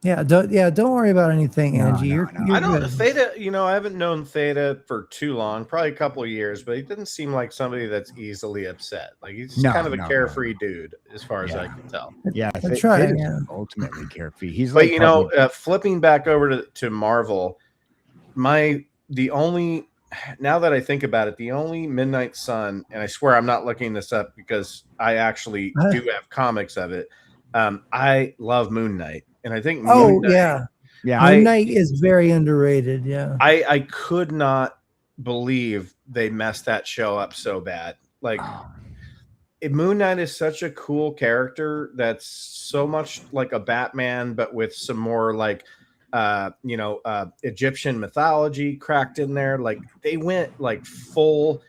Speaker 2: Don't worry about anything, Angie. You're
Speaker 4: I don't
Speaker 2: good.
Speaker 4: Theta, I haven't known Theta for too long, probably a couple of years, but he didn't seem like somebody that's easily upset. Like he's just kind of a carefree dude, as far as I can tell.
Speaker 3: Yeah,
Speaker 2: that's right.
Speaker 3: Ultimately carefree. He's
Speaker 4: flipping back over to Marvel, the only, now that I think about it, the only Midnight Sun, and I swear I'm not looking this up because I actually do have comics of it. I love Moon Knight. And I think Moon
Speaker 2: Knight is very underrated. Yeah,
Speaker 4: I could not believe they messed that show up so bad. Moon Knight is such a cool character that's so much like a Batman, but with some more Egyptian mythology cracked in there. Like they went full.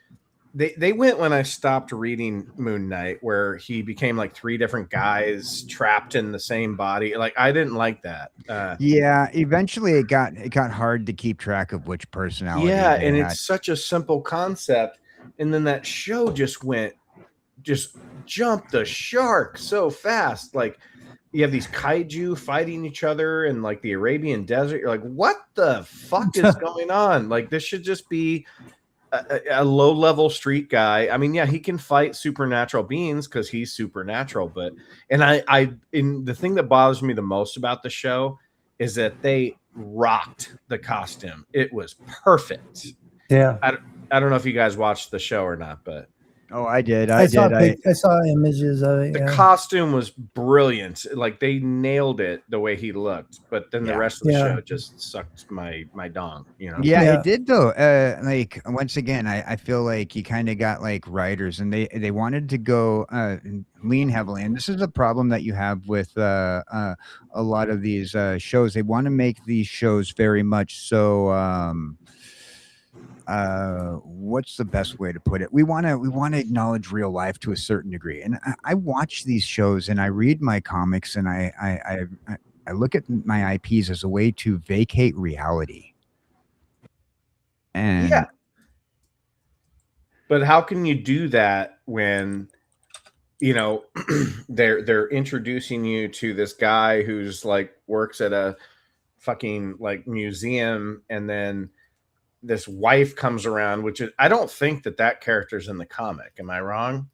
Speaker 4: They went when I stopped reading Moon Knight, where he became like three different guys trapped in the same body. I didn't like that.
Speaker 3: Eventually it got hard to keep track of which personality.
Speaker 4: Yeah, and it's such a simple concept, and then that show just jumped the shark so fast. you have these kaiju fighting each other in like the Arabian desert. You're like, what the fuck is going on? Like, this should just be a low-level street guy. I mean, yeah, he can fight supernatural beings because he's supernatural. But the thing that bothers me the most about the show is that they rocked the costume. It was perfect.
Speaker 2: Yeah.
Speaker 4: I don't know if you guys watched the show or not, but
Speaker 3: Oh, I did.
Speaker 2: I saw images of it.
Speaker 4: the
Speaker 2: Yeah.
Speaker 4: costume was brilliant. Like, they nailed it the way he looked, but then the rest of the show just sucked my dong, you know?
Speaker 3: Yeah, it did though. Like, once again, I feel like you kind of got like writers, and they wanted to go lean heavily, and this is a problem that you have with a lot of these shows. They want to make these shows very much so what's the best way to put it? We want to acknowledge real life to a certain degree. And I watch these shows and I read my comics, and I look at my IPs as a way to vacate reality. And
Speaker 4: yeah, but how can you do that when, you know, they're introducing you to this guy who's like works at a fucking like museum, and then this wife comes around, which is, I don't think that character's in the comic. Am I wrong?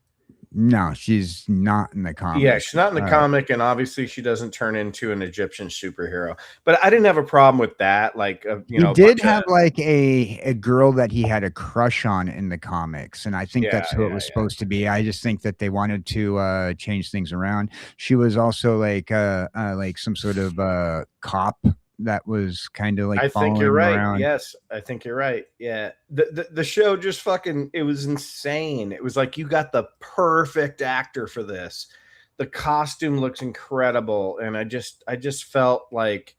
Speaker 3: No, she's not in the comic.
Speaker 4: Yeah, she's not in the comic, and obviously she doesn't turn into an Egyptian superhero. But I didn't have a problem with that. Like, you know,
Speaker 3: he did have like a girl that he had a crush on in the comics, and I think that's who it was supposed to be. I just think that they wanted to change things around. She was also like some sort of cop that was kind of like,
Speaker 4: I think you're right.
Speaker 3: Around.
Speaker 4: Yes, I think you're right. Yeah, the show just fucking, it was insane. It was like, you got the perfect actor for this. The costume looks incredible, and I just felt like,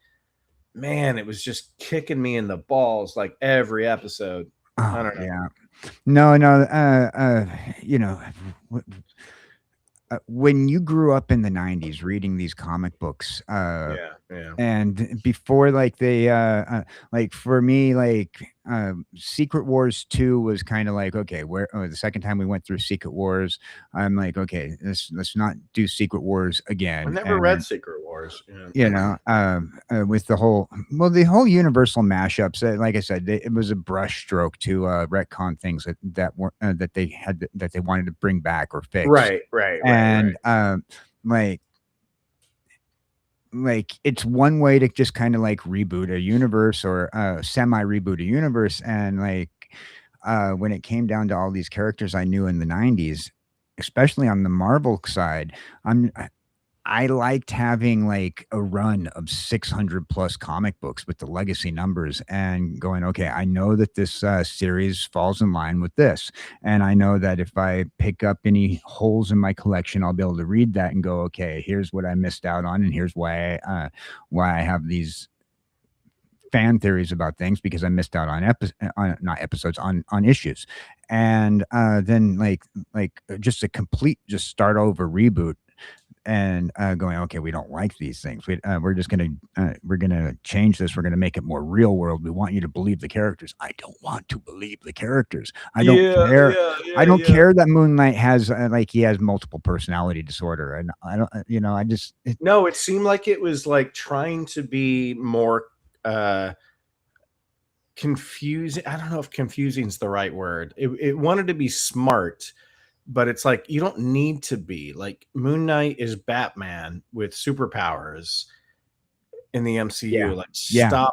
Speaker 4: man, it was just kicking me in the balls like every episode. I don't know.
Speaker 3: Yeah, no, you know, when you grew up in the 90s reading these comic books, and before, like, they like, for me, like, Secret Wars 2 was kind of like, okay, the second time we went through Secret Wars, I'm like, okay, let's not do Secret Wars again.
Speaker 4: I never read Secret Wars.
Speaker 3: You know, with the whole Universal mashups, like I said, it was a brushstroke to retcon things that they wanted to bring back or fix.
Speaker 4: Right.
Speaker 3: And like it's one way to just kind of like reboot a universe, or semi reboot a universe. And like when it came down to all these characters I knew in the 90s, especially on the Marvel side, I liked having like a run of 600 plus comic books with the legacy numbers, and going, okay, I know that this series falls in line with this. And I know that if I pick up any holes in my collection, I'll be able to read that and go, okay, here's what I missed out on. And here's why I have these fan theories about things, because I missed out on on issues. And then like just a complete, just start over reboot, and going, okay, we don't like these things. We're just gonna change this. We're gonna make it more real world. We want you to believe the characters. I don't want to believe the characters. I don't care. I don't care that Moon Knight has he has multiple personality disorder, and I don't. You know, no.
Speaker 4: It seemed like it was like trying to be more confusing. I don't know if confusing is the right word. It wanted to be smart. But it's like, you don't need to be. Like, Moon Knight is Batman with superpowers in the MCU. Stop.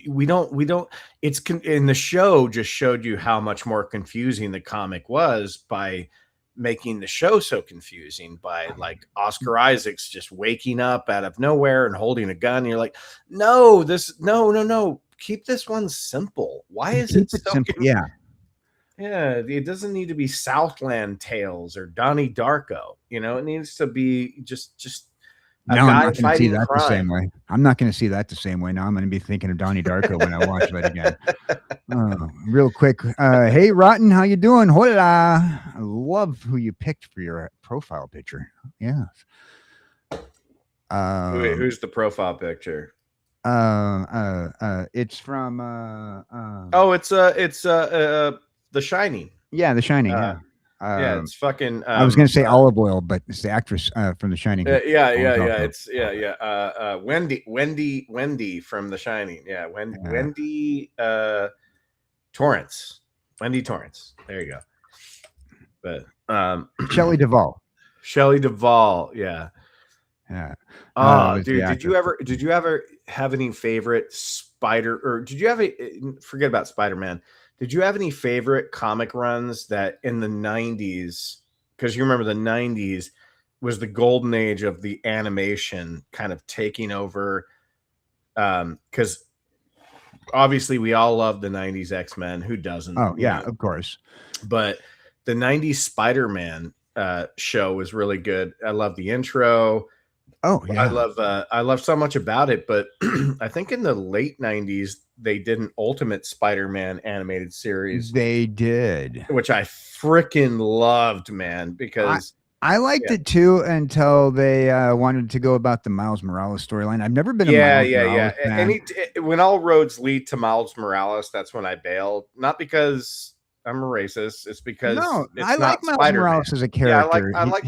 Speaker 4: We don't. It's in the show just showed you how much more confusing the comic was by making the show so confusing, by like Oscar Isaacs just waking up out of nowhere and holding a gun. And you're like, no. Keep this one simple. Why is it so
Speaker 3: simple? Yeah.
Speaker 4: Yeah, it doesn't need to be Southland Tales or Donnie Darko. You know, it needs to be just a
Speaker 3: no,
Speaker 4: guy
Speaker 3: I'm not going to see that
Speaker 4: crime.
Speaker 3: the same way. I'm not going to see that the same way. Now I'm going to be thinking of Donnie Darko when I watch that again. Real quick. Hey, Rotten, how you doing? Hola. I love who you picked for your profile picture. Yeah.
Speaker 4: Wait, who's the profile picture?
Speaker 3: It's from
Speaker 4: it's The Shining.
Speaker 3: Yeah, The Shining. Yeah.
Speaker 4: It's fucking.
Speaker 3: I was going to say olive oil, but it's the actress from The Shining.
Speaker 4: Yeah. It's Wendy from The Shining. Yeah, Wendy Torrance. Wendy Torrance. There you go. But
Speaker 3: Shelley Duvall.
Speaker 4: Shelley Duvall. Yeah.
Speaker 3: Yeah.
Speaker 4: Oh, dude, did you ever have any favorite forget about Spider-Man. Did you have any favorite comic runs that in the 90s, because you remember the 90s was the golden age of the animation kind of taking over, because obviously we all love the 90s X-Men. Who doesn't?
Speaker 3: Oh, yeah, of course.
Speaker 4: But the 90s Spider-Man show was really good. I love the intro.
Speaker 3: Oh, yeah.
Speaker 4: I love so much about it, but I think in the late 90s they did an Ultimate Spider-Man animated series.
Speaker 3: They did,
Speaker 4: which I freaking loved, man, because
Speaker 3: I liked it too until they wanted to go about the Miles Morales storyline. I've never been a Miles Morales fan.
Speaker 4: When all roads lead to Miles Morales, that's when I bailed. Not because I'm a racist. It's because
Speaker 3: I like Miles
Speaker 4: Spider-Man.
Speaker 3: Morales as a character.
Speaker 4: Yeah, I like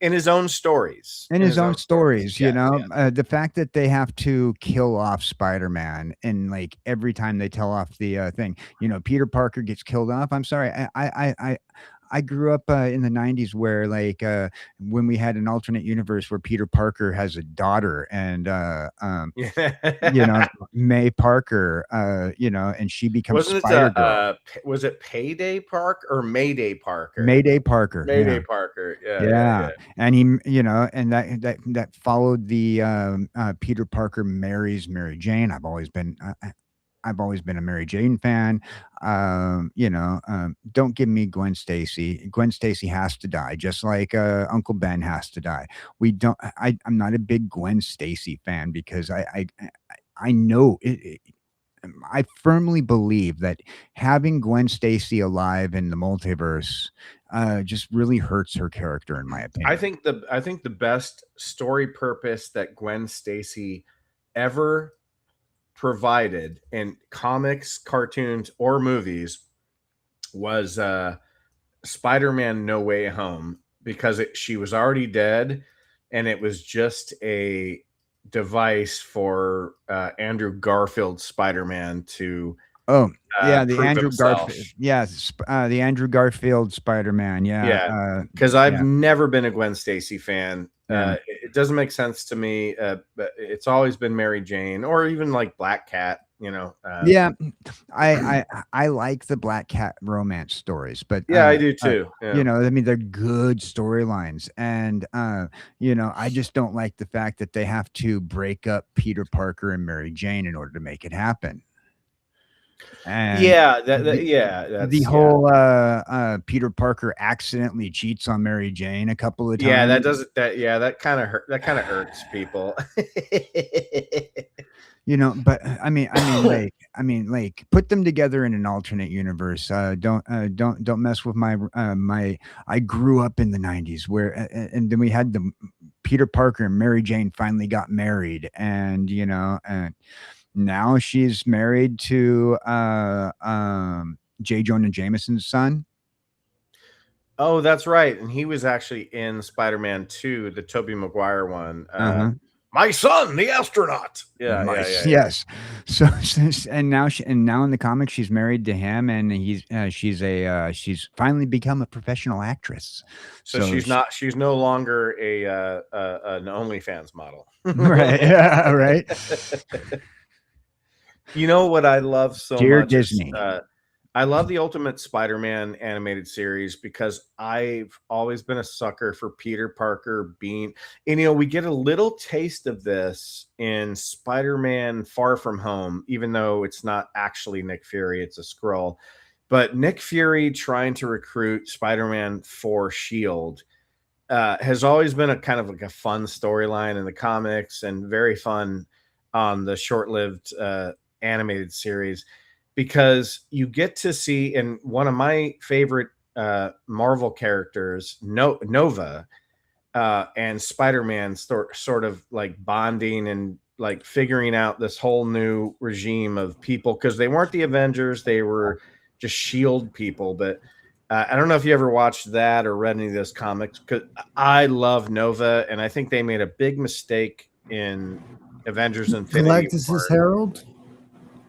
Speaker 4: in his own stories.
Speaker 3: In his own stories, you know, the fact that they have to kill off Spider-Man and like every time they tell off the thing, you know, Peter Parker gets killed off. I'm sorry, I grew up in the 90s where like when we had an alternate universe where Peter Parker has a daughter and you know, May Parker, you know, and she becomes Spider-Girl.
Speaker 4: Was it Payday Park or Mayday Parker?
Speaker 3: Mayday Parker.
Speaker 4: Mayday Parker.
Speaker 3: Yeah. And he, you know, and that followed the Peter Parker marries Mary Jane. I've always been a Mary Jane fan. You know, don't give me Gwen Stacy. Gwen Stacy has to die, just like Uncle Ben has to die. I'm not a big Gwen Stacy fan because I know I firmly believe that having Gwen Stacy alive in the multiverse just really hurts her character, in my opinion.
Speaker 4: I think the best story purpose that Gwen Stacy ever provided in comics, cartoons, or movies was Spider-Man No Way Home, because she was already dead and it was just a device for Andrew Garfield's Spider-Man to
Speaker 3: the Andrew Garfield, the Andrew Garfield Spider-Man,
Speaker 4: because I've never been a Gwen Stacy fan. It doesn't make sense to me, but it's always been Mary Jane or even like Black Cat, you know.
Speaker 3: I like the Black Cat romance stories, but
Speaker 4: I do too.
Speaker 3: You know, I mean, they're good storylines, and you know, I just don't like the fact that they have to break up Peter Parker and Mary Jane in order to make it happen. And
Speaker 4: the
Speaker 3: whole Peter Parker accidentally cheats on Mary Jane a couple of times.
Speaker 4: That kind of hurts people.
Speaker 3: You know, but I mean, put them together in an alternate universe. Don't mess with my. I grew up in the 90s where, and then we had the Peter Parker and Mary Jane finally got married, and you know, and now she's married to J. Jonah Jameson's son.
Speaker 4: Oh, that's right, and he was actually in Spider-Man 2, the Tobey Maguire one. My son, the astronaut.
Speaker 3: Yes. So and now in the comics she's married to him, and she's finally become a professional actress.
Speaker 4: So she's no longer an OnlyFans model.
Speaker 3: Right. Yeah, right.
Speaker 4: You know what I love so
Speaker 3: Dear
Speaker 4: much?
Speaker 3: Disney.
Speaker 4: I love the Ultimate Spider-Man animated series because I've always been a sucker for Peter Parker being, and you know, we get a little taste of this in Spider-Man Far From Home, even though it's not actually Nick Fury, it's a Skrull. But Nick Fury trying to recruit Spider-Man for S.H.I.E.L.D. Has always been a kind of like a fun storyline in the comics and very fun on the short-lived animated series, because you get to see, in one of my favorite Marvel characters, Nova, and Spider-Man sort of like bonding and like figuring out this whole new regime of people, because they weren't the Avengers, they were just S.H.I.E.L.D. people. But I don't know if you ever watched that or read any of those comics, because I love Nova, and I think they made a big mistake in Avengers Infinity
Speaker 2: Galactus'
Speaker 4: War.
Speaker 2: Herald.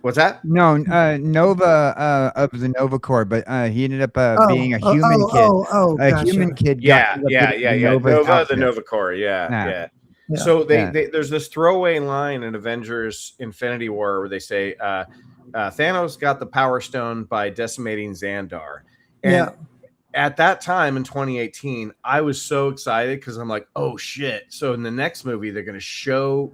Speaker 4: What's that?
Speaker 3: No, Nova of the Nova Corps, but he ended up being a human kid. A
Speaker 2: gotcha.
Speaker 3: human kid.
Speaker 4: Yeah.
Speaker 3: Nova,
Speaker 4: The Nova Corps. Yeah.
Speaker 2: Yeah.
Speaker 4: So there's this throwaway line in Avengers Infinity War where they say Thanos got the Power Stone by decimating Xandar. And at that time in 2018, I was so excited because I'm like, oh shit. So in the next movie, they're going to show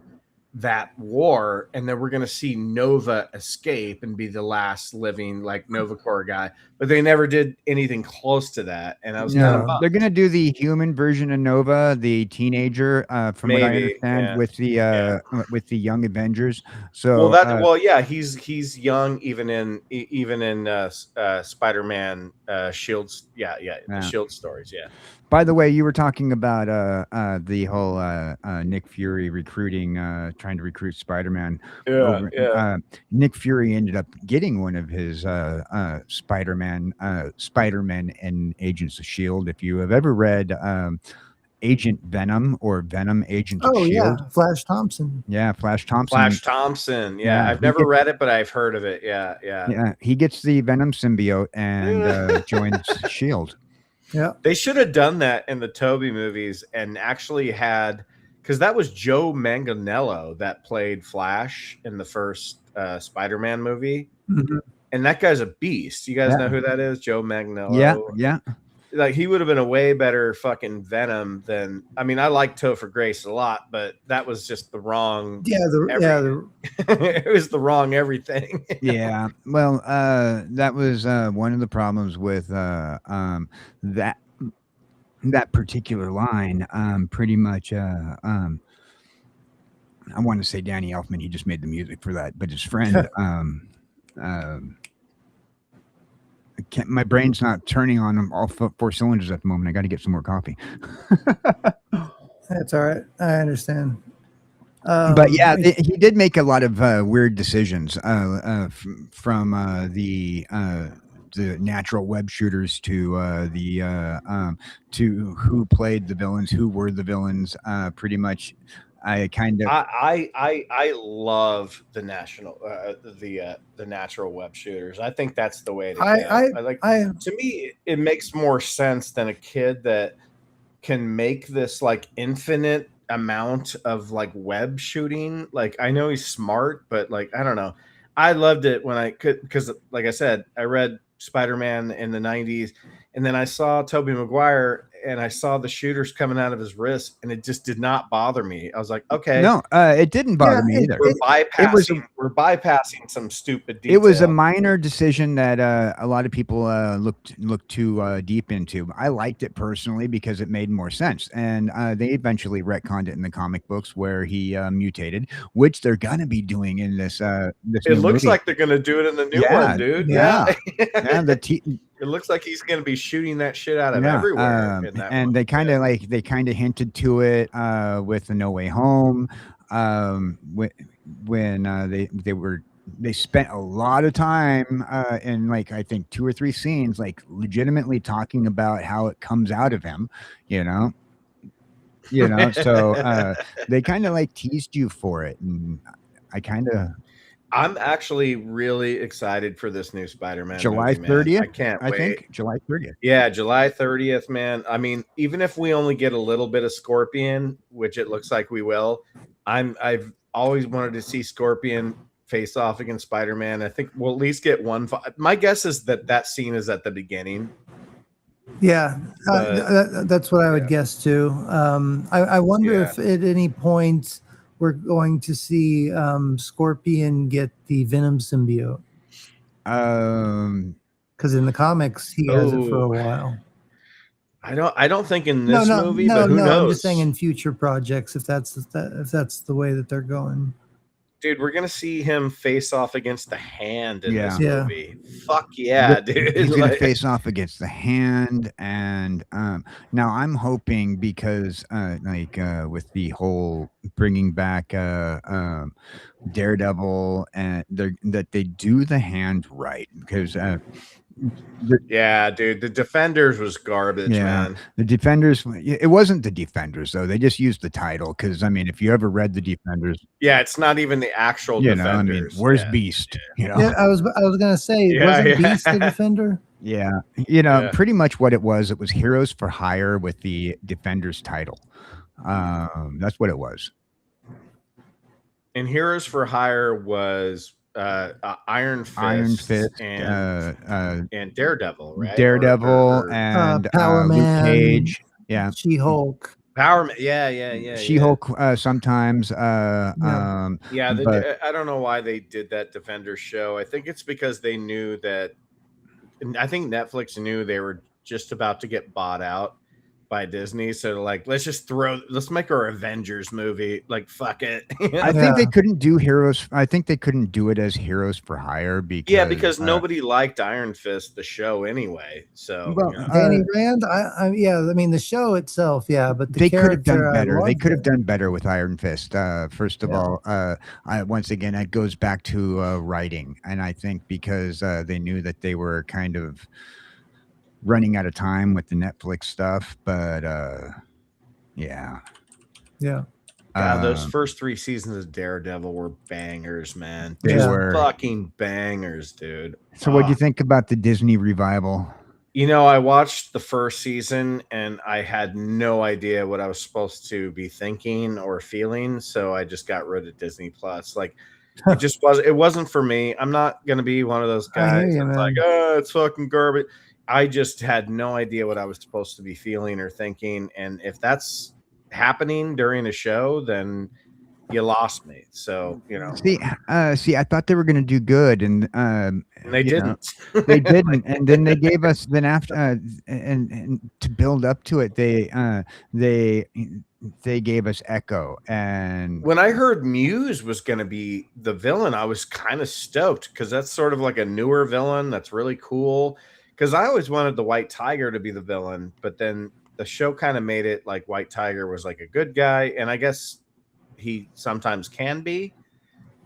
Speaker 4: that war, and then we're going to see Nova escape and be the last living like Nova Corps guy. But they never did anything close to that. And I was kind of bummed.
Speaker 3: They're going to do the human version of Nova, the teenager, from what I understand, with the Young Avengers. So
Speaker 4: he's young even in Spider-Man Shields. The Shield stories. Yeah.
Speaker 3: By the way, you were talking about the whole Nick Fury recruiting, trying to recruit Spider-Man. Nick Fury ended up getting one of his Spider-Man and Agents of S.H.I.E.L.D. If you have ever read Agent Venom or Venom Agent of S.H.I.E.L.D.
Speaker 2: Yeah, Flash Thompson.
Speaker 3: Yeah, Flash Thompson.
Speaker 4: Yeah, I've never read it, but I've heard of it. Yeah.
Speaker 3: He gets the Venom symbiote and joins S.H.I.E.L.D.
Speaker 2: Yeah,
Speaker 4: they should have done that in the Tobey movies and actually had, because that was Joe Manganiello that played Flash in the first Spider-Man movie, and that guy's a beast. You guys know who that is? Joe Manganiello.
Speaker 3: Yeah.
Speaker 4: Like he would have been a way better fucking Venom than. I mean, I like Topher Grace a lot, but that was just the wrong. It was the wrong everything.
Speaker 3: Yeah. Well, that was one of the problems with that particular line. Pretty much. I want to say Danny Elfman. He just made the music for that, but his friend. My brain's not turning on all four cylinders at the moment. I got to get some more coffee.
Speaker 2: That's all right. I understand.
Speaker 3: But yeah, he did make a lot of weird decisions from the natural web shooters to to who played the villains, who were the villains. Pretty much, I
Speaker 4: love the natural web shooters. I think that's the way to go. To me, it makes more sense than a kid that can make this like infinite amount of like web shooting. Like I know he's smart, but like I don't know. I loved it when I could, because like I said, I read Spider-Man in the 90s, and then I saw Tobey Maguire and I saw the shooters coming out of his wrist, and it just did not bother me. I was like, okay.
Speaker 3: No, it didn't bother me either.
Speaker 4: We're bypassing some stupid detail.
Speaker 3: It was a minor decision that a lot of people looked too deep into. I liked it personally because it made more sense. And they eventually retconned it in the comic books where he mutated, which they're going to be doing in this
Speaker 4: It looks like they're going to do it in the new one, dude.
Speaker 3: Yeah.
Speaker 4: It looks like he's going to be shooting that shit out of everywhere.
Speaker 3: And they kind of hinted to it with the No Way Home when they spent a lot of time in like I think 2 or 3 scenes like legitimately talking about how it comes out of him, so they kind of like teased you for it, and
Speaker 4: I'm actually really excited for this new Spider-Man
Speaker 3: July
Speaker 4: movie,
Speaker 3: 30th.
Speaker 4: I can't wait.
Speaker 3: I think July 30th.
Speaker 4: Yeah, July 30th, man. I mean, even if we only get a little bit of Scorpion, which it looks like we will, I've always wanted to see Scorpion face off against Spider-Man. I think we'll at least get one. My guess is that scene is at the beginning.
Speaker 2: Yeah, that's what I would guess too. I wonder if at any point we're going to see Scorpion get the Venom symbiote. Because in the comics he has it for a while.
Speaker 4: I don't think in this movie, but who knows?
Speaker 2: I'm just saying in future projects, if that's the way that they're going.
Speaker 4: Dude, we're gonna see him face off against the Hand in this movie. Fuck yeah, dude!
Speaker 3: He's gonna face off against the Hand, and now I'm hoping because with the whole bringing back Daredevil, and that they do the Hand right, because
Speaker 4: Yeah, dude, the Defenders was garbage, man.
Speaker 3: The Defenders. It wasn't the Defenders though. They just used the title because I mean, if you ever read the Defenders,
Speaker 4: Yeah, it's not even the actual
Speaker 3: you know, I mean,
Speaker 4: Defenders.
Speaker 3: where's
Speaker 4: Yeah.
Speaker 3: Beast? You know,
Speaker 2: Yeah, I was gonna say,
Speaker 4: Yeah,
Speaker 2: wasn't
Speaker 4: yeah.
Speaker 2: Beast the Defender?
Speaker 3: yeah, you know,
Speaker 4: Yeah.
Speaker 3: pretty much what it was. It was Heroes for Hire with the Defenders title. That's what it was.
Speaker 4: And Heroes for Hire was Iron Fist, and Daredevil, right?
Speaker 3: Daredevil
Speaker 4: Or
Speaker 3: and
Speaker 2: Power
Speaker 3: Luke
Speaker 2: Man,
Speaker 3: Cage. Yeah,
Speaker 2: She-Hulk.
Speaker 4: Power Man. Yeah.
Speaker 3: She-Hulk sometimes.
Speaker 4: Yeah,
Speaker 3: but
Speaker 4: I don't know why they did that Defenders show. I think it's because they knew that. I think Netflix knew they were just about to get bought out by Disney, so like, let's make our Avengers movie. Like, fuck it.
Speaker 3: I think they couldn't do Heroes. I think they couldn't do it as Heroes for Hire because
Speaker 4: nobody liked Iron Fist, the show, anyway. So
Speaker 3: well,
Speaker 2: Danny Rand, I mean the show itself, but the
Speaker 3: they could have done
Speaker 2: character,
Speaker 3: better. They could have done better with Iron Fist. First of all, once again, it goes back to writing, and I think because they knew that they were kind of running out of time with the Netflix stuff, but yeah.
Speaker 4: God, those first 3 seasons of Daredevil were bangers, man.
Speaker 3: They
Speaker 4: Just
Speaker 3: were
Speaker 4: fucking bangers, dude.
Speaker 3: So what do you think about the Disney revival?
Speaker 4: You know, I watched the first season and I had no idea what I was supposed to be thinking or feeling, so I just got rid of Disney Plus. Like, it wasn't for me. I'm not gonna be one of those guys that's like, oh, it's fucking garbage. I just had no idea what I was supposed to be feeling or thinking, and if that's happening during a show, then you lost me. So, you know.
Speaker 3: See, I thought they were going to do good, and
Speaker 4: they didn't.
Speaker 3: They didn't, and then they gave us after and to build up to it, they gave us Echo. And
Speaker 4: when I heard Muse was going to be the villain, I was kind of stoked because that's sort of like a newer villain that's really cool. Because I always wanted the White Tiger to be the villain, but then the show kind of made it like White Tiger was like a good guy, and I guess he sometimes can be.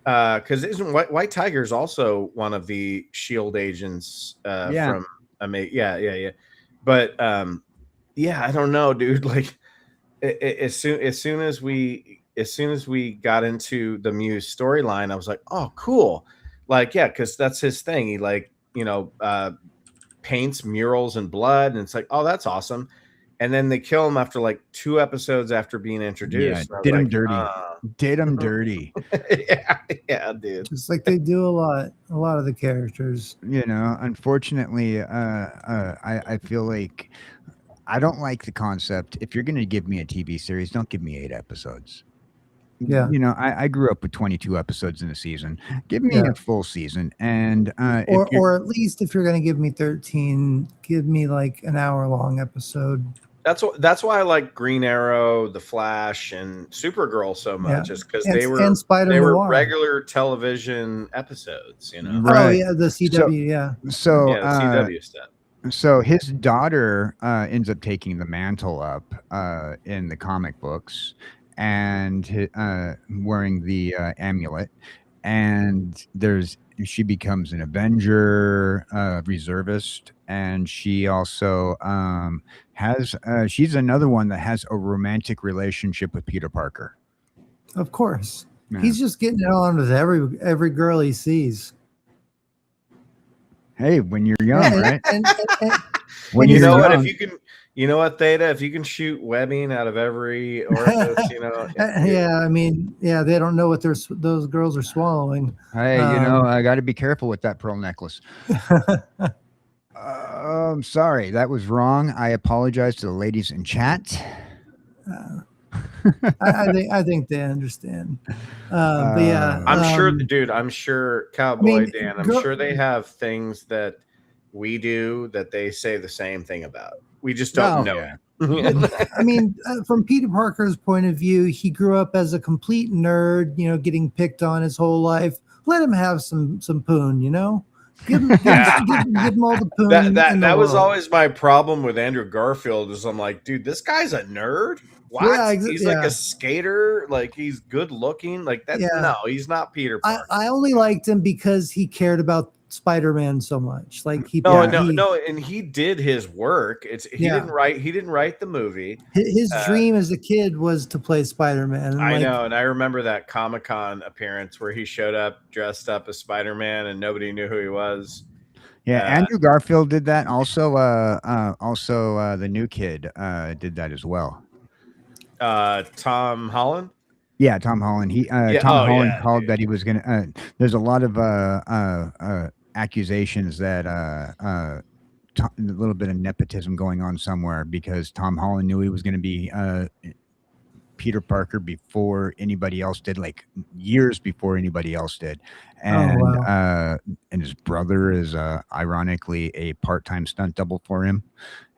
Speaker 4: Because isn't White Tiger is also one of the SHIELD agents from yeah. But I don't know, dude. Like as soon as we got into the Muse storyline, I was like, oh, cool. Like, yeah, because that's his thing. He paints murals in blood, and it's like, oh, that's awesome. And then they kill him after like 2 episodes after being introduced.
Speaker 3: Yeah, did him dirty.
Speaker 4: Yeah, dude.
Speaker 2: Just like they do a lot of the characters.
Speaker 3: You know, unfortunately, I feel like I don't like the concept. If you're going to give me a TV series, don't give me 8 episodes.
Speaker 2: Yeah,
Speaker 3: you know, I grew up with 22 episodes in a season. Give me a full season, and
Speaker 2: or at least if you're going to give me 13, give me like an hour-long episode.
Speaker 4: That's why I like Green Arrow, The Flash, and Supergirl so much, is because they were regular television episodes, you know.
Speaker 2: Right. Oh yeah, the CW,
Speaker 3: So
Speaker 4: the CW stuff.
Speaker 3: So his daughter ends up taking the mantle up in the comic books, and wearing the amulet, and she becomes an Avenger, reservist, and she also she's another one that has a romantic relationship with Peter Parker.
Speaker 2: Of course, he's just getting it on with every girl he sees.
Speaker 3: Hey, when you're young, right?
Speaker 2: And
Speaker 3: when
Speaker 4: you know what, if you can. You know what, Theta? If you can shoot webbing out of every orifice, you know.
Speaker 2: I mean, they don't know what those girls are swallowing.
Speaker 3: Hey, you know, I got to be careful with that pearl necklace. I'm sorry, that was wrong. I apologize to the ladies in chat.
Speaker 2: I think they understand. But yeah,
Speaker 4: I'm sure, dude. I'm sure Cowboy Dan. I'm sure they have things that we do that they say the same thing about. We just don't know.
Speaker 2: I mean, from Peter Parker's point of view, he grew up as a complete nerd, you know, getting picked on his whole life. Let him have some poon, you know. Give him all the poon.
Speaker 4: That was always my problem with Andrew Garfield. Is I'm like, dude, this guy's a nerd. What? Yeah, he's like a skater. Like, he's good looking. Like that. Yeah. No, he's not Peter Parker.
Speaker 2: I only liked him because he cared about Spider-Man so much. Like
Speaker 4: no, and he did his work. He didn't write the movie.
Speaker 2: His dream as a kid was to play Spider-Man.
Speaker 4: I know, and I remember that Comic-Con appearance where he showed up dressed up as Spider-Man and nobody knew who he was.
Speaker 3: Yeah, Andrew Garfield did that. Also, the new kid did that as well.
Speaker 4: Tom Holland.
Speaker 3: Yeah, Tom Holland. Tom Holland called that he was gonna. There's a lot of accusations that a little bit of nepotism going on somewhere, because Tom Holland knew he was going to be Peter Parker before anybody else did, like years before anybody else did, and and his brother is ironically a part-time stunt double for him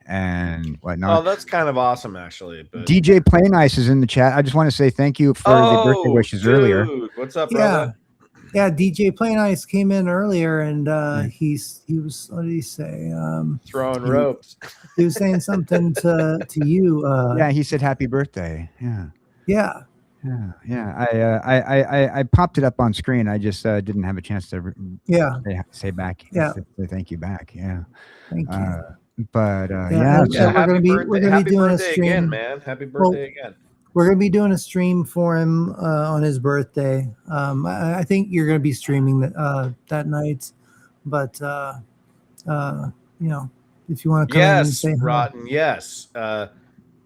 Speaker 3: and whatnot.
Speaker 4: Oh, that's kind of awesome, actually. But...
Speaker 3: DJ Play Nice is in the chat. I just want to say thank you for the birthday wishes earlier.
Speaker 4: What's up, brother?
Speaker 2: Yeah, DJ Play Nice came in earlier, and he was, what did he say?
Speaker 4: Throwing ropes.
Speaker 2: He was saying something to you.
Speaker 3: Yeah, he said happy birthday. Yeah. I popped it up on screen. I just didn't have a chance to say back. Say thank you back. Yeah.
Speaker 2: Thank you.
Speaker 3: But
Speaker 2: so we're gonna be doing a stream
Speaker 4: again, man. Happy birthday again.
Speaker 2: We're gonna be doing a stream for him on his birthday. I think you're gonna be streaming that night, but if you want to come in and say
Speaker 4: Rotten, yes.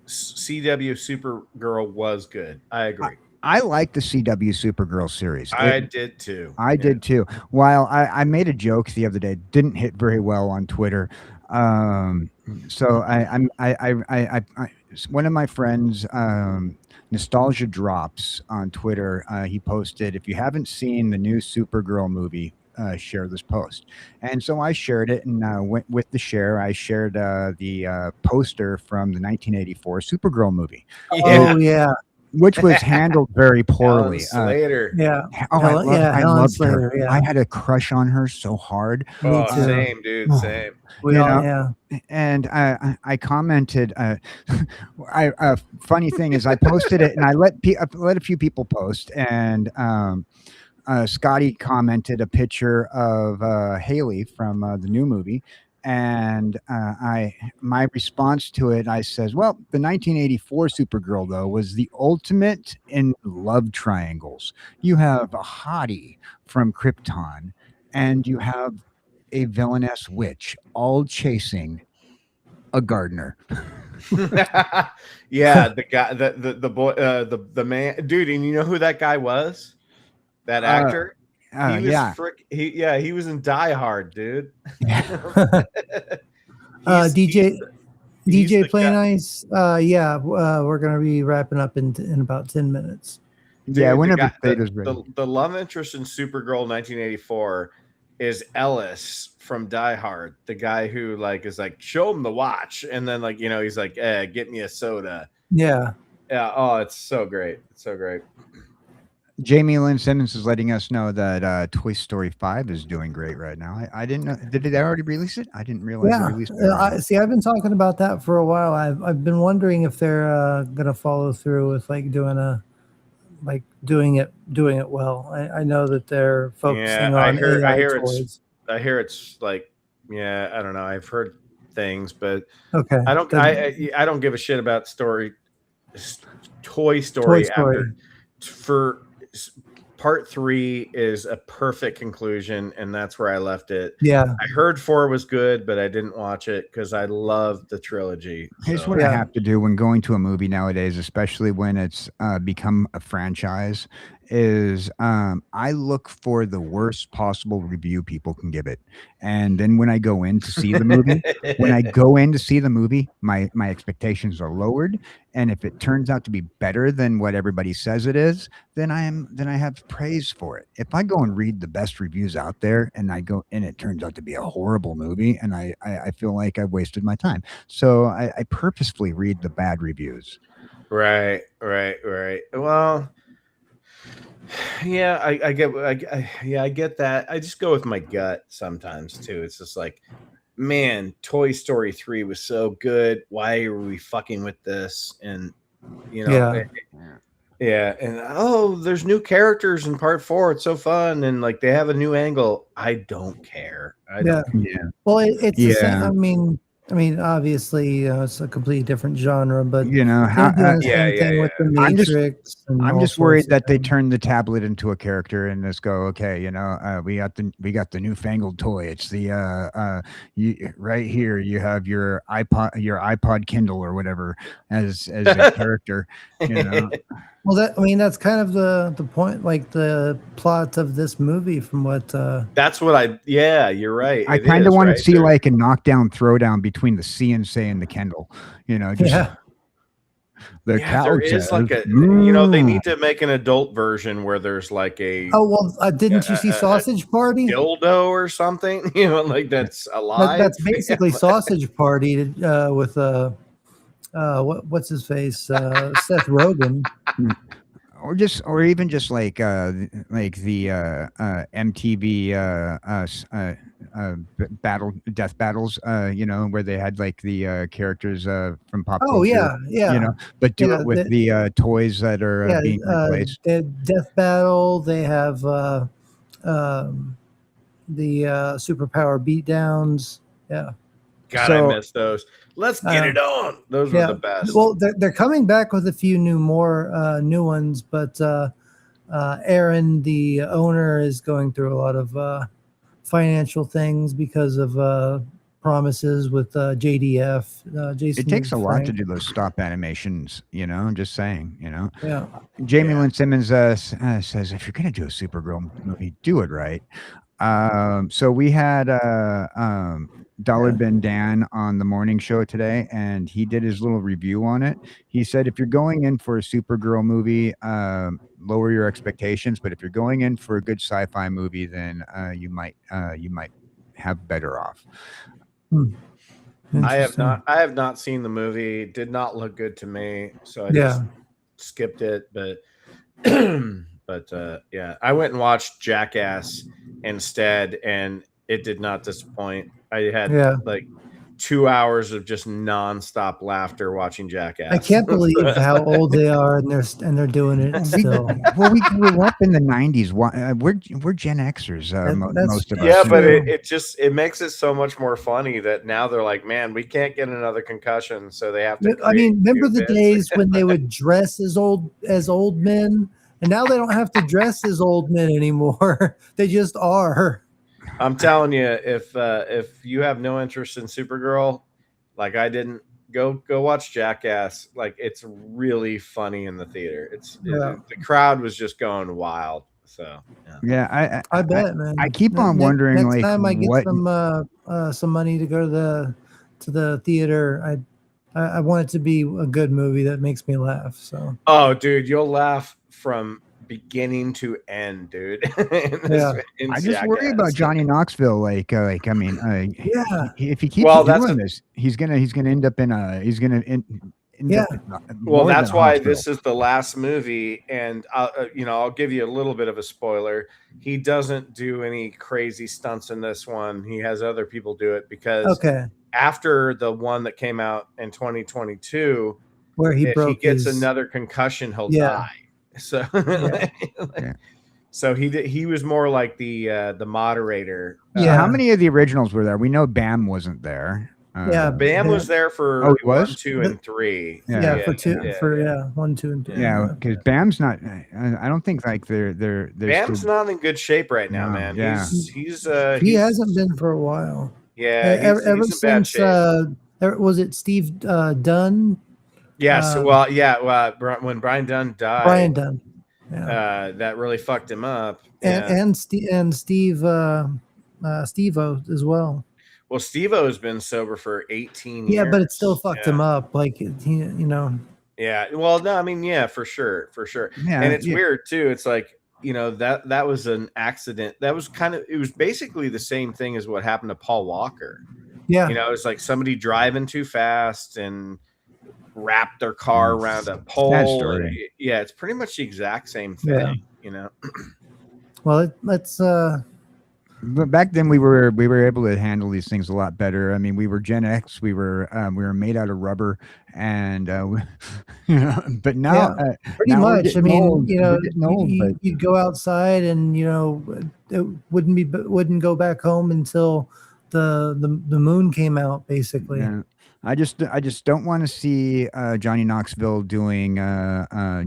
Speaker 4: CW Supergirl was good. I agree.
Speaker 3: I like the CW Supergirl series.
Speaker 4: I did too.
Speaker 3: I did too. While I made a joke the other day, didn't hit very well on Twitter. So I one of my friends, Nostalgia Drops on Twitter, he posted, if you haven't seen the new Supergirl movie, share this post. And so I shared it, and went with the share. I shared the poster from the 1984 Supergirl movie. Which was handled very poorly.
Speaker 4: Slater.
Speaker 3: I loved her. Yeah. I had a crush on her so hard.
Speaker 4: Same, dude. Same.
Speaker 3: And I commented. Funny thing is, I posted it, and I let a few people post, and Scotty commented a picture of Haley from the new movie. And my response to it, I says, well, the 1984 Supergirl, though, was the ultimate in love triangles. You have a hottie from Krypton, and you have a villainess witch, all chasing a gardener.
Speaker 4: Yeah, the guy, the boy, the man, dude, and you know who that guy was? That actor. He was in Die Hard, dude.
Speaker 2: DJ Play Nice. We're gonna be wrapping up in about 10 minutes.
Speaker 3: Dude, whenever Theta's ready.
Speaker 4: The love interest in Supergirl 1984 is Ellis from Die Hard, the guy who is show him the watch, and then he's like, get me a soda.
Speaker 2: Yeah.
Speaker 4: Oh, it's so great. It's so great.
Speaker 3: Jamie Lynn Simmons is letting us know that Toy Story 5 is doing great right now. I didn't know. Did they already release it? I didn't realize they released it.
Speaker 2: I've been talking about that for a while. I've been wondering if they're gonna follow through with doing it well. I know that they're focusing on
Speaker 4: I hear
Speaker 2: toys.
Speaker 4: I hear it's I don't know. I've heard things, but
Speaker 2: okay.
Speaker 4: I don't give a shit about Toy Story. For part 3 is a perfect conclusion, and that's where I left it.
Speaker 2: Yeah,
Speaker 4: I heard 4 was good, but I didn't watch it because I love the trilogy.
Speaker 3: Here's what I have to do when going to a movie nowadays, especially when it's become a franchise, is I look for the worst possible review people can give it, and then when I go in to see the movie, my expectations are lowered, and if it turns out to be better than what everybody says it is, then I have praise for it. If I go and read the best reviews out there, and it turns out to be a horrible movie, and I feel like I've wasted my time, so I purposefully read the bad reviews.
Speaker 4: Right. Well. Yeah, I get that. I just go with my gut sometimes too. It's just man, Toy Story 3 was so good. Why are we fucking with this? And Yeah, and there's new characters in part 4. It's so fun, and like they have a new angle. I don't care. I
Speaker 2: Yeah.
Speaker 4: don't.
Speaker 3: Yeah.
Speaker 2: Well, it's the same.
Speaker 3: Yeah.
Speaker 2: I mean, obviously, it's a completely different genre, but
Speaker 3: You know
Speaker 2: they're
Speaker 3: how
Speaker 2: doing the
Speaker 4: Yeah,
Speaker 2: same thing
Speaker 4: yeah,
Speaker 2: with the
Speaker 3: I'm just-
Speaker 2: Matrix. And
Speaker 3: I'm
Speaker 2: all
Speaker 3: just
Speaker 2: sorts
Speaker 3: worried
Speaker 2: of
Speaker 3: that they
Speaker 2: things.
Speaker 3: turn the tablet into a character and just go, okay, you know, we got the newfangled toy. It's the right here you have your iPod Kindle or whatever as a character, you know.
Speaker 2: Well, that's kind of the point, like the plot of this movie, from what.
Speaker 4: That's what Yeah, you're right.
Speaker 3: I
Speaker 4: It
Speaker 3: kind of
Speaker 4: is,
Speaker 3: want
Speaker 4: right?
Speaker 3: to see
Speaker 4: They're-
Speaker 3: like a knockdown throwdown between the CNC and the Kindle, you know, just
Speaker 2: Yeah.
Speaker 3: the
Speaker 4: yeah, there is
Speaker 3: says,
Speaker 4: like a. They
Speaker 3: "Mm."
Speaker 4: need to make an adult version where there's like a
Speaker 2: Oh well, didn't you see Sausage Party?
Speaker 4: dildo or something. You know, like that's alive.
Speaker 2: That's basically Sausage Party with what's his face, Seth Rogen.
Speaker 3: or even just like the MTV death battles, you know, where they had like the characters from pop
Speaker 2: Oh
Speaker 3: culture,
Speaker 2: yeah.
Speaker 3: you know, but do
Speaker 2: Yeah,
Speaker 3: it with the toys that are being replaced.
Speaker 2: Death Battle. They have the superpower beatdowns. Yeah.
Speaker 4: God,
Speaker 3: So-
Speaker 4: I miss those. Let's get it on. Those were
Speaker 2: Yeah.
Speaker 4: the best.
Speaker 2: Well, they're coming back with a few new ones, but Aaron, the owner, is going through a lot of financial things because of promises with JDF. Jason.
Speaker 3: It takes a lot to
Speaker 2: Frank.
Speaker 3: do those stop animations, you know. I'm just saying, you know.
Speaker 2: Yeah.
Speaker 3: Jamie Lynn Simmons says, if you're gonna do a Supergirl movie, do it right. So we had Dollar Bin Dan on the morning show today, and he did his little review on it. He said, if you're going in for a Supergirl movie, lower your expectations, but if you're going in for a good sci-fi movie, then you might have better off.
Speaker 4: I have
Speaker 2: Interesting.
Speaker 4: not seen the movie. It did not look good to me, so I
Speaker 2: Yeah.
Speaker 4: just skipped it. But yeah, I went and watched Jackass instead, and it did not disappoint. I had like 2 hours of just nonstop laughter watching Jackass.
Speaker 2: I can't believe how old they are, and they're doing it still.
Speaker 3: Well, we grew up in the 90s. We're Gen Xers, most of us.
Speaker 4: Yeah, but it makes it so much more funny that now they're like, man, we can't get another concussion, so they have to.
Speaker 2: I mean, remember
Speaker 4: new
Speaker 2: the
Speaker 4: bits.
Speaker 2: days when they would dress as old men, and now they don't have to dress as old men anymore. They just are.
Speaker 4: I'm telling you, if you have no interest in Supergirl, like I didn't, go watch Jackass. Like it's really funny in the theater. The crowd was just going wild. So
Speaker 3: yeah,
Speaker 2: I bet, man.
Speaker 3: I keep on wondering,
Speaker 2: next
Speaker 3: like,
Speaker 2: time I get
Speaker 3: what
Speaker 2: some money to go to the theater, I want it to be a good movie that makes me laugh. So
Speaker 4: oh, dude, you'll laugh from beginning to end, dude.
Speaker 3: I just worry about Johnny Knoxville. Like I mean, if he keeps doing this, he's gonna end up in a
Speaker 4: Well, that's why this is the last movie, and I'll give you a little bit of a spoiler. He doesn't do any crazy stunts in this one. He has other people do it because after the one that came out in 2022,
Speaker 2: where he
Speaker 4: gets another concussion, he'll die. So, so he was more like the moderator.
Speaker 3: Yeah. How many of the originals were there? We know Bam wasn't there.
Speaker 4: Bam was there for 1, 2, and 3.
Speaker 2: For 1, 2, and 3.
Speaker 3: Yeah, because Bam's not. I don't think like they're
Speaker 2: Bam's
Speaker 4: not in good shape right now, man.
Speaker 3: Yeah,
Speaker 2: he hasn't been for a while.
Speaker 4: Yeah,
Speaker 2: ever since was it Steve Dunn?
Speaker 4: Yes, when Brian Dunn died, that really fucked him up,
Speaker 2: and Steve-O as well.
Speaker 4: Well, Steve-O has been sober for 18 years.
Speaker 2: Yeah, but it still fucked him up. Like
Speaker 4: Yeah, well, no, I mean, for sure.
Speaker 3: Yeah,
Speaker 4: and it's weird too. It's like that was an accident. That was it was basically the same thing as what happened to Paul Walker.
Speaker 2: Yeah,
Speaker 4: it's like somebody driving too fast and wrapped their car around a pole. Yeah, it's pretty much the exact same thing. Well,
Speaker 2: let's
Speaker 3: But back then we were able to handle these things a lot better. I mean, we were Gen X. We were made out of rubber, and but now
Speaker 2: Yeah, pretty
Speaker 3: now we're
Speaker 2: much. I
Speaker 3: getting
Speaker 2: mean,
Speaker 3: old. We're getting old, but
Speaker 2: you'd go outside, and it wouldn't go back home until the moon came out, basically.
Speaker 3: yeah. I just don't want to see Johnny Knoxville doing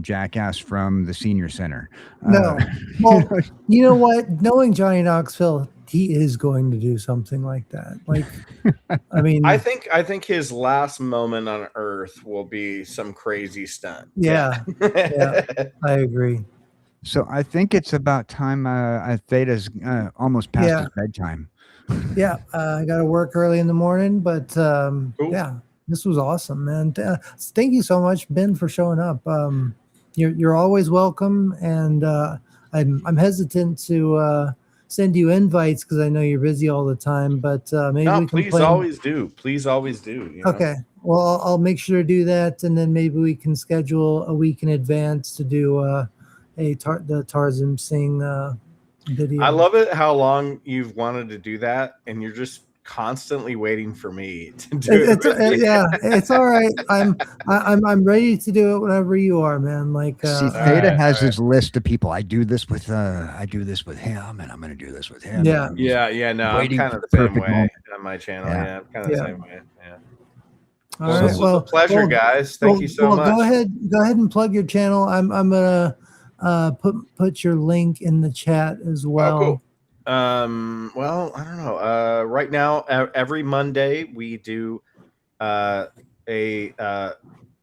Speaker 3: Jackass from the senior center.
Speaker 2: No. Well, you know what? Knowing Johnny Knoxville, he is going to do something like that. Like, I mean,
Speaker 4: I think his last moment on Earth will be some crazy stunt.
Speaker 2: yeah, I agree.
Speaker 3: So I think it's about time. Theta's almost past
Speaker 2: Yeah.
Speaker 3: his bedtime.
Speaker 2: Yeah, I got to work early in the morning, but
Speaker 4: Cool.
Speaker 2: yeah, this was awesome, man. Thank you so much, Ben, for showing up. You're always welcome, and I'm hesitant to send you invites because I know you're busy all the time. But maybe
Speaker 4: No,
Speaker 2: we can
Speaker 4: please
Speaker 2: plan.
Speaker 4: always do. Please always do. You know?
Speaker 2: Okay, well, I'll make sure to do that, and then maybe we can schedule a week in advance to do the Tarzan Sing video.
Speaker 4: I love it how long you've wanted to do that, and you're just constantly waiting for me to do it.
Speaker 2: Yeah, it's all right. I'm ready to do it whenever you are, man. Like,
Speaker 3: See, Theta has his list of people. I do this with him, and I'm going to do this with him.
Speaker 2: Yeah.
Speaker 4: Yeah. No, I'm
Speaker 3: Waiting
Speaker 4: kind
Speaker 3: for
Speaker 4: of
Speaker 3: the
Speaker 4: the same
Speaker 3: perfect
Speaker 4: way
Speaker 3: moment.
Speaker 4: on my channel.
Speaker 3: Yeah.
Speaker 4: Yeah, I'm kind of the same way. Yeah.
Speaker 2: all
Speaker 4: Well,
Speaker 2: right.
Speaker 4: this was a pleasure, guys. Thank you so much.
Speaker 2: Go ahead and plug your channel. I'm gonna put your link in the chat as well.
Speaker 4: Oh, cool. Well, I don't know. Right now, every Monday we do a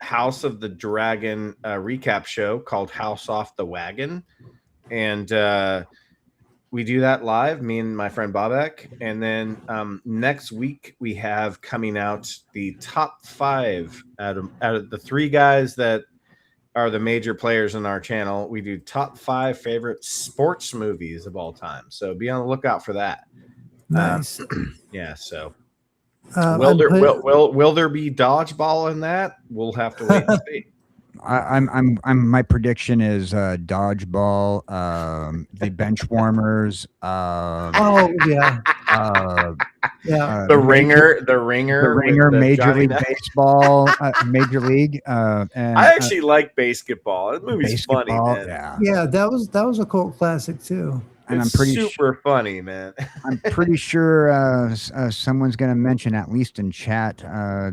Speaker 4: House of the Dragon recap show called House Off the Wagon, and we do that live, me and my friend Bobek. And then next week we have coming out the top 5 out of the 3 guys that are the major players in our channel. We do top 5 favorite sports movies of all time. So be on the lookout for that.
Speaker 2: Nice.
Speaker 4: Yeah. So will there be dodgeball in that? We'll have to wait and see.
Speaker 3: My prediction is dodgeball, the bench warmers.
Speaker 2: Oh yeah.
Speaker 4: The ringer,
Speaker 3: Major League Baseball, Major League. And
Speaker 4: I actually like basketball. That movie's funny, man.
Speaker 2: Yeah, that was a cult classic too.
Speaker 3: And
Speaker 4: it's
Speaker 3: I'm pretty
Speaker 4: super funny, man.
Speaker 3: I'm pretty sure someone's going to mention, at least in chat,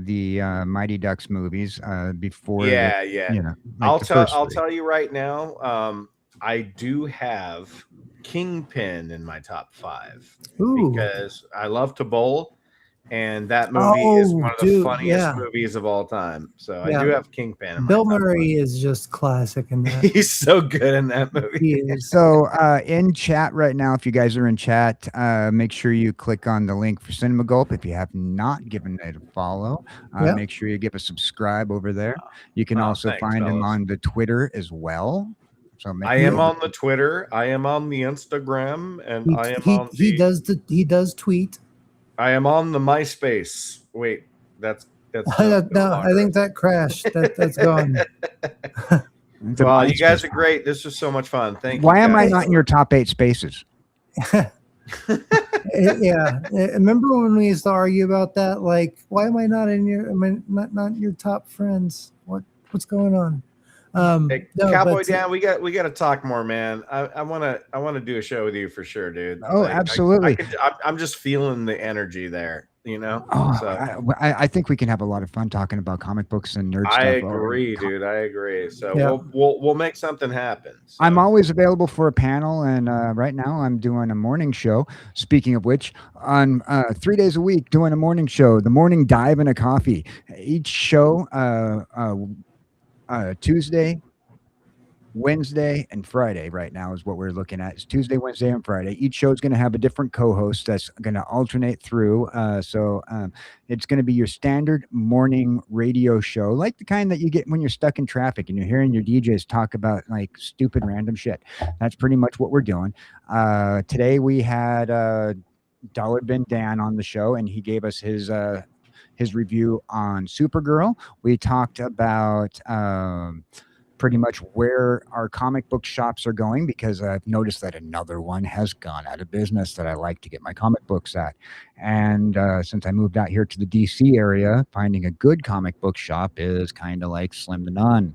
Speaker 3: the Mighty Ducks movies before.
Speaker 4: Yeah.
Speaker 3: You know,
Speaker 4: I'll tell you right now. I do have Kingpin in my top 5 because I love to bowl, and that movie is one of the funniest movies of all time. So I do have Kingpin in my
Speaker 2: Bill
Speaker 4: top
Speaker 2: Murray
Speaker 4: 5.
Speaker 2: is just classic in that.
Speaker 4: He's so good in that movie.
Speaker 2: He is.
Speaker 3: So in chat right now, if you guys are in chat, make sure you click on the link for Cinema Gulp. If you have not given it a follow, make sure you give a subscribe over there. You can also find him on the Twitter as well. So
Speaker 4: I am on the Twitter. I am on the Instagram, and
Speaker 2: he does tweet.
Speaker 4: I am on the MySpace. Wait, that's
Speaker 2: no. I think that crashed. That's gone.
Speaker 4: Wow, you guys are great. This was so much fun. Thank you.
Speaker 3: Why am I not in your top 8 spaces?
Speaker 2: Yeah, remember when we used to argue about that? Like, why am I not in your? Not your top friends? What's going on?
Speaker 4: Hey, Cowboy Dan, we got to talk more, man. I want to do a show with you for sure, dude.
Speaker 3: Oh, absolutely.
Speaker 4: I'm just feeling the energy there, you know.
Speaker 3: Oh,
Speaker 4: so
Speaker 3: I think we can have a lot of fun talking about comic books and nerd stuff.
Speaker 4: I agree, dude. I agree. So
Speaker 2: yeah.
Speaker 4: we'll make something happen. So.
Speaker 3: I'm always available for a panel, and right now I'm doing a morning show. Speaking of which, on 3 days a week doing a morning show, the Morning Dive and a Coffee. Each show. Tuesday, Wednesday, and Friday right now is what we're looking at. It's Tuesday, Wednesday, and Friday. Each show is going to have a different co-host that's going to alternate through. So it's going to be your standard morning radio show, like the kind that you get when you're stuck in traffic and you're hearing your DJs talk about like stupid random shit. That's pretty much what we're doing. Today we had Dollar Bin Dan on the show, and he gave us his review on Supergirl. We talked about pretty much where our comic book shops are going, because I've noticed that another one has gone out of business that I like to get my comic books at. And since I moved out here to the DC area, finding a good comic book shop is kind of like slim to none,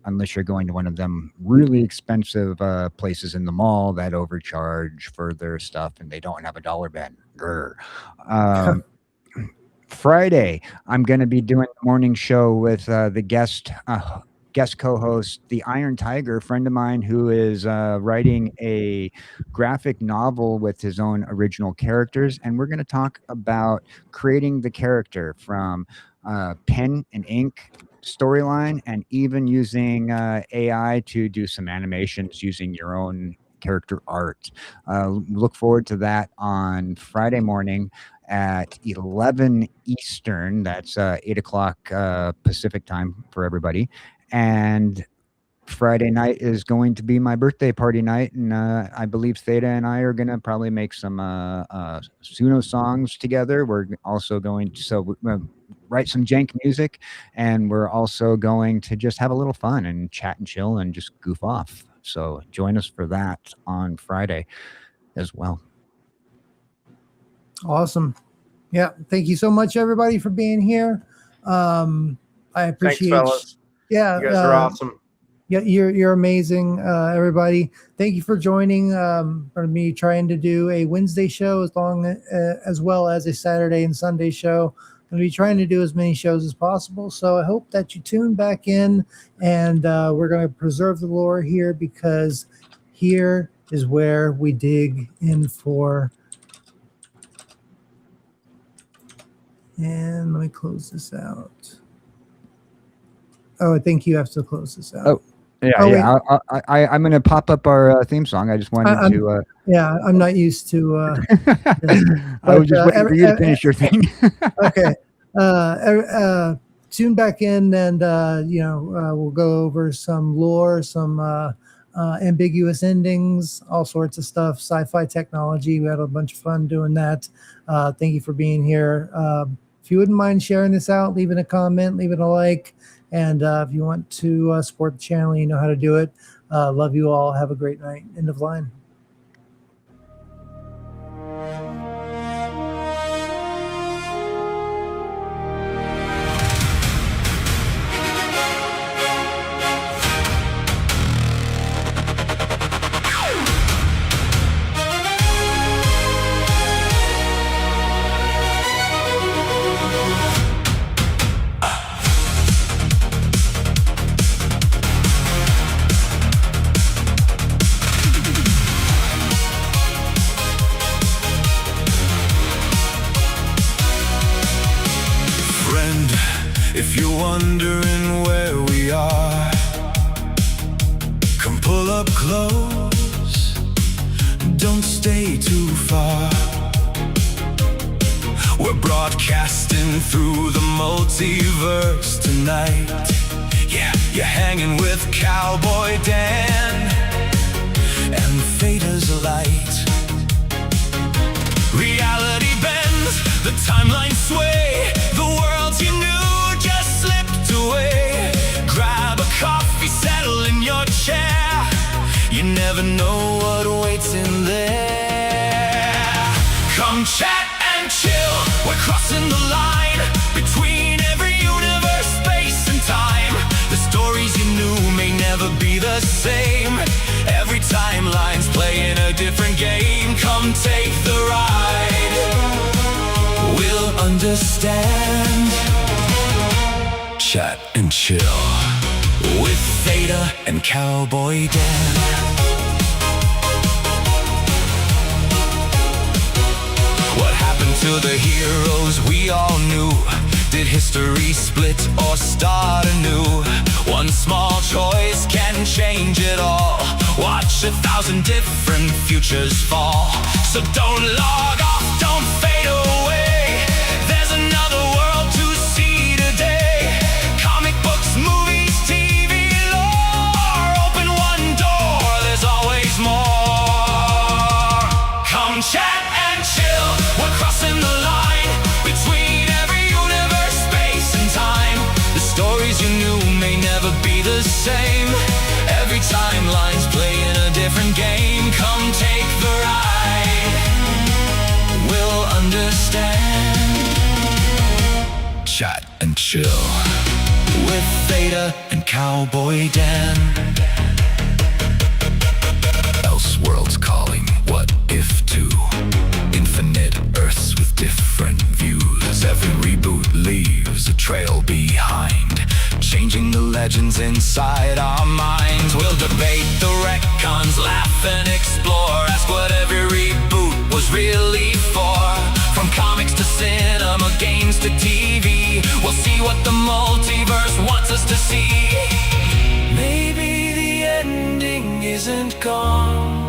Speaker 3: unless you're going to one of them really expensive places in the mall that overcharge for their stuff and they don't have a dollar bin. Friday, I'm going to be doing a morning show with the guest co-host, the Iron Tiger, a friend of mine who is writing a graphic novel with his own original characters. And we're going to talk about creating the character from pen and ink storyline, and even using AI to do some animations using your own character art. Look forward to that on Friday morning at 11 Eastern. That's 8 o'clock Pacific time for everybody. And Friday night is going to be my birthday party night, and I believe Theta and I are going to probably make some Suno songs together. We're also going to write some jank music, and we're also going to just have a little fun and chat and chill and just goof off. So join us for that on Friday as well.
Speaker 2: Awesome. Yeah. Thank you so much, everybody, for being here. I appreciate.
Speaker 4: Thanks, fellas.
Speaker 2: Yeah.
Speaker 4: You guys are awesome.
Speaker 2: Yeah, you're amazing, everybody. Thank you for joining for me trying to do a Wednesday show as well as a Saturday and Sunday show. I'm going to be trying to do as many shows as possible. So I hope that you tune back in, and we're going to preserve the lore here, because here is where we dig in for. And let me close this out. Oh, I think you have to close this out.
Speaker 3: Oh. Yeah. I'm going to pop up our theme song. I just wanted to.
Speaker 2: Yeah, I'm not used to.
Speaker 3: I was just waiting for you to finish your thing.
Speaker 2: Okay. Tune back in, and we'll go over some lore, some ambiguous endings, all sorts of stuff, sci-fi technology. We had a bunch of fun doing that. Thank you for being here. If you wouldn't mind sharing this out, leaving a comment, leaving a like. And if you want to support the channel, you know how to do it. Love you all. Have a great night. End of line.
Speaker 1: If you're wondering where we are, come pull up close, don't stay too far. We're broadcasting through the multiverse tonight. Yeah, you're hanging with CowboyDan and Theta's a light. Reality bends, the timeline sway, the world you knew just slipped away. Grab a coffee, settle in your chair, you never know what waits in there. Come chat and chill, we're crossing the line between every universe, space and time. The stories you knew may never be the same. Every timeline's playing a different game. Come take the ride, we'll understand. Chat and chill with Theta and CowboyDan. What happened to the heroes we all knew? Did history split or start anew? One small choice can change it all. Watch 1,000 different futures fall. So don't log off, don't fade away. There's another world to see today. Comic books, movies, TV, lore. Open one door, there's always more. Come chat and chill, we're crossing the line between every universe, space and time. The stories you new may never be the same. Every timeline's playing a different game. Come take the ride, we'll understand. Chat and chill with Theta and Cowboy Dan. Elseworlds calling, what if to infinite Earths with different views. Every reboot leaves a trail behind, changing the legends inside our minds. We'll debate the retcons, laugh and explore, ask what every reboot was really for. From comics to cinema, games to TV, we'll see what the multiverse wants us to see. Maybe the ending isn't gone.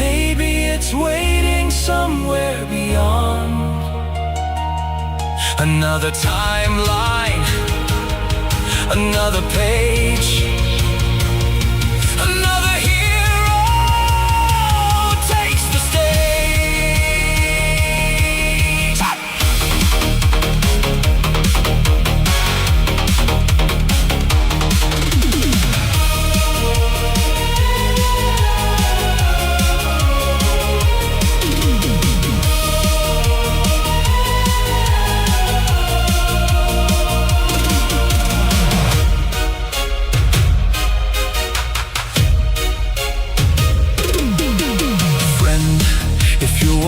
Speaker 1: Maybe it's waiting somewhere beyond. Another timeline, another page, another hero takes the stage.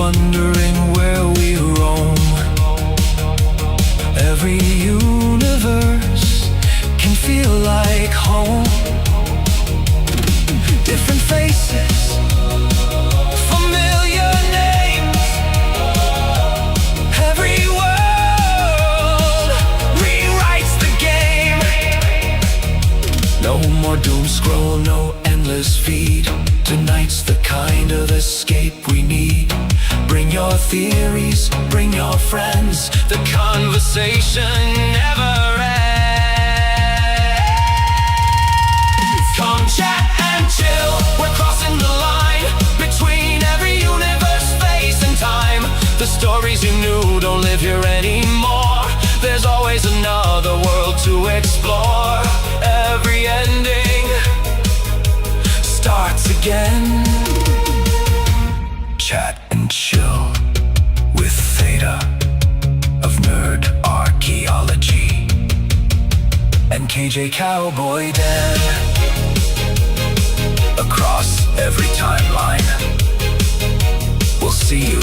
Speaker 1: Wondering where we roam, every universe can feel like home. Different faces, familiar names, every world rewrites the game. No more doom scroll, no endless feed. Tonight's the kind of escape we need. Bring your theories, bring your friends. The conversation never ends. Come chat and chill. We're crossing the line between every universe, space and time. The stories you knew don't live here anymore. There's always another world to explore. Every ending starts again. Chat and chill with Theta of Nerd Archaeology and KJ Cowboy Dan. Across every timeline, we'll see you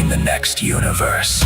Speaker 1: in the next universe.